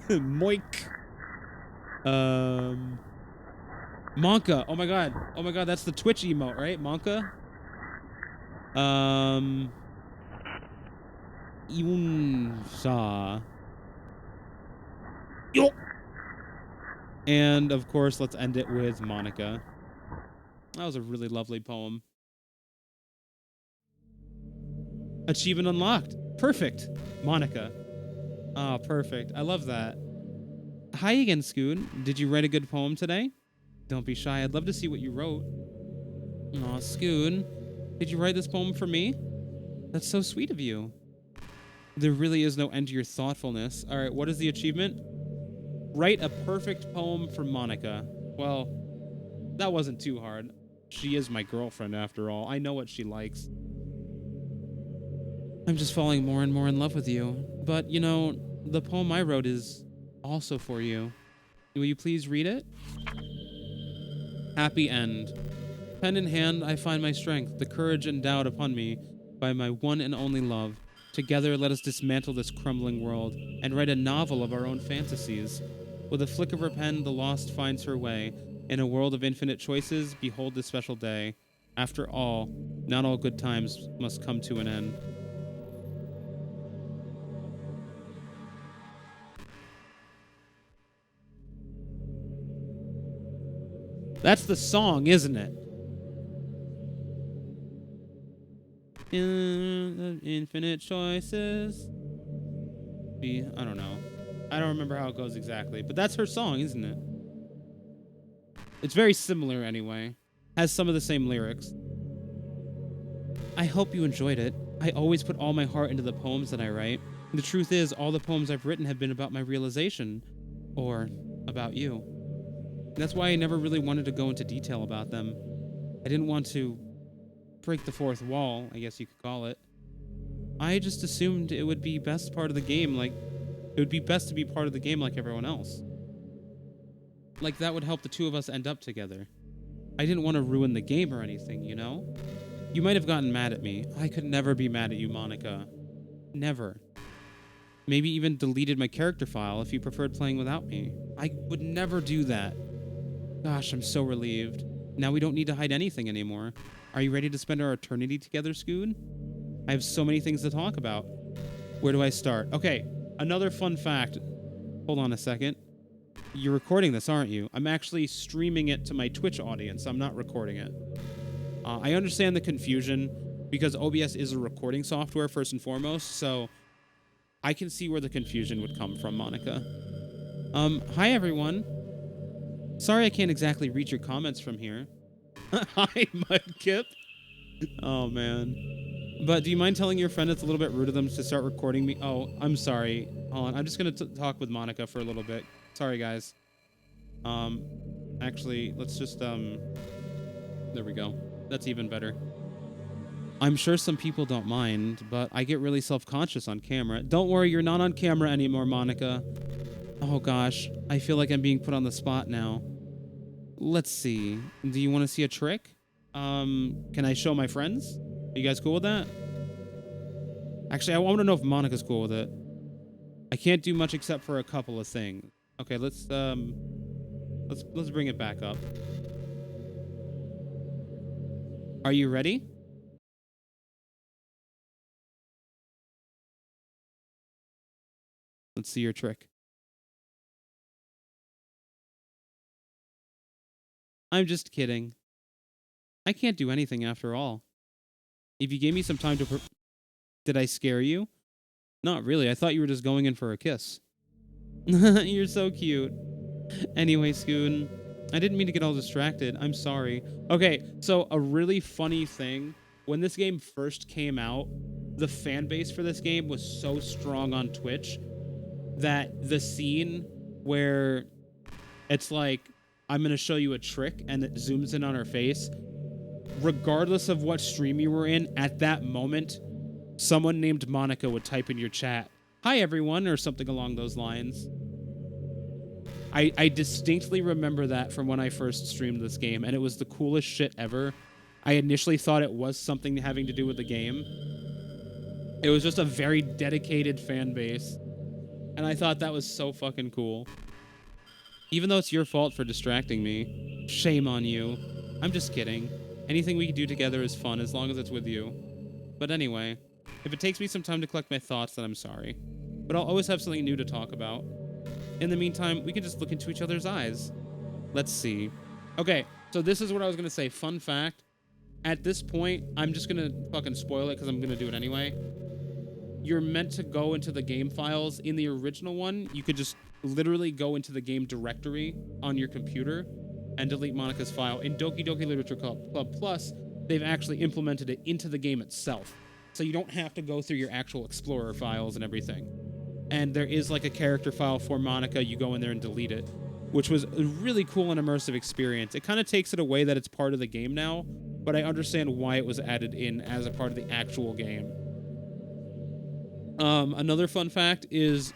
Moik. Monka. Oh my god. Oh my god, that's the Twitch emote, right? Monka? Iunsa. Yo! And of course, let's end it with Monica. That was a really lovely poem. Achievement unlocked. Perfect. Monica. Oh, perfect. I love that. Hi again, Scoon. Did you write a good poem today? Don't be shy. I'd love to see what you wrote. Aw, Scoon. Did you write this poem for me? That's so sweet of you. There really is no end to your thoughtfulness. All right, what is the achievement? Write a perfect poem for Monica. Well, that wasn't too hard. She is my girlfriend, after all. I know what she likes. I'm just falling more and more in love with you. But, you know, the poem I wrote is also for you. Will you please read it? Happy end. Pen in hand, I find my strength, the courage endowed upon me by my one and only love. Together, let us dismantle this crumbling world and write a novel of our own fantasies. With a flick of her pen, the lost finds her way. In a world of infinite choices, behold this special day. After all, not all good times must come to an end. That's the song, isn't it? Infinite choices. I don't know. I don't remember how it goes exactly, but that's her song, isn't it? It's very similar anyway. Has some of the same lyrics. I hope you enjoyed it. I always put all my heart into the poems that I write. The truth is, all the poems I've written have been about my realization. Or about you. That's why I never really wanted to go into detail about them. I didn't want to break the fourth wall, I guess you could call it. I just assumed it would be best part of the game, like it would be best to be part of the game like everyone else. Like that would help the two of us end up together. I didn't want to ruin the game or anything, you know? You might have gotten mad at me. I could never be mad at you, Monica. Never. Maybe even deleted my character file if you preferred playing without me. I would never do that. Gosh, I'm so relieved. Now we don't need to hide anything anymore. Are you ready to spend our eternity together, Scoon? I have so many things to talk about. Where do I start? Okay, another fun fact. Hold on a second. You're recording this, aren't you? I'm actually streaming it to my Twitch audience. I'm not recording it. I understand the confusion because OBS is a recording software first and foremost, so I can see where the confusion would come from, Monica. Hi everyone. Sorry I can't exactly read your comments from here. Hi, Mudkip. Oh, man. But do you mind telling your friend it's a little bit rude of them to start recording me? Oh, I'm sorry. Hold on. I'm just going to talk with Monica for a little bit. Sorry, guys. Actually, let's just, there we go. That's even better. I'm sure some people don't mind, but I get really self-conscious on camera. Don't worry, you're not on camera anymore, Monica. Oh, gosh. I feel like I'm being put on the spot now. Let's see. Do you want to see a trick? Can I show my friends? Are you guys cool with that? Actually, I want to know if Monica's cool with it. I can't do much except for a couple of things. Okay, let's bring it back up. Are you ready? Let's see your trick. I'm just kidding. I can't do anything after all. If you gave me some time to... Did I scare you? Not really. I thought you were just going in for a kiss. You're so cute. Anyway, Scoon, I didn't mean to get all distracted. I'm sorry. Okay, so a really funny thing. When this game first came out, the fan base for this game was so strong on Twitch that the scene where it's like, I'm going to show you a trick and it zooms in on her face, regardless of what stream you were in, at that moment, someone named Monica would type in your chat, "Hi, everyone," or something along those lines. I distinctly remember that from when I first streamed this game, and it was the coolest shit ever. I initially thought it was something having to do with the game. It was just a very dedicated fan base, and I thought that was so fucking cool. Even though it's your fault for distracting me, shame on you. I'm just kidding. Anything we can do together is fun as long as it's with you. But anyway, if it takes me some time to collect my thoughts, then I'm sorry. But I'll always have something new to talk about. In the meantime, we can just look into each other's eyes. Let's see. Okay, so this is what I was going to say. Fun fact. At this point, I'm just going to fucking spoil it because I'm going to do it anyway. You're meant to go into the game files. In the original one, you could just literally go into the game directory on your computer and delete Monica's file. In Doki Doki Literature Club Plus, they've actually implemented it into the game itself. So you don't have to go through your actual Explorer files and everything. And there is like a character file for Monica. You go in there and delete it, which was a really cool and immersive experience. It kind of takes it away that it's part of the game now, but I understand why it was added in as a part of the actual game. Another fun fact is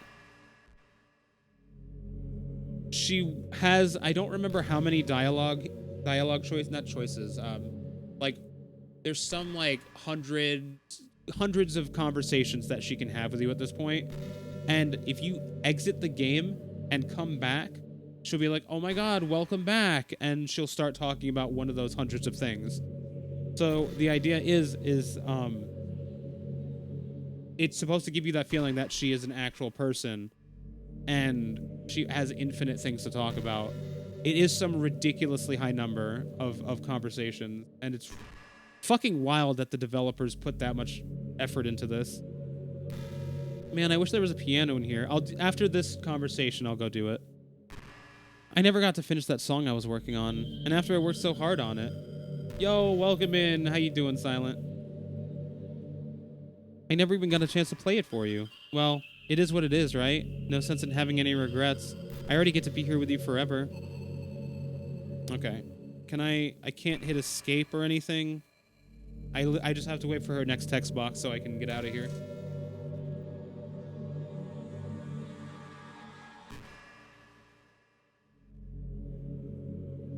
she has, I don't remember how many dialogue choices. Like there's some like hundreds of conversations that she can have with you at this point. And if you exit the game and come back, she'll be like, "Oh my God, welcome back." And she'll start talking about one of those hundreds of things. So the idea is it's supposed to give you that feeling that she is an actual person and she has infinite things to talk about. It is some ridiculously high number of conversations, and it's fucking wild that the developers put that much effort into this. Man, I wish there was a piano in here. After this conversation, I'll go do it. I never got to finish that song I was working on, and after I worked so hard on it. Yo, welcome in. How you doing, Silent? I never even got a chance to play it for you. Well, it is what it is, right? No sense in having any regrets. I already get to be here with you forever. Okay. Can I can't hit escape or anything. I just have to wait for her next text box so I can get out of here.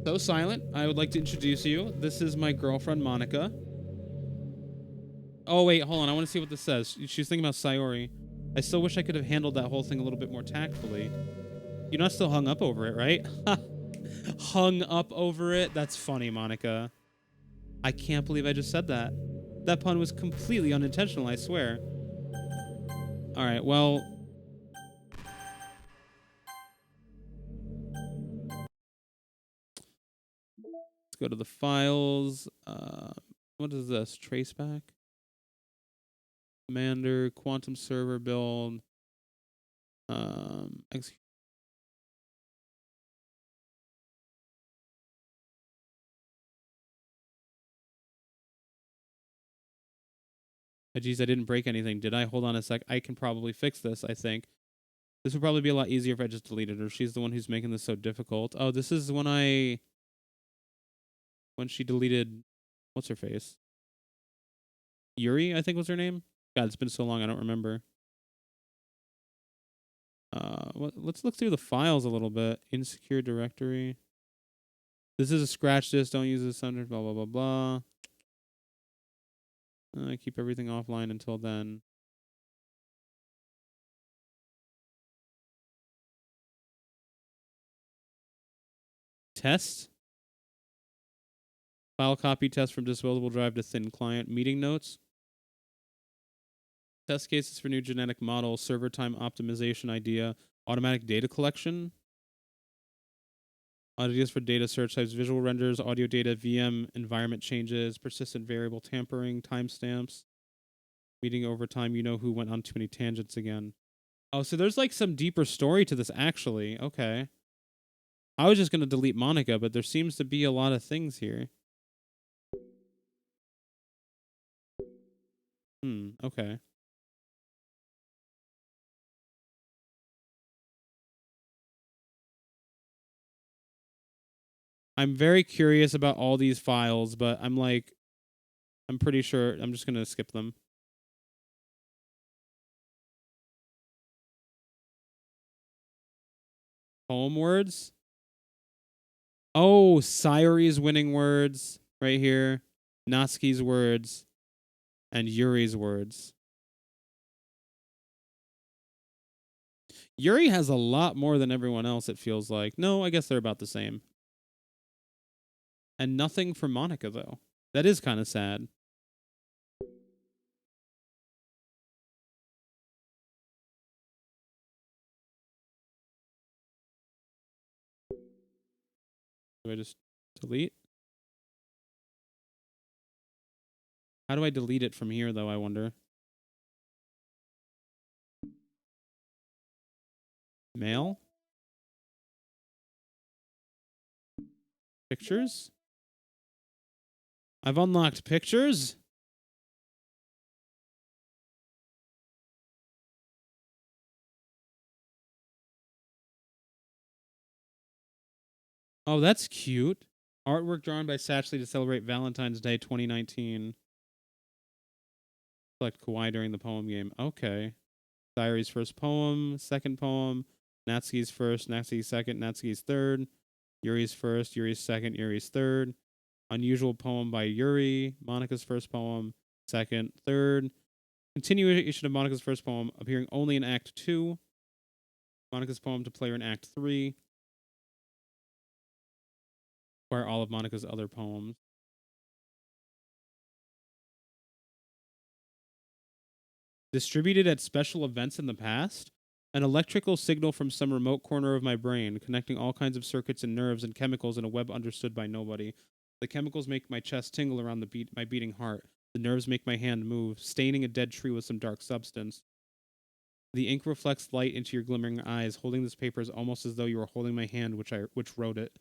So, Silent, I would like to introduce you. This is my girlfriend, Monica. Oh, wait, hold on. I want to see what this says. She's thinking about Sayori. I still wish I could have handled that whole thing a little bit more tactfully. You're not still hung up over it, right? Hung up over it? That's funny, Monica. I can't believe I just said that. That pun was completely unintentional, I swear. All right, well... let's go to the files. What is this? Traceback? Commander, quantum server build. Geez, I didn't break anything, did I? Hold on a sec. I can probably fix this, I think. This would probably be a lot easier if I just deleted her. She's the one who's making this so difficult. Oh, this is when she deleted... what's her face? Yuri, I think was her name. God, it's been so long, I don't remember. Let's look through the files a little bit. Insecure directory. This is a scratch disk. Don't use this under blah, blah, blah, blah. Keep everything offline until then. Test. File copy test from disposable drive to thin client. Meeting notes. Test cases for new genetic model. Server time optimization idea. Automatic data collection. Ideas for data search types. Visual renders. Audio data. VM environment changes. Persistent variable tampering. Timestamps. Meeting over time. You know who went on too many tangents again. Oh, so there's like some deeper story to this, actually. Okay. I was just going to delete Monica, but there seems to be a lot of things here. Okay. I'm very curious about all these files, but I'm like, I'm pretty sure I'm just gonna skip them. Poem words. Oh, Sayori's winning words right here. Natsuki's words and Yuri's words. Yuri has a lot more than everyone else, it feels like. No, I guess they're about the same. And nothing for Monica, though. That is kind of sad. Do I just delete? How do I delete it from here, though, I wonder? Mail? Pictures? I've unlocked pictures? Oh, that's cute. Artwork drawn by Satchley to celebrate Valentine's Day 2019. Select Kawaii during the poem game. Okay. Diary's first poem, second poem, Natsuki's first, Natsuki's second, Natsuki's third, Yuri's first, Yuri's second, Yuri's third. Unusual poem by Yuri, Monica's first poem, second, third. Continuation of Monica's first poem, appearing only in Act 2. Monica's poem to player in Act 3. Acquire all of Monica's other poems. Distributed at special events in the past? An electrical signal from some remote corner of my brain, connecting all kinds of circuits and nerves and chemicals in a web understood by nobody. The chemicals make my chest tingle around my beating heart. The nerves make my hand move, staining a dead tree with some dark substance. The ink reflects light into your glimmering eyes. Holding this paper is almost as though you were holding my hand, which wrote it.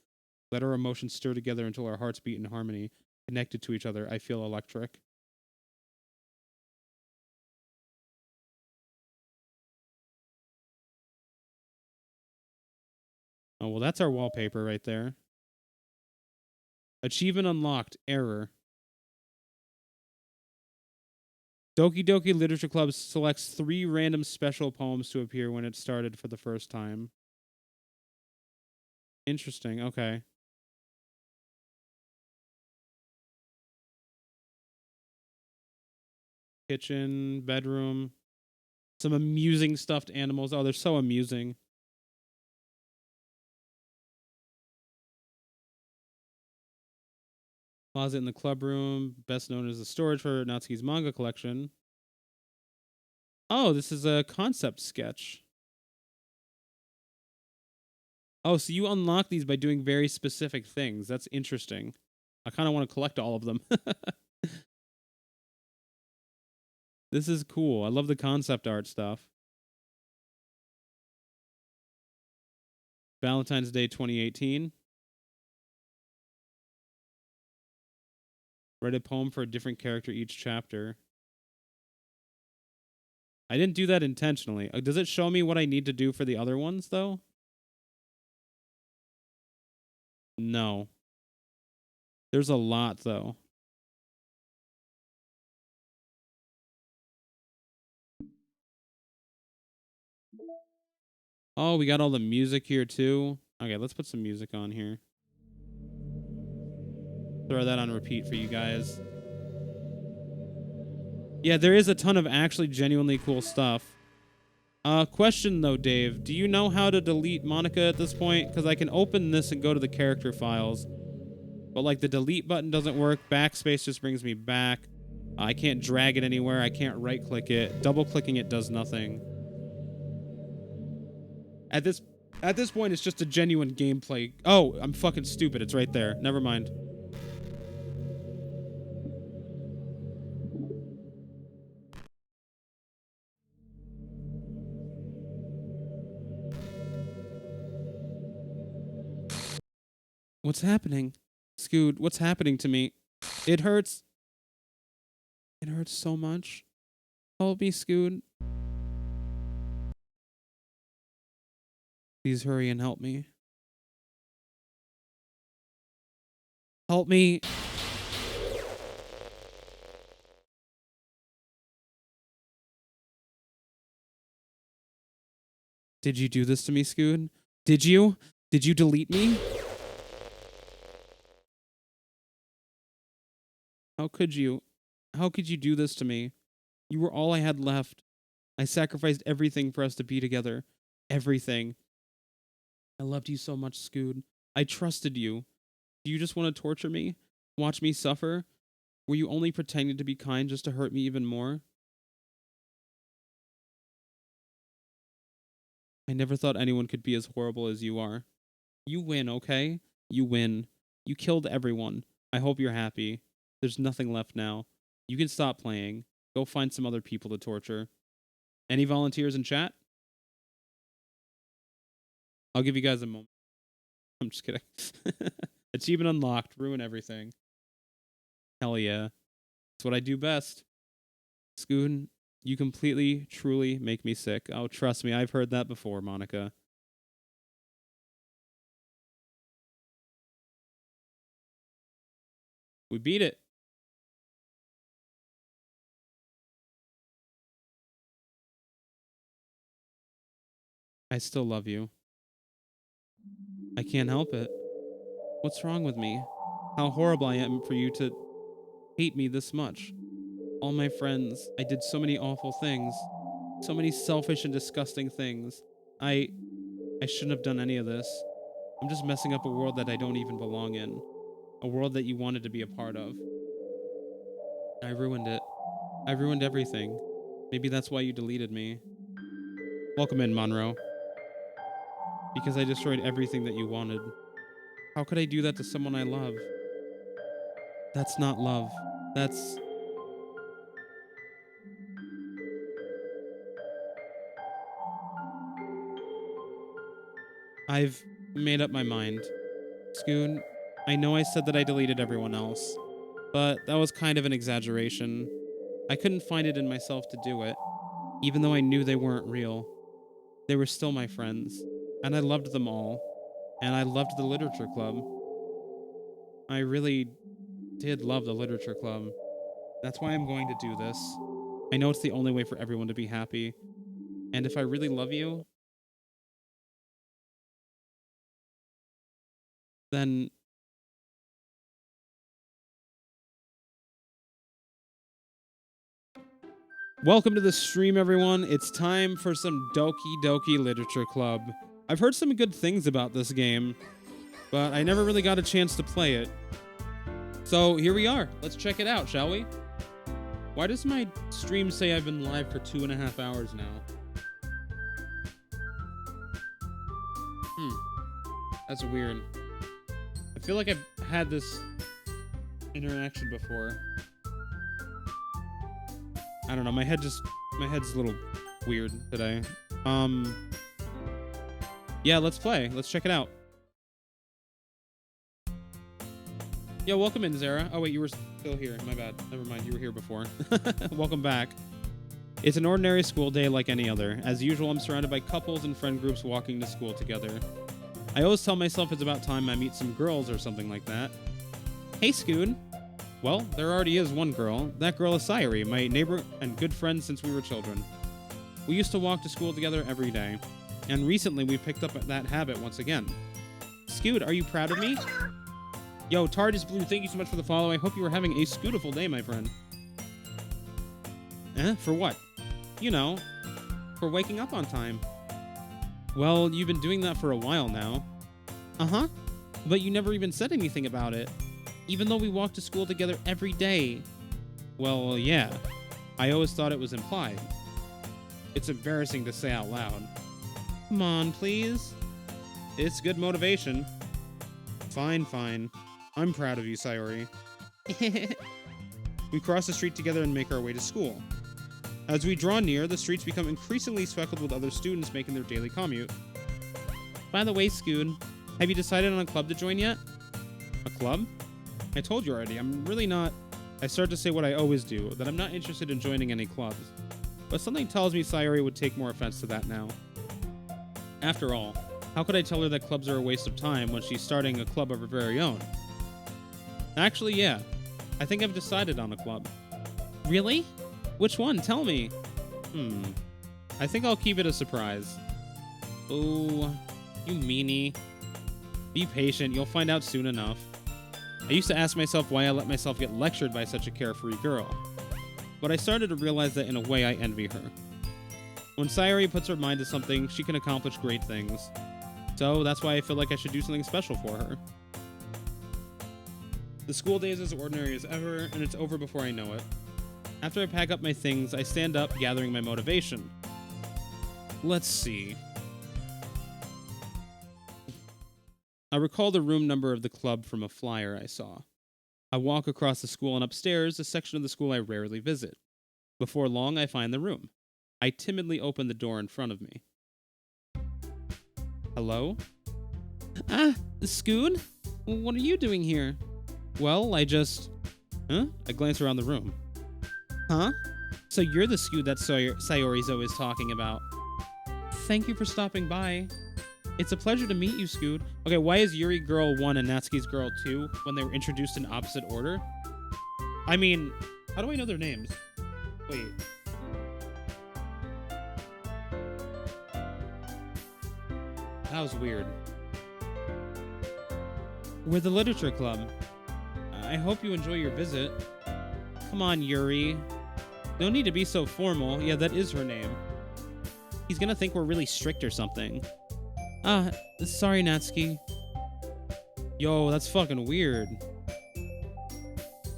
Let our emotions stir together until our hearts beat in harmony. Connected to each other, I feel electric. Oh, well, that's our wallpaper right there. Achievement unlocked. Error. Doki Doki Literature Club selects 3 random special poems to appear when it started for the first time. Interesting. Okay. Kitchen, bedroom. Some amusing stuffed animals. Oh, they're so amusing. Closet in the club room, best known as the storage for Natsuki's manga collection. Oh, this is a concept sketch. Oh, so you unlock these by doing very specific things. That's interesting. I kind of want to collect all of them. This is cool. I love the concept art stuff. Valentine's Day 2018. Write a poem for a different character each chapter. I didn't do that intentionally. Does it show me what I need to do for the other ones, though? No. There's a lot, though. Oh, we got all the music here, too. Okay, let's put some music on here. Throw that on repeat for you guys. Yeah, there is a ton of actually genuinely cool stuff. Question though, Dave. Do you know how to delete Monica at this point? Because I can open this and go to the character files. But like the delete button doesn't work. Backspace just brings me back. I can't drag it anywhere. I can't right click it. Double clicking it does nothing. At this point, it's just a genuine gameplay. Oh, I'm fucking stupid. It's right there. Never mind. What's happening? Scoot, what's happening to me? It hurts. It hurts so much. Help me, Scoot. Please hurry and help me. Help me. Did you do this to me, Scoot? Did you? Did you delete me? How could you? How could you do this to me? You were all I had left. I sacrificed everything for us to be together. Everything. I loved you so much, Scoot. I trusted you. Do you just want to torture me? Watch me suffer? Were you only pretending to be kind just to hurt me even more? I never thought anyone could be as horrible as you are. You win, okay? You win. You killed everyone. I hope you're happy. There's nothing left now. You can stop playing. Go find some other people to torture. Any volunteers in chat? I'll give you guys a moment. I'm just kidding. Achievement unlocked. Ruin everything. Hell yeah. That's what I do best. Scoon, you completely, truly make me sick. Oh, trust me, I've heard that before, Monica. We beat it. I still love you. I can't help it. What's wrong with me? How horrible I am for you to hate me this much. All my friends, I did so many awful things. So many selfish and disgusting things. I shouldn't have done any of this. I'm just messing up a world that I don't even belong in. A world that you wanted to be a part of. I ruined it. I ruined everything. Maybe that's why you deleted me. Welcome in, Monroe. Because I destroyed everything that you wanted. How could I do that to someone I love? That's not love. That's... I've made up my mind. Scoon, I know I said that I deleted everyone else, but that was kind of an exaggeration. I couldn't find it in myself to do it, even though I knew they weren't real. They were still my friends, and I loved them all, and I loved the literature club. I really did love the literature club. That's why I'm going to do this. I know it's the only way for everyone to be happy, and if I really love you, then... Welcome to the stream, everyone. It's time for some Doki Literature Club. I've heard some good things about this game, but I never really got a chance to play it. So here we are. Let's check it out, shall we? Why does my stream say I've been live for 2.5 hours now? That's weird. I feel like I've had this interaction before. I don't know, my head's a little weird today. Yeah, let's play. Let's check it out. Yeah, welcome in, Zara. Oh wait, you were still here. My bad. Never mind, you were here before. Welcome back. It's an ordinary school day like any other. As usual, I'm surrounded by couples and friend groups walking to school together. I always tell myself it's about time I meet some girls or something like that. Hey, Scoon. Well, there already is one girl. That girl is Sayuri, my neighbor and good friend since we were children. We used to walk to school together every day, and recently we picked up that habit once again. Scoot, are you proud of me? Yo, Tardis Blue, thank you so much for the follow. I hope you are having a scootiful day, my friend. For what? You know, for waking up on time. Well, you've been doing that for a while now. Uh-huh. But you never even said anything about it. Even though we walk to school together every day. Well, yeah. I always thought it was implied. It's embarrassing to say out loud. Come on, please. It's good motivation. Fine, fine. I'm proud of you, Sayori. We cross the street together and make our way to school. As we draw near, the streets become increasingly speckled with other students making their daily commute. By the way, Scoon, have you decided on a club to join yet? A club? I told you already, I'm really not... I start to say what I always do, that I'm not interested in joining any clubs. But something tells me Sayori would take more offense to that now. After all, how could I tell her that clubs are a waste of time when she's starting a club of her very own? Actually, yeah. I think I've decided on a club. Really? Which one? Tell me. I think I'll keep it a surprise. Oh, you meanie. Be patient. You'll find out soon enough. I used to ask myself why I let myself get lectured by such a carefree girl. But I started to realize that in a way I envy her. When Sayori puts her mind to something, she can accomplish great things. So that's why I feel like I should do something special for her. The school day is as ordinary as ever, and it's over before I know it. After I pack up my things, I stand up, gathering my motivation. Let's see. I recall the room number of the club from a flyer I saw. I walk across the school and upstairs, a section of the school I rarely visit. Before long, I find the room. I timidly open the door in front of me. Hello? Ah, Scoon? What are you doing here? Well, I glance around the room. Huh? So you're the Scoon that Sayori's always talking about. Thank you for stopping by. It's a pleasure to meet you, Scoon. Okay, why is Yuri Girl 1 and Natsuki's Girl 2 when they were introduced in opposite order? I mean, how do I know their names? Wait. That was weird. We're the Literature Club. I hope you enjoy your visit. Come on, Yuri. No need to be so formal. Yeah, that is her name. He's gonna think we're really strict or something. Ah, sorry, Natsuki. Yo, that's fucking weird.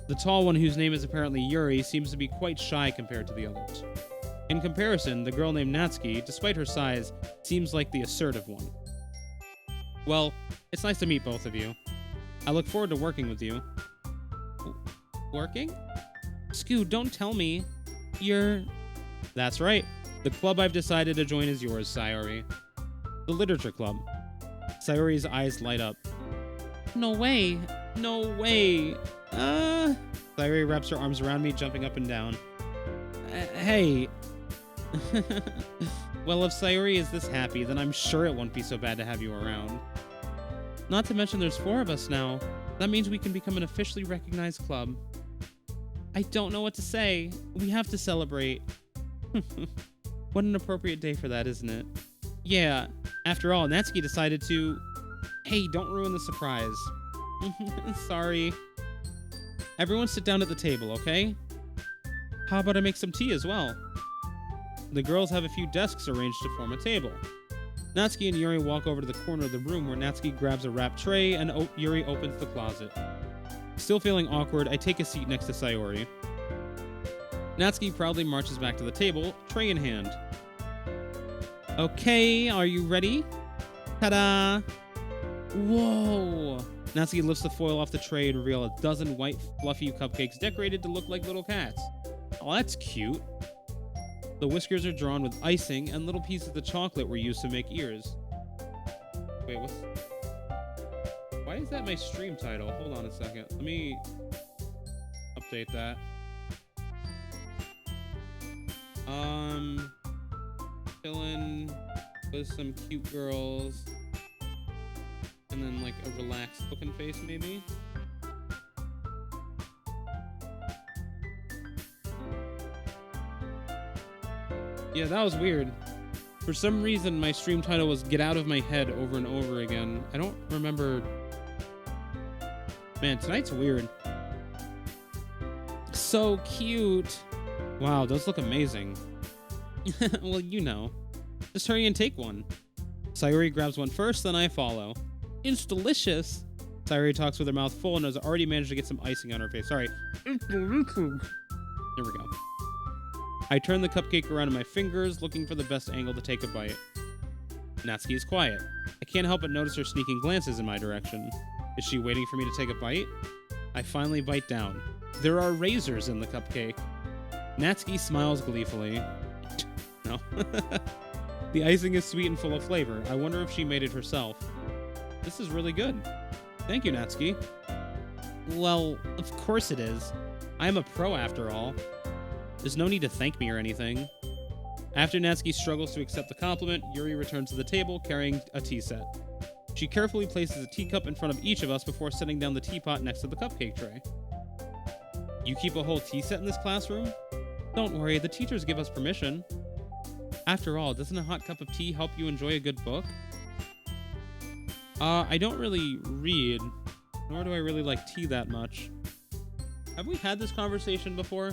The tall one, whose name is apparently Yuri, seems to be quite shy compared to the others. In comparison, the girl named Natsuki, despite her size, seems like the assertive one. Well, it's nice to meet both of you. I look forward to working with you. Working? Scoot, don't tell me. You're... That's right. The club I've decided to join is yours, Sayori. The Literature Club. Sayori's eyes light up. No way. No way. Sayori wraps her arms around me, jumping up and down. Hey. Well, if Sayori is this happy, then I'm sure it won't be so bad to have you around. Not to mention there's 4 of us now. That means we can become an officially recognized club. I don't know what to say. We have to celebrate. What an appropriate day for that, isn't it? Yeah. After all, Natsuki decided to... Hey, don't ruin the surprise. Sorry. Everyone sit down at the table, okay? How about I make some tea as well? The girls have a few desks arranged to form a table. Natsuki and Yuri walk over to the corner of the room where Natsuki grabs a wrapped tray and Yuri opens the closet. Still feeling awkward, I take a seat next to Sayori. Natsuki proudly marches back to the table, tray in hand. Okay, are you ready? Ta-da! Whoa! Natsuki lifts the foil off the tray and reveal a dozen white, fluffy cupcakes decorated to look like little cats. Oh, that's cute. The whiskers are drawn with icing, and little pieces of chocolate were used to make ears. Wait, what's... Why is that my stream title? Hold on a second. Let me update that. Chillin' with some cute girls. And then like a relaxed looking face maybe. Yeah, that was weird. For some reason, my stream title was Get Out of My Head over and over again. I don't remember... Man, tonight's weird. So cute. Wow, those look amazing. Well, you know. Just hurry and take one. Sayori grabs one first, then I follow. It's delicious. Sayori talks with her mouth full and has already managed to get some icing on her face. Sorry. It's delicious. There we go. I turn the cupcake around in my fingers, looking for the best angle to take a bite. Natsuki is quiet. I can't help but notice her sneaking glances in my direction. Is she waiting for me to take a bite? I finally bite down. There are razors in the cupcake. Natsuki smiles gleefully. No. The icing is sweet and full of flavor. I wonder if she made it herself. This is really good. Thank you, Natsuki. Well, of course it is. I am a pro after all. There's no need to thank me or anything. After Natsuki struggles to accept the compliment, Yuri returns to the table carrying a tea set. She carefully places a teacup in front of each of us before setting down the teapot next to the cupcake tray. You keep a whole tea set in this classroom? Don't worry, the teachers give us permission. After all, doesn't a hot cup of tea help you enjoy a good book? I don't really read, nor do I really like tea that much. Have we had this conversation before?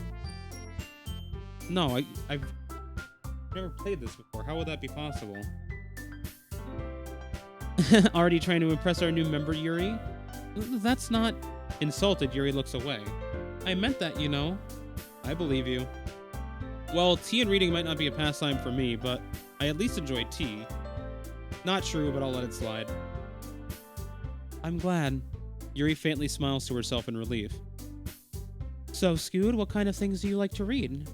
No, I've never played this before. How would that be possible? Already trying to impress our new member, Yuri? That's not... Insulted, Yuri looks away. I meant that, you know. I believe you. Well, tea and reading might not be a pastime for me, but I at least enjoy tea. Not true, but I'll let it slide. I'm glad. Yuri faintly smiles to herself in relief. So, Scoot, what kind of things do you like to read?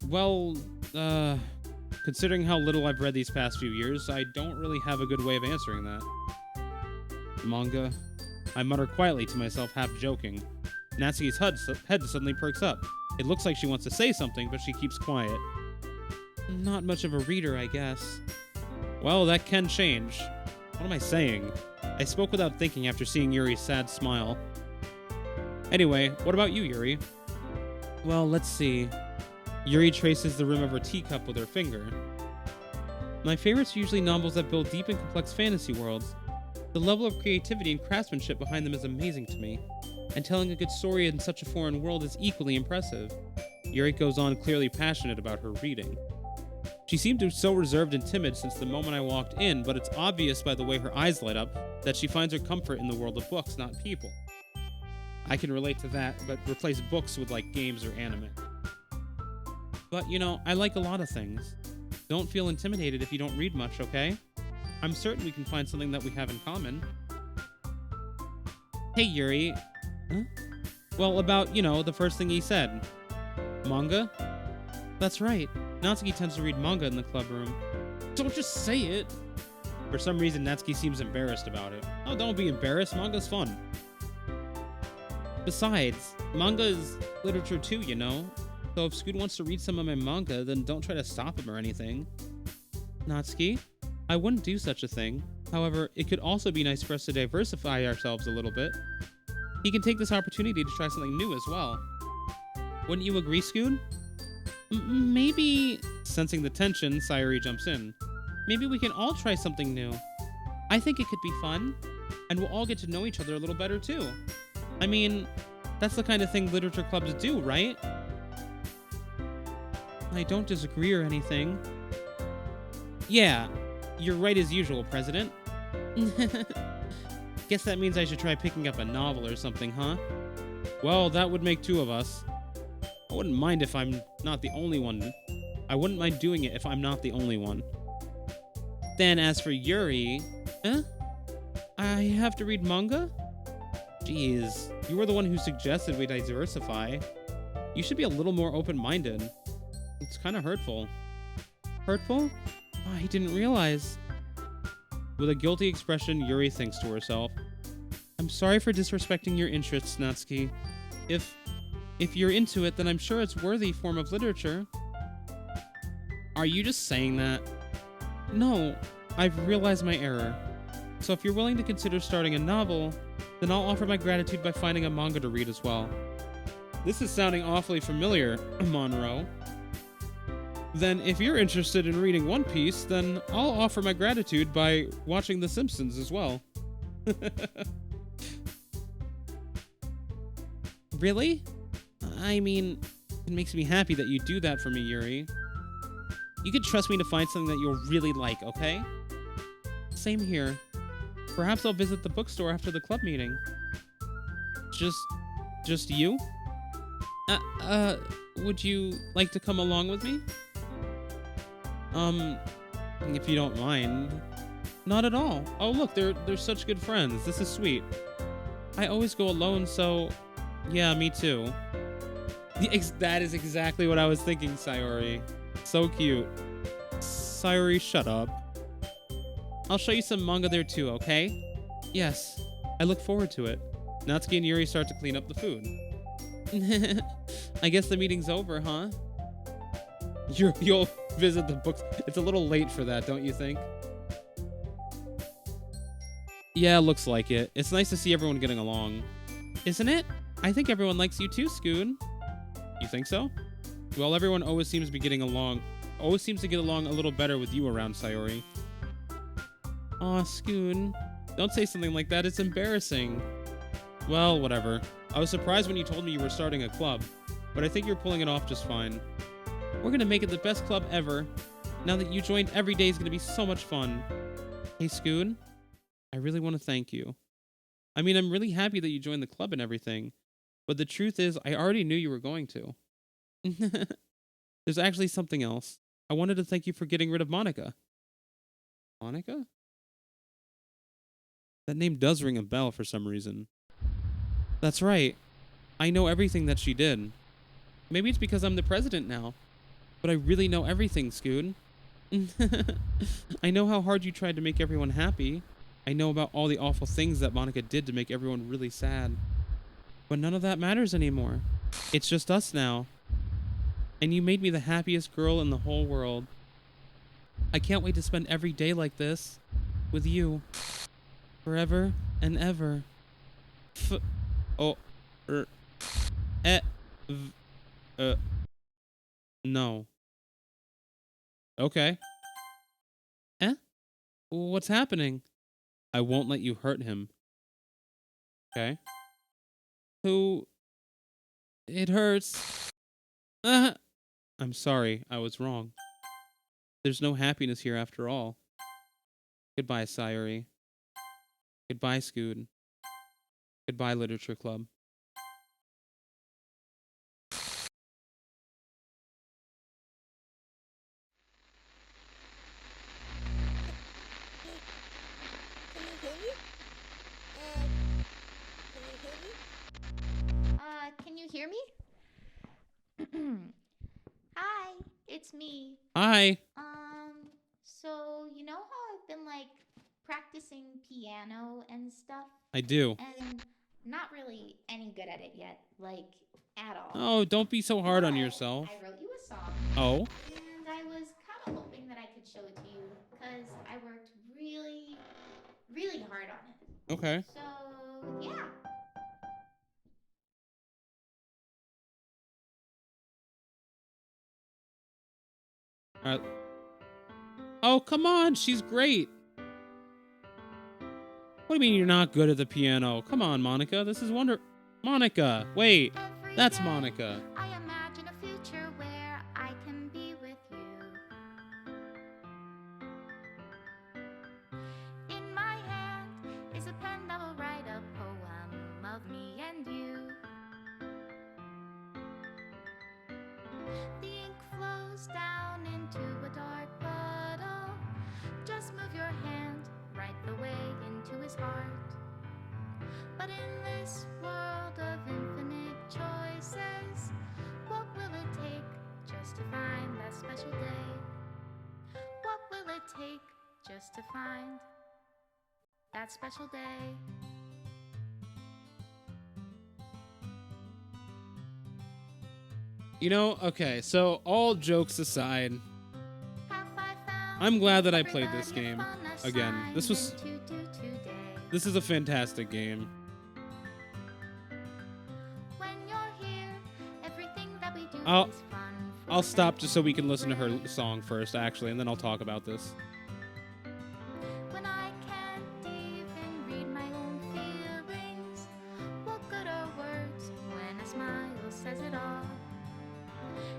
Well, considering how little I've read these past few years, I don't really have a good way of answering that. Manga? I mutter quietly to myself, half joking. Natsuki's head suddenly perks up. It looks like she wants to say something, but she keeps quiet. Not much of a reader, I guess. Well, that can change. What am I saying? I spoke without thinking after seeing Yuri's sad smile. Anyway, what about you, Yuri? Well, let's see. Yuri traces the rim of her teacup with her finger. My favorites are usually novels that build deep and complex fantasy worlds. The level of creativity and craftsmanship behind them is amazing to me, and telling a good story in such a foreign world is equally impressive. Yuri goes on, clearly passionate about her reading. She seemed so reserved and timid since the moment I walked in, but it's obvious by the way her eyes light up that she finds her comfort in the world of books, not people. I can relate to that, but replace books with like games or anime. But, you know, I like a lot of things. Don't feel intimidated if you don't read much, okay? I'm certain we can find something that we have in common. Hey, Yuri. Huh? Well, about, you know, the first thing he said. Manga? That's right. Natsuki tends to read manga in the club room. Don't just say it! For some reason, Natsuki seems embarrassed about it. Oh, don't be embarrassed. Manga's fun. Besides, manga is literature too, you know? So if Scoot wants to read some of my manga, then don't try to stop him or anything. Natsuki? I wouldn't do such a thing. However, it could also be nice for us to diversify ourselves a little bit. He can take this opportunity to try something new as well. Wouldn't you agree, Scoot? Maybe... Sensing the tension, Sayuri jumps in. Maybe we can all try something new. I think it could be fun, and we'll all get to know each other a little better too. I mean, that's the kind of thing literature clubs do, right? I don't disagree or anything. Yeah, you're right as usual, President. Guess that means I should try picking up a novel or something, huh? Well, that would make two of us. I wouldn't mind if I'm not the only one. I wouldn't mind doing it if I'm not the only one. Then as for Yuri... Huh? I have to read manga? Jeez, you were the one who suggested we diversify. You should be a little more open-minded. It's kind of hurtful. Hurtful? Oh, I didn't realize. With a guilty expression, Yuri thinks to herself. I'm sorry for disrespecting your interests, Natsuki. If you're into it, then I'm sure it's worthy form of literature. Are you just saying that? No, I've realized my error. So if you're willing to consider starting a novel, then I'll offer my gratitude by finding a manga to read as well. This is sounding awfully familiar, Monroe. Then if you're interested in reading One Piece, then I'll offer my gratitude by watching The Simpsons as well. Really? I mean, it makes me happy that you do that for me, Yuri. You can trust me to find something that you'll really like, okay? Same here. Perhaps I'll visit the bookstore after the club meeting. Just you? Would you like to come along with me? If you don't mind. Not at all. Oh, look, they're such good friends. This is sweet. I always go alone, so... Yeah, me too. That is exactly what I was thinking, Sayori. So cute. Sayori, shut up. I'll show you some manga there too, okay? Yes. I look forward to it. Natsuki and Yuri start to clean up the food. I guess the meeting's over, huh? You'll visit the books. It's a little late for that, don't you think? Yeah, looks like it. It's nice to see everyone getting along. Isn't it? I think everyone likes you too, Scoon. You think so? Well, everyone always seems to be getting along. Always seems to get along a little better with you around, Sayori. Aw, Scoon. Don't say something like that. It's embarrassing. Well, whatever. I was surprised when you told me you were starting a club, but I think you're pulling it off just fine. We're gonna make it the best club ever. Now that you joined, every day is gonna be so much fun. Hey, Scoon. I really want to thank you. I mean, I'm really happy that you joined the club and everything, but the truth is, I already knew you were going to. There's actually something else. I wanted to thank you for getting rid of Monica. Monica? That name does ring a bell for some reason. That's right. I know everything that she did. Maybe it's because I'm the president now, but I really know everything, Scoon. I know how hard you tried to make everyone happy. I know about all the awful things that Monica did to make everyone really sad. But none of that matters anymore. It's just us now. And you made me the happiest girl in the whole world. I can't wait to spend every day like this. With you. Forever and ever. Eh, no. Okay. Eh? What's happening? I won't let you hurt him. Okay. Who? It hurts. I'm sorry, I was wrong. There's no happiness here after all. Goodbye, Sayori. Goodbye, Scoon. Goodbye, Literature Club. Can you hear me? Hi, it's me. Hi. So you know how I've been like practicing piano and stuff, I do. and not really any good at it yet, like at all. Oh, don't be so hard on But yourself. I wrote you a song, Oh? and I was kind of hoping that I could show it to you because I worked really, really hard on it. Okay. So yeah. Alright. Oh, come on. She's great. What do you mean you're not good at the piano? Come on, Monica. This is Monica, wait. Every That's day Monica. I imagine a future where I can be with you. In my hand is a pen that will write a poem of me and you. The ink flows down into a dark puddle. Just move your hand right the way into his heart. But in this world of infinite choices, what will it take just to find that special day? What will it take just to find that special day? You know, okay, so all jokes aside, Have I found I'm glad that I played everybody this a game. fun Again, assignment to do today? this is a fantastic game. When you're here, everything that we do I'll is fun. I'll stop just so we can listen to her song first, actually, and then I'll talk about this. When I can't even read my own feelings, what good are words when a smile says it all?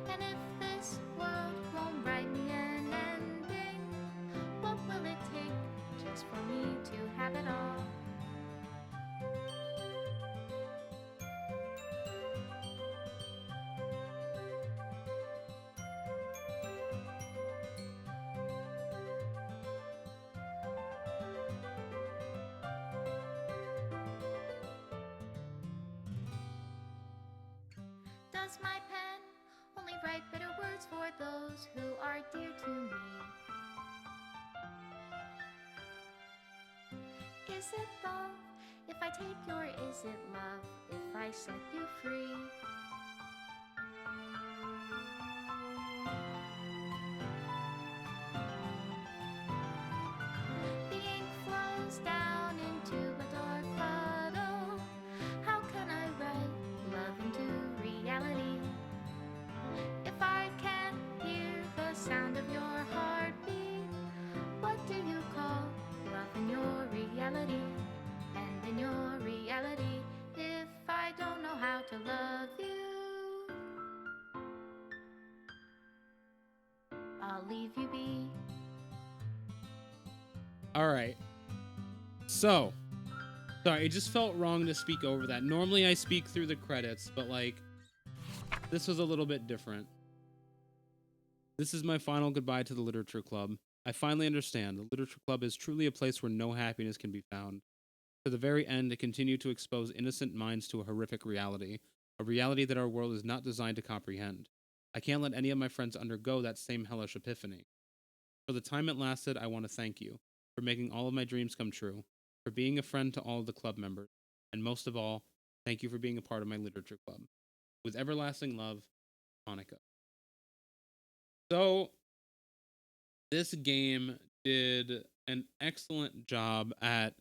And if this world won't write me an ending, what will it take just for me to have it all? Does my pen only write bitter words for those who are dear to me? Is it love if I take you, or is it love if I set you free? The ink flows down into sound of your heartbeat. What do you call love in your reality? And in your reality, if I don't know how to love you, I'll leave you be. All right. So, sorry, it just felt wrong to speak over that. Normally I speak through the credits, but like, this was a little bit different. This is my final goodbye to the Literature Club. I finally understand. The Literature Club is truly a place where no happiness can be found. To the very end, it continued to expose innocent minds to a horrific reality, a reality that our world is not designed to comprehend. I can't let any of my friends undergo that same hellish epiphany. For the time it lasted, I want to thank you for making all of my dreams come true, for being a friend to all of the club members, and most of all, thank you for being a part of my Literature Club. With everlasting love, Monica. So, this game did an excellent job at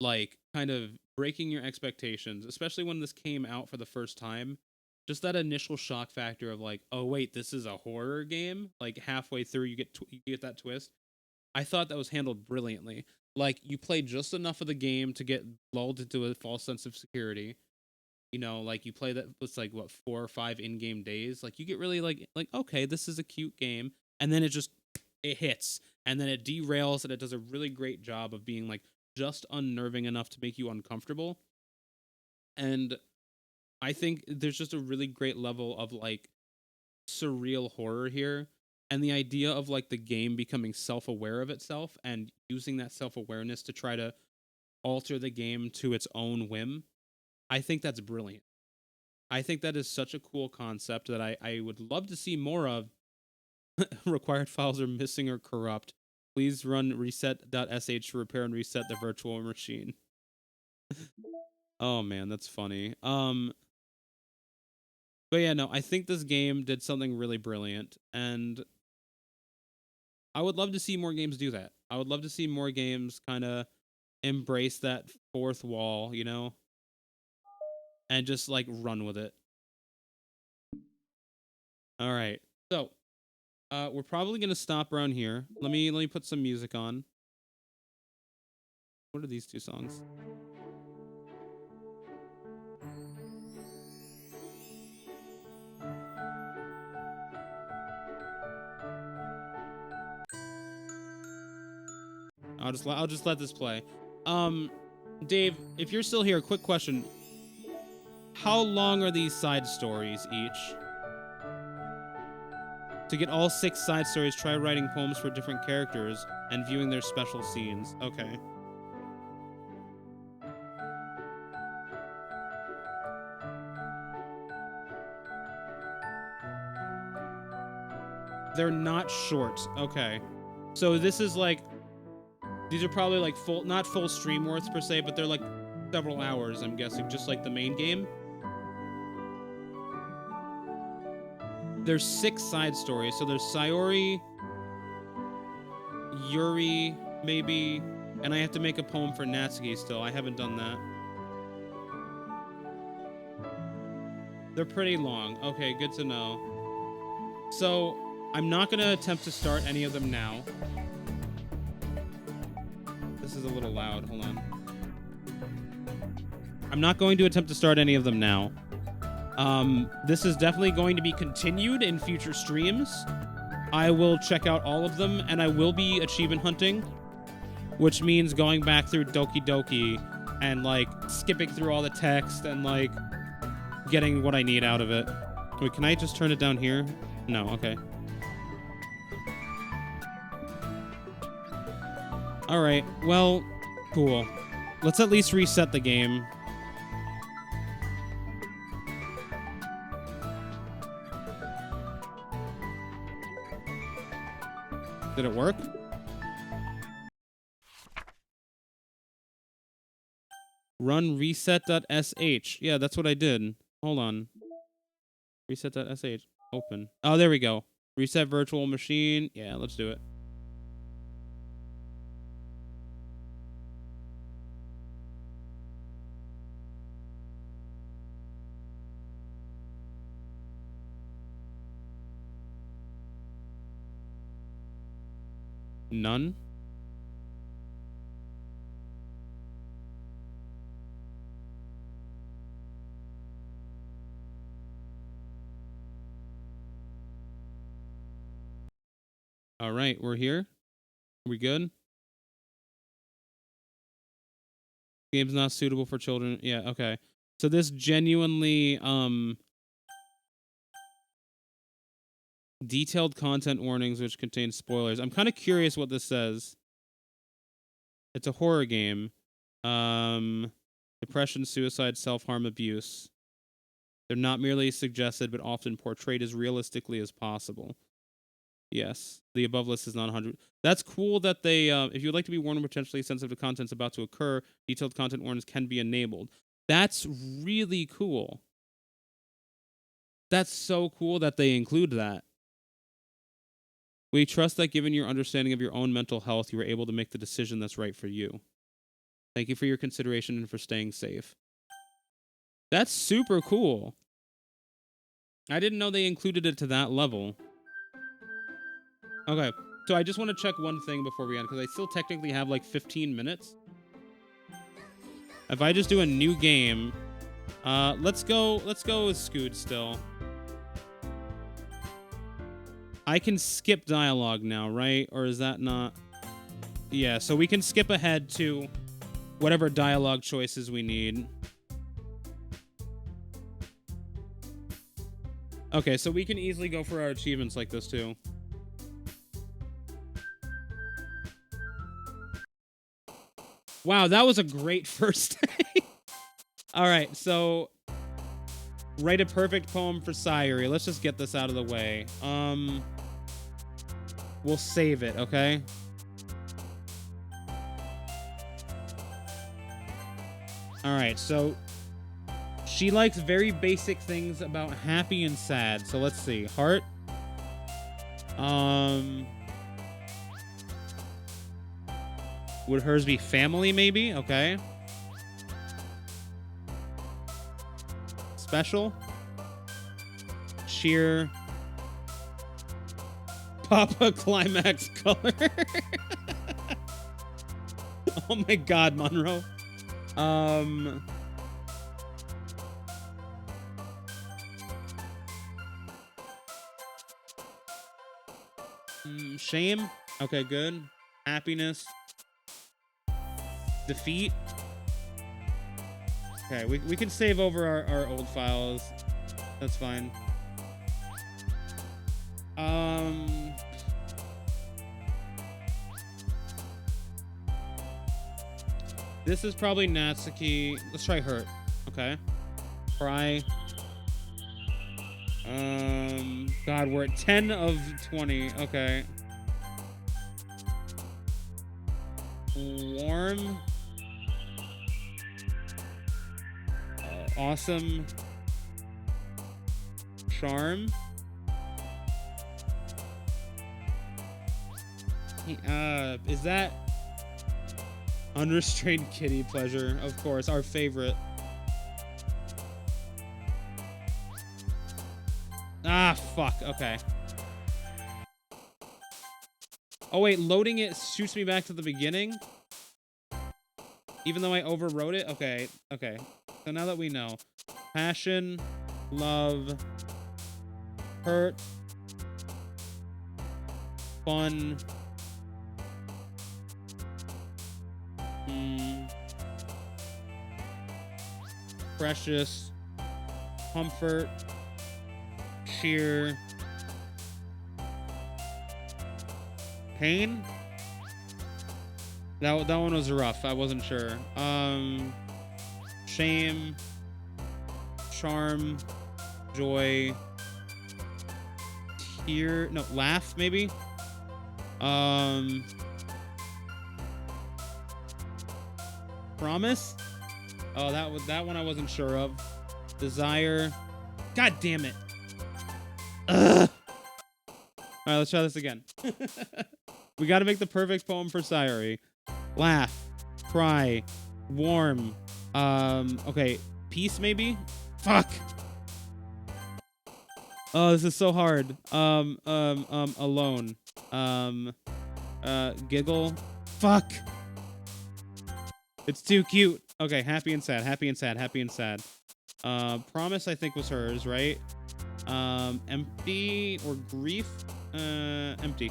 like kind of breaking your expectations, especially when this came out for the first time. Just that initial shock factor of like, oh wait, this is a horror game. Like halfway through, you get that twist. I thought that was handled brilliantly. Like you play just enough of the game to get lulled into a false sense of security. You know, like you play that was like what 4 or 5 in-game days. Like you get really like okay, this is a cute game, and then it hits, and then it derails, and it does a really great job of being like just unnerving enough to make you uncomfortable. And I think there's just a really great level of like surreal horror here. And the idea of like the game becoming self-aware of itself and using that self-awareness to try to alter the game to its own whim. I think that's brilliant. I think that is such a cool concept that I would love to see more of. Required files are missing or corrupt. Please run reset.sh to repair and reset the virtual machine. Oh man, that's funny. But yeah, no, I think this game did something really brilliant, and I would love to see more games do that. I would love to see more games kind of embrace that fourth wall, you know, and just like run with it. All right. So, we're probably going to stop around here. Let me put some music on. What are these two songs? I'll just let this play. Dave, if you're still here, quick question. How long are these side stories each? To get all 6 side stories, try writing poems for different characters and viewing their special scenes. Okay. They're not short. Okay. So this is like, these are probably like not full stream worths per se, but they're like several hours, I'm guessing, just like the main game. There's 6 side stories. So there's Sayori, Yuri, maybe, and I have to make a poem for Natsuki still. I haven't done that. They're pretty long. Okay, good to know. So I'm not going to attempt to start any of them now. This is a little loud. Hold on. I'm not going to attempt to start any of them now. This is definitely going to be continued in future streams. I will check out all of them, and I will be achievement hunting, which means going back through Doki Doki and like skipping through all the text and like getting what I need out of it. Wait, can I just turn it down here? No, okay. All right, well, cool. Let's at least reset the game. Did it work? Run reset.sh. Yeah, that's what I did. Hold on. Reset.sh. Open. Oh, there we go. Reset virtual machine. Yeah, let's do it. None. All right, we're here. Are we good? Game's not suitable for children. Yeah, okay. So this genuinely detailed content warnings which contain spoilers. I'm kind of curious what this says. It's a horror game. Depression, suicide, self-harm, abuse. They're not merely suggested, but often portrayed as realistically as possible. Yes, the above list is not 100. That's cool that they, if you would like to be warned of potentially sensitive contents about to occur, detailed content warnings can be enabled. That's really cool. That's so cool that they include that. We trust that given your understanding of your own mental health, you are able to make the decision that's right for you. Thank you for your consideration and for staying safe. That's super cool. I didn't know they included it to that level. Okay, so I just want to check one thing before we end, because I still technically have like 15 minutes. If I just do a new game, let's go with Scoot still. I can skip dialogue now, right? Or is that not? Yeah, so we can skip ahead to whatever dialogue choices we need. Okay, so we can easily go for our achievements like this too. Wow, that was a great first day. All right, so write a perfect poem for Sayuri. Let's just get this out of the way. We'll save it, okay? All right, so she likes very basic things about happy and sad. So let's see. Heart. Would hers be family, maybe? Okay. Special. Cheer. Papa climax color. Oh my god, Monroe. Shame. Okay, good. Happiness. Defeat. Okay, we can save over our old files. That's fine. This is probably Natsuki. Let's try hurt. Okay. Cry. God, we're at 10 of 20. Okay. Warm. Awesome. Charm. Is that unrestrained kitty pleasure? Of course, our favorite. Ah, fuck. Okay. Oh, wait. Loading it shoots me back to the beginning? Even though I overwrote it? Okay. Okay. So now that we know. Passion. Love. Hurt. Fun. Precious. Comfort. Cheer. Pain? That one was rough. I wasn't sure. Shame. Charm. Joy. Tear. No, laugh, maybe? Promise? Oh, that one I wasn't sure of. Desire. God damn it. Ugh. All right, let's try this again. We got to make the perfect poem for Sayuri. Laugh. Cry. Warm. Okay. Peace, maybe? Fuck. Oh, this is so hard. Alone. Giggle. Fuck. It's too cute. Okay, happy and sad, happy and sad, happy and sad. Promise I think was hers, right? Empty or grief? Empty.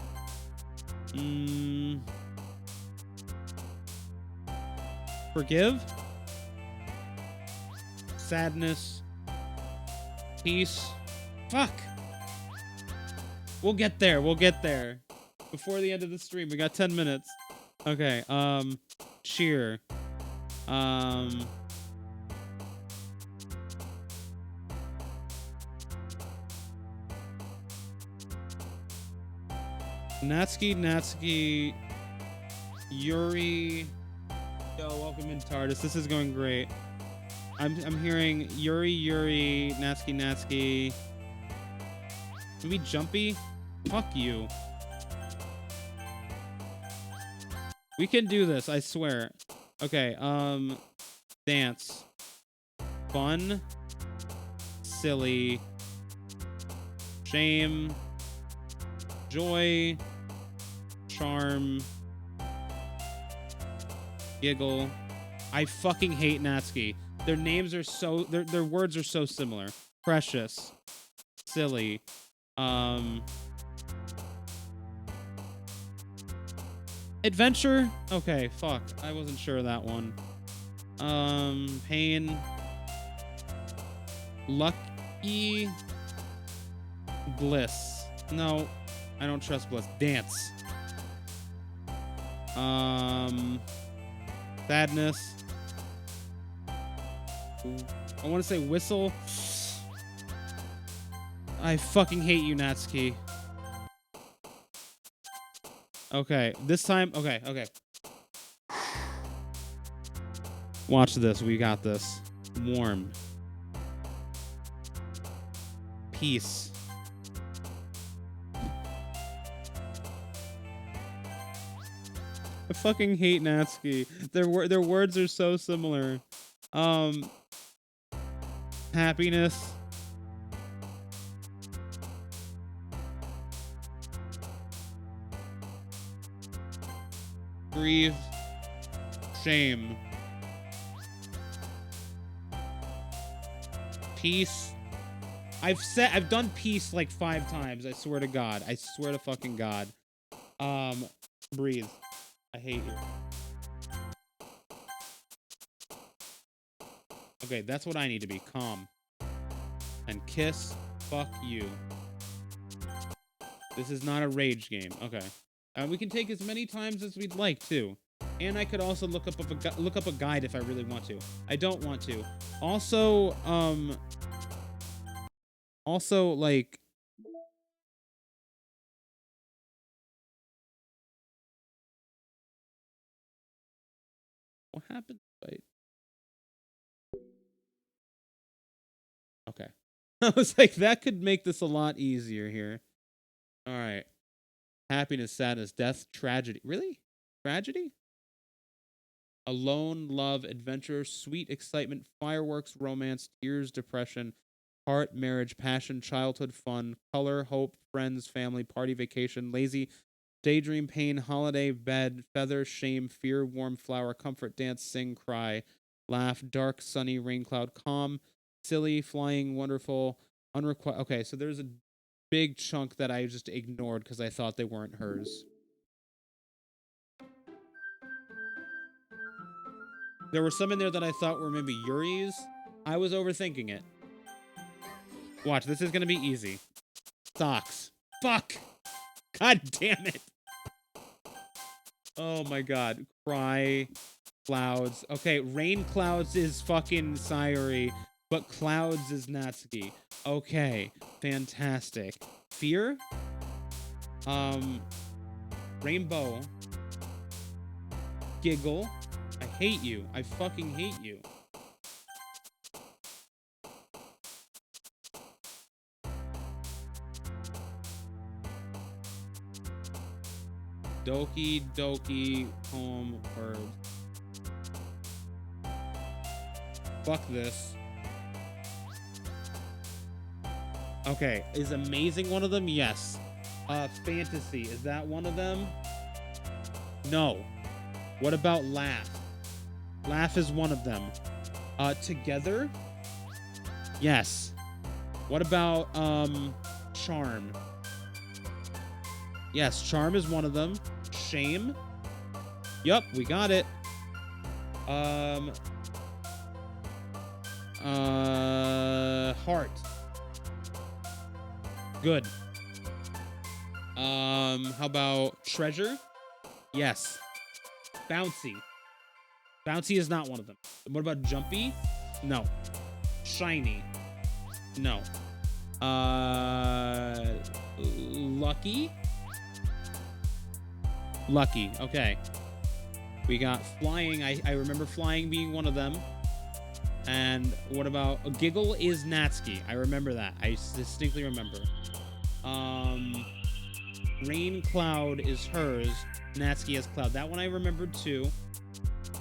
Forgive? Sadness. Peace. Fuck. We'll get there. We'll get there. Before the end of the stream, we got 10 minutes. Okay, cheer. Natsuki, Yuri. Yo, welcome in TARDIS. This is going great. I'm hearing Yuri, Natsuki. Maybe Jumpy? Fuck you. We can do this, I swear. Okay, dance. Fun. Silly. Shame. Joy. Charm. Giggle. I fucking hate Natsuki. Their names are so their words are so similar. Precious. Silly. Adventure? Okay, fuck. I wasn't sure of that one. Pain. Lucky. Bliss. No, I don't trust Bliss. Dance. Sadness. I want to say whistle. I fucking hate you, Natsuki. Okay, this time, okay. Watch this, we got this. Warm. Peace. I fucking hate Natsuki. Their words are so similar. Happiness. Grief. Shame. Peace. I've done peace like 5 times. I swear to God. I swear to fucking God. Breathe. I hate you. Okay, that's what I need to be. Calm. And kiss. Fuck you. This is not a rage game. Okay. We can take as many times as we'd like, too. And I could also look up a guide if I really want to. I don't want to. Also, like... What happened? Wait. Okay. I was like, that could make this a lot easier here. All right. Happiness, sadness, death, tragedy. Really? Tragedy? Alone, love, adventure, sweet excitement, fireworks, romance, tears, depression, heart, marriage, passion, childhood, fun, color, hope, friends, family, party, vacation, lazy, daydream, pain, holiday, bed, feather, shame, fear, warm flower, comfort, dance, sing, cry, laugh, dark, sunny, rain cloud, calm, silly, flying, wonderful, unrequited. Okay, so there's a big chunk that I just ignored because I thought they weren't hers. There were some in there that I thought were maybe Yuri's. I was overthinking it. Watch, this is going to be easy. Socks. Fuck! God damn it! Oh my god. Cry. Clouds. Okay, rain clouds is fucking Sayuri, but clouds is Natsuki. Okay, fantastic. Fear? Rainbow. Giggle. I hate you. I fucking hate you. Doki, home, herb. Fuck this. Okay, is amazing one of them? Yes. Fantasy, is that one of them? No. What about laugh? Laugh is one of them. Together? Yes. What about, charm? Yes, charm is one of them. Shame? Yup, we got it. Heart. Good. How about treasure? Yes. Bouncy. Bouncy is not one of them. What about jumpy? No. Shiny? No. Lucky? Lucky. Okay. We got flying. I remember flying being one of them. And what about a giggle is Natsuki? I remember that. I distinctly remember. Rain cloud is hers. Natsuki has cloud. That one I remembered too.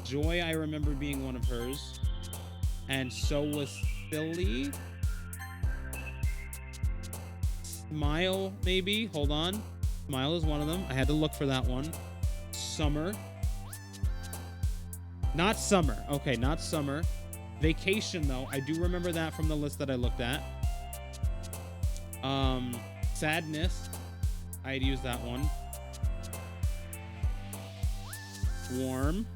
Joy I remember being one of hers. And so was silly. Smile maybe. Hold on. Smile is one of them. I had to look for that one. Summer. Not summer. Okay, not summer. Vacation, though. I do remember that from the list that I looked at. Sadness. I had used that one. Warm.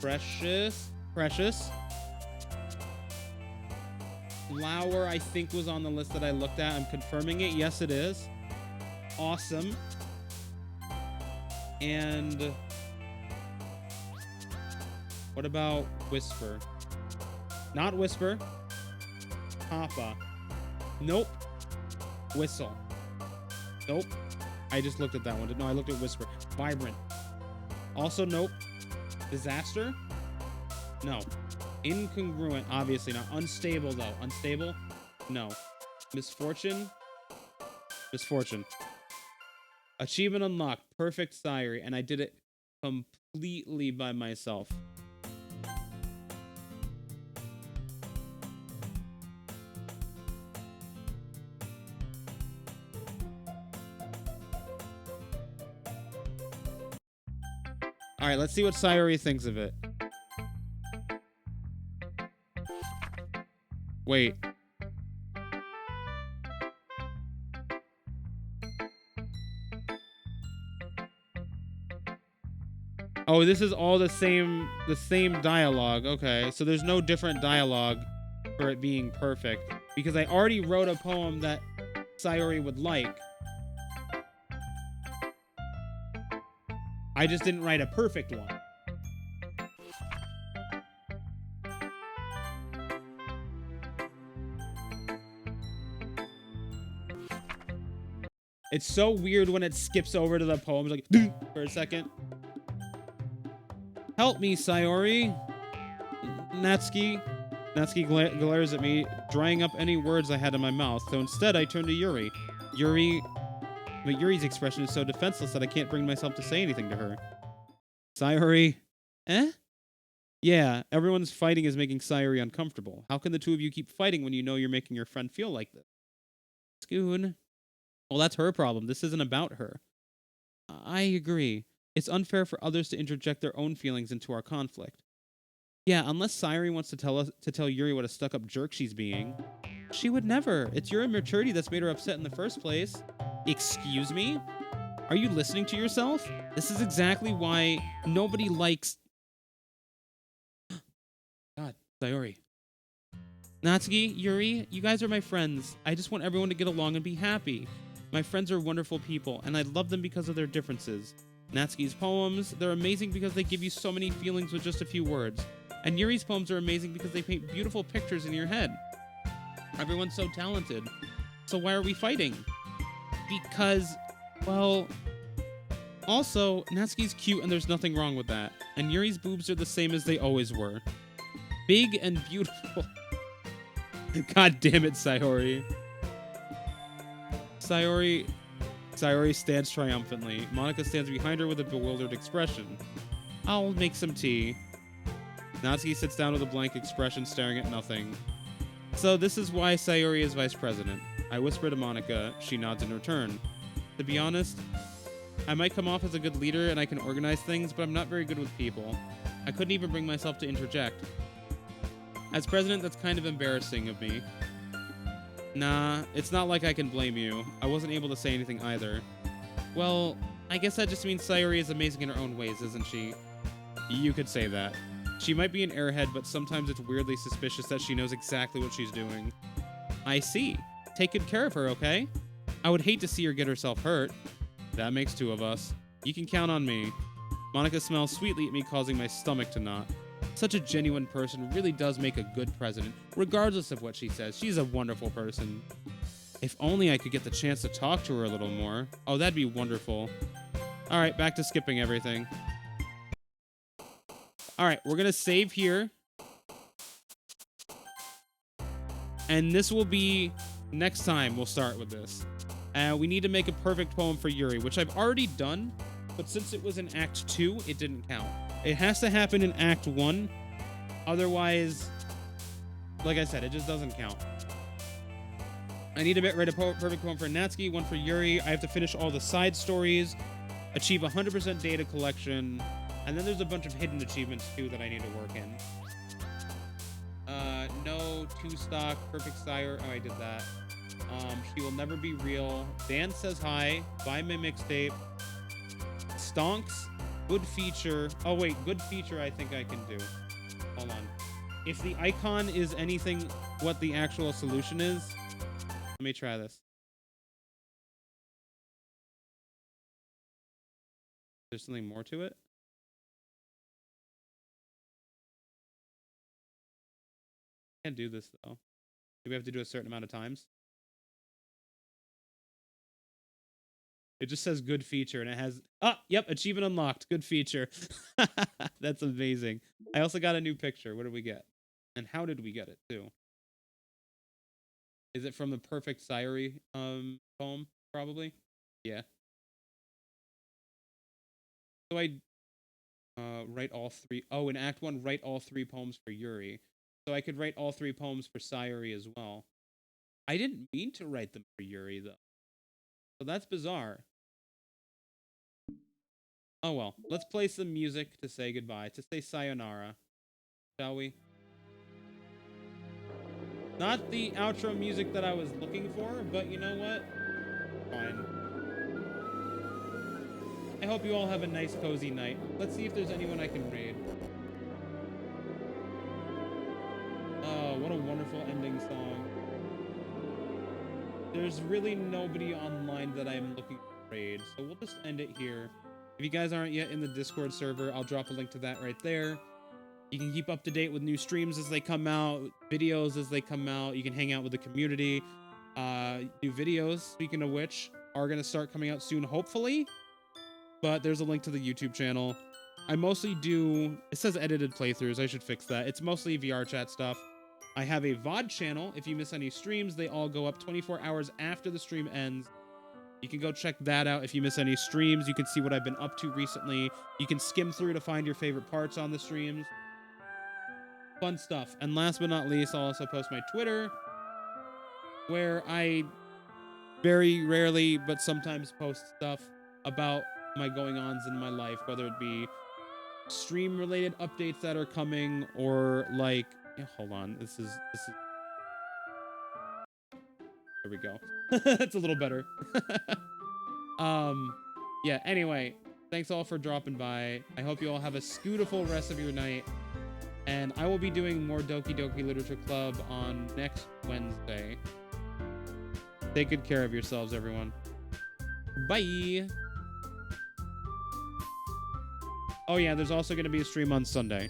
Precious. Precious. Flower, I think, was on the list that I looked at. I'm confirming it. Yes, it is. Awesome. And what about whisper? Not whisper. Papa. Nope. Whistle. Nope. I just looked at that one. No, I looked at whisper. Vibrant. Also, nope. Disaster? No. Incongruent, obviously not. Unstable, though. Unstable? No. Misfortune? Misfortune. Achievement unlocked. Perfect Sayuri. And I did it completely by myself. All right, let's see what Sayuri thinks of it. Wait. Oh, this is all the same dialogue. Okay, so there's no different dialogue for it being perfect because I already wrote a poem that Sayuri would like. I just didn't write a perfect one. It's so weird when it skips over to the poems like for a second. Help me, Sayuri. Natsuki glares at me, drying up any words I had in my mouth. So instead, I turn to Yuri. But Yuri's expression is so defenseless that I can't bring myself to say anything to her. Sayuri, eh? Yeah, everyone's fighting is making Sayuri uncomfortable. How can the two of you keep fighting when you know you're making your friend feel like this? Scoon. Well, that's her problem. This isn't about her. I agree. It's unfair for others to interject their own feelings into our conflict. Yeah, unless Sayuri wants to tell Yuri what a stuck-up jerk she's being. She would never. It's your immaturity that's made her upset in the first place. Excuse me? Are you listening to yourself? This is exactly why nobody likes... God, Sayuri. Natsuki, Yuri, you guys are my friends. I just want everyone to get along and be happy. My friends are wonderful people, and I love them because of their differences. Natsuki's poems, they're amazing because they give you so many feelings with just a few words. And Yuri's poems are amazing because they paint beautiful pictures in your head. Everyone's so talented. So why are we fighting? Because, well... Also, Natsuki's cute and there's nothing wrong with that. And Yuri's boobs are the same as they always were. Big and beautiful. God damn it, Sayuri. Sayuri stands triumphantly. Monika stands behind her with a bewildered expression. I'll make some tea. Natsuki sits down with a blank expression, staring at nothing. So this is why Sayuri is vice president. I whisper to Monika. She nods in return. To be honest, I might come off as a good leader and I can organize things, but I'm not very good with people. I couldn't even bring myself to interject. As president, that's kind of embarrassing of me. Nah, it's not like I can blame you. I wasn't able to say anything either. Well, I guess that just means Sayuri is amazing in her own ways, isn't she? You could say that. She might be an airhead, but sometimes it's weirdly suspicious that she knows exactly what she's doing. I see. Take good care of her, okay? I would hate to see her get herself hurt. That makes two of us. You can count on me. Monica smiles sweetly at me, causing my stomach to knot. Such a genuine person really does make a good president, regardless of what she says. She's a wonderful person. If only I could get the chance to talk to her a little more. Oh, that'd be wonderful. All right, back to skipping everything. All right, we're going to save here. And this will be next time we'll start with this. We need to make a perfect poem for Yuri, which I've already done, but since it was in Act 2, it didn't count. It has to happen in Act 1. Otherwise, like I said, it just doesn't count. I need to write a perfect poem for Natsuki, one for Yuri. I have to finish all the side stories, achieve 100% data collection, and then there's a bunch of hidden achievements too that I need to work in. No 2-stock, perfect sire. Oh, I did that. She will never be real. Dan says hi. Buy my mixtape. Stonks. Good feature. Oh, wait. Good feature I think I can do. Hold on. If the icon is anything what the actual solution is, let me try this. There's something more to it? Can't do this, though. Do we have to do a certain amount of times? It just says good feature, and it has... Oh, yep, achievement unlocked. Good feature. That's amazing. I also got a new picture. What did we get? And how did we get it, too? Is it from the Perfect Sayuri poem, probably? Yeah. So I write all three... Oh, in Act 1, write all 3 poems for Yuri. So I could write all 3 poems for Sayuri as well. I didn't mean to write them for Yuri, though. So that's bizarre. Oh well, let's play some music to say goodbye, to say sayonara. Shall we? Not the outro music that I was looking for, but you know what? Fine. I hope you all have a nice, cozy night. Let's see if there's anyone I can raid. Oh, what a wonderful ending song. There's really nobody online that I'm looking to raid, so we'll just end it here. If you guys aren't yet in the Discord server, I'll drop a link to that right there. You can keep up to date with new streams as they come out, videos as they come out. You can hang out with the community. New videos, speaking of which, are going to start coming out soon, hopefully. But there's a link to the YouTube channel. I mostly do... It says edited playthroughs. I should fix that. It's mostly VR chat stuff. I have a VOD channel. If you miss any streams, they all go up 24 hours after the stream ends. You can go check that out if you miss any streams. You can see what I've been up to recently. You can skim through to find your favorite parts on the streams. Fun stuff. And last but not least, I'll also post my Twitter, where I very rarely, but sometimes post stuff about my going-ons in my life, whether it be stream-related updates that are coming or like... Yeah, hold on. This is... There we go. That's a little better. Yeah, anyway, thanks all for dropping by. I hope you all have a scootiful rest of your night. And I will be doing more Doki Doki Literature Club on next Wednesday. Take good care of yourselves, everyone. Bye! Oh yeah, there's also going to be a stream on Sunday.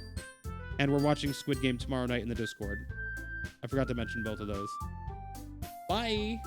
And we're watching Squid Game tomorrow night in the Discord. I forgot to mention both of those. Bye!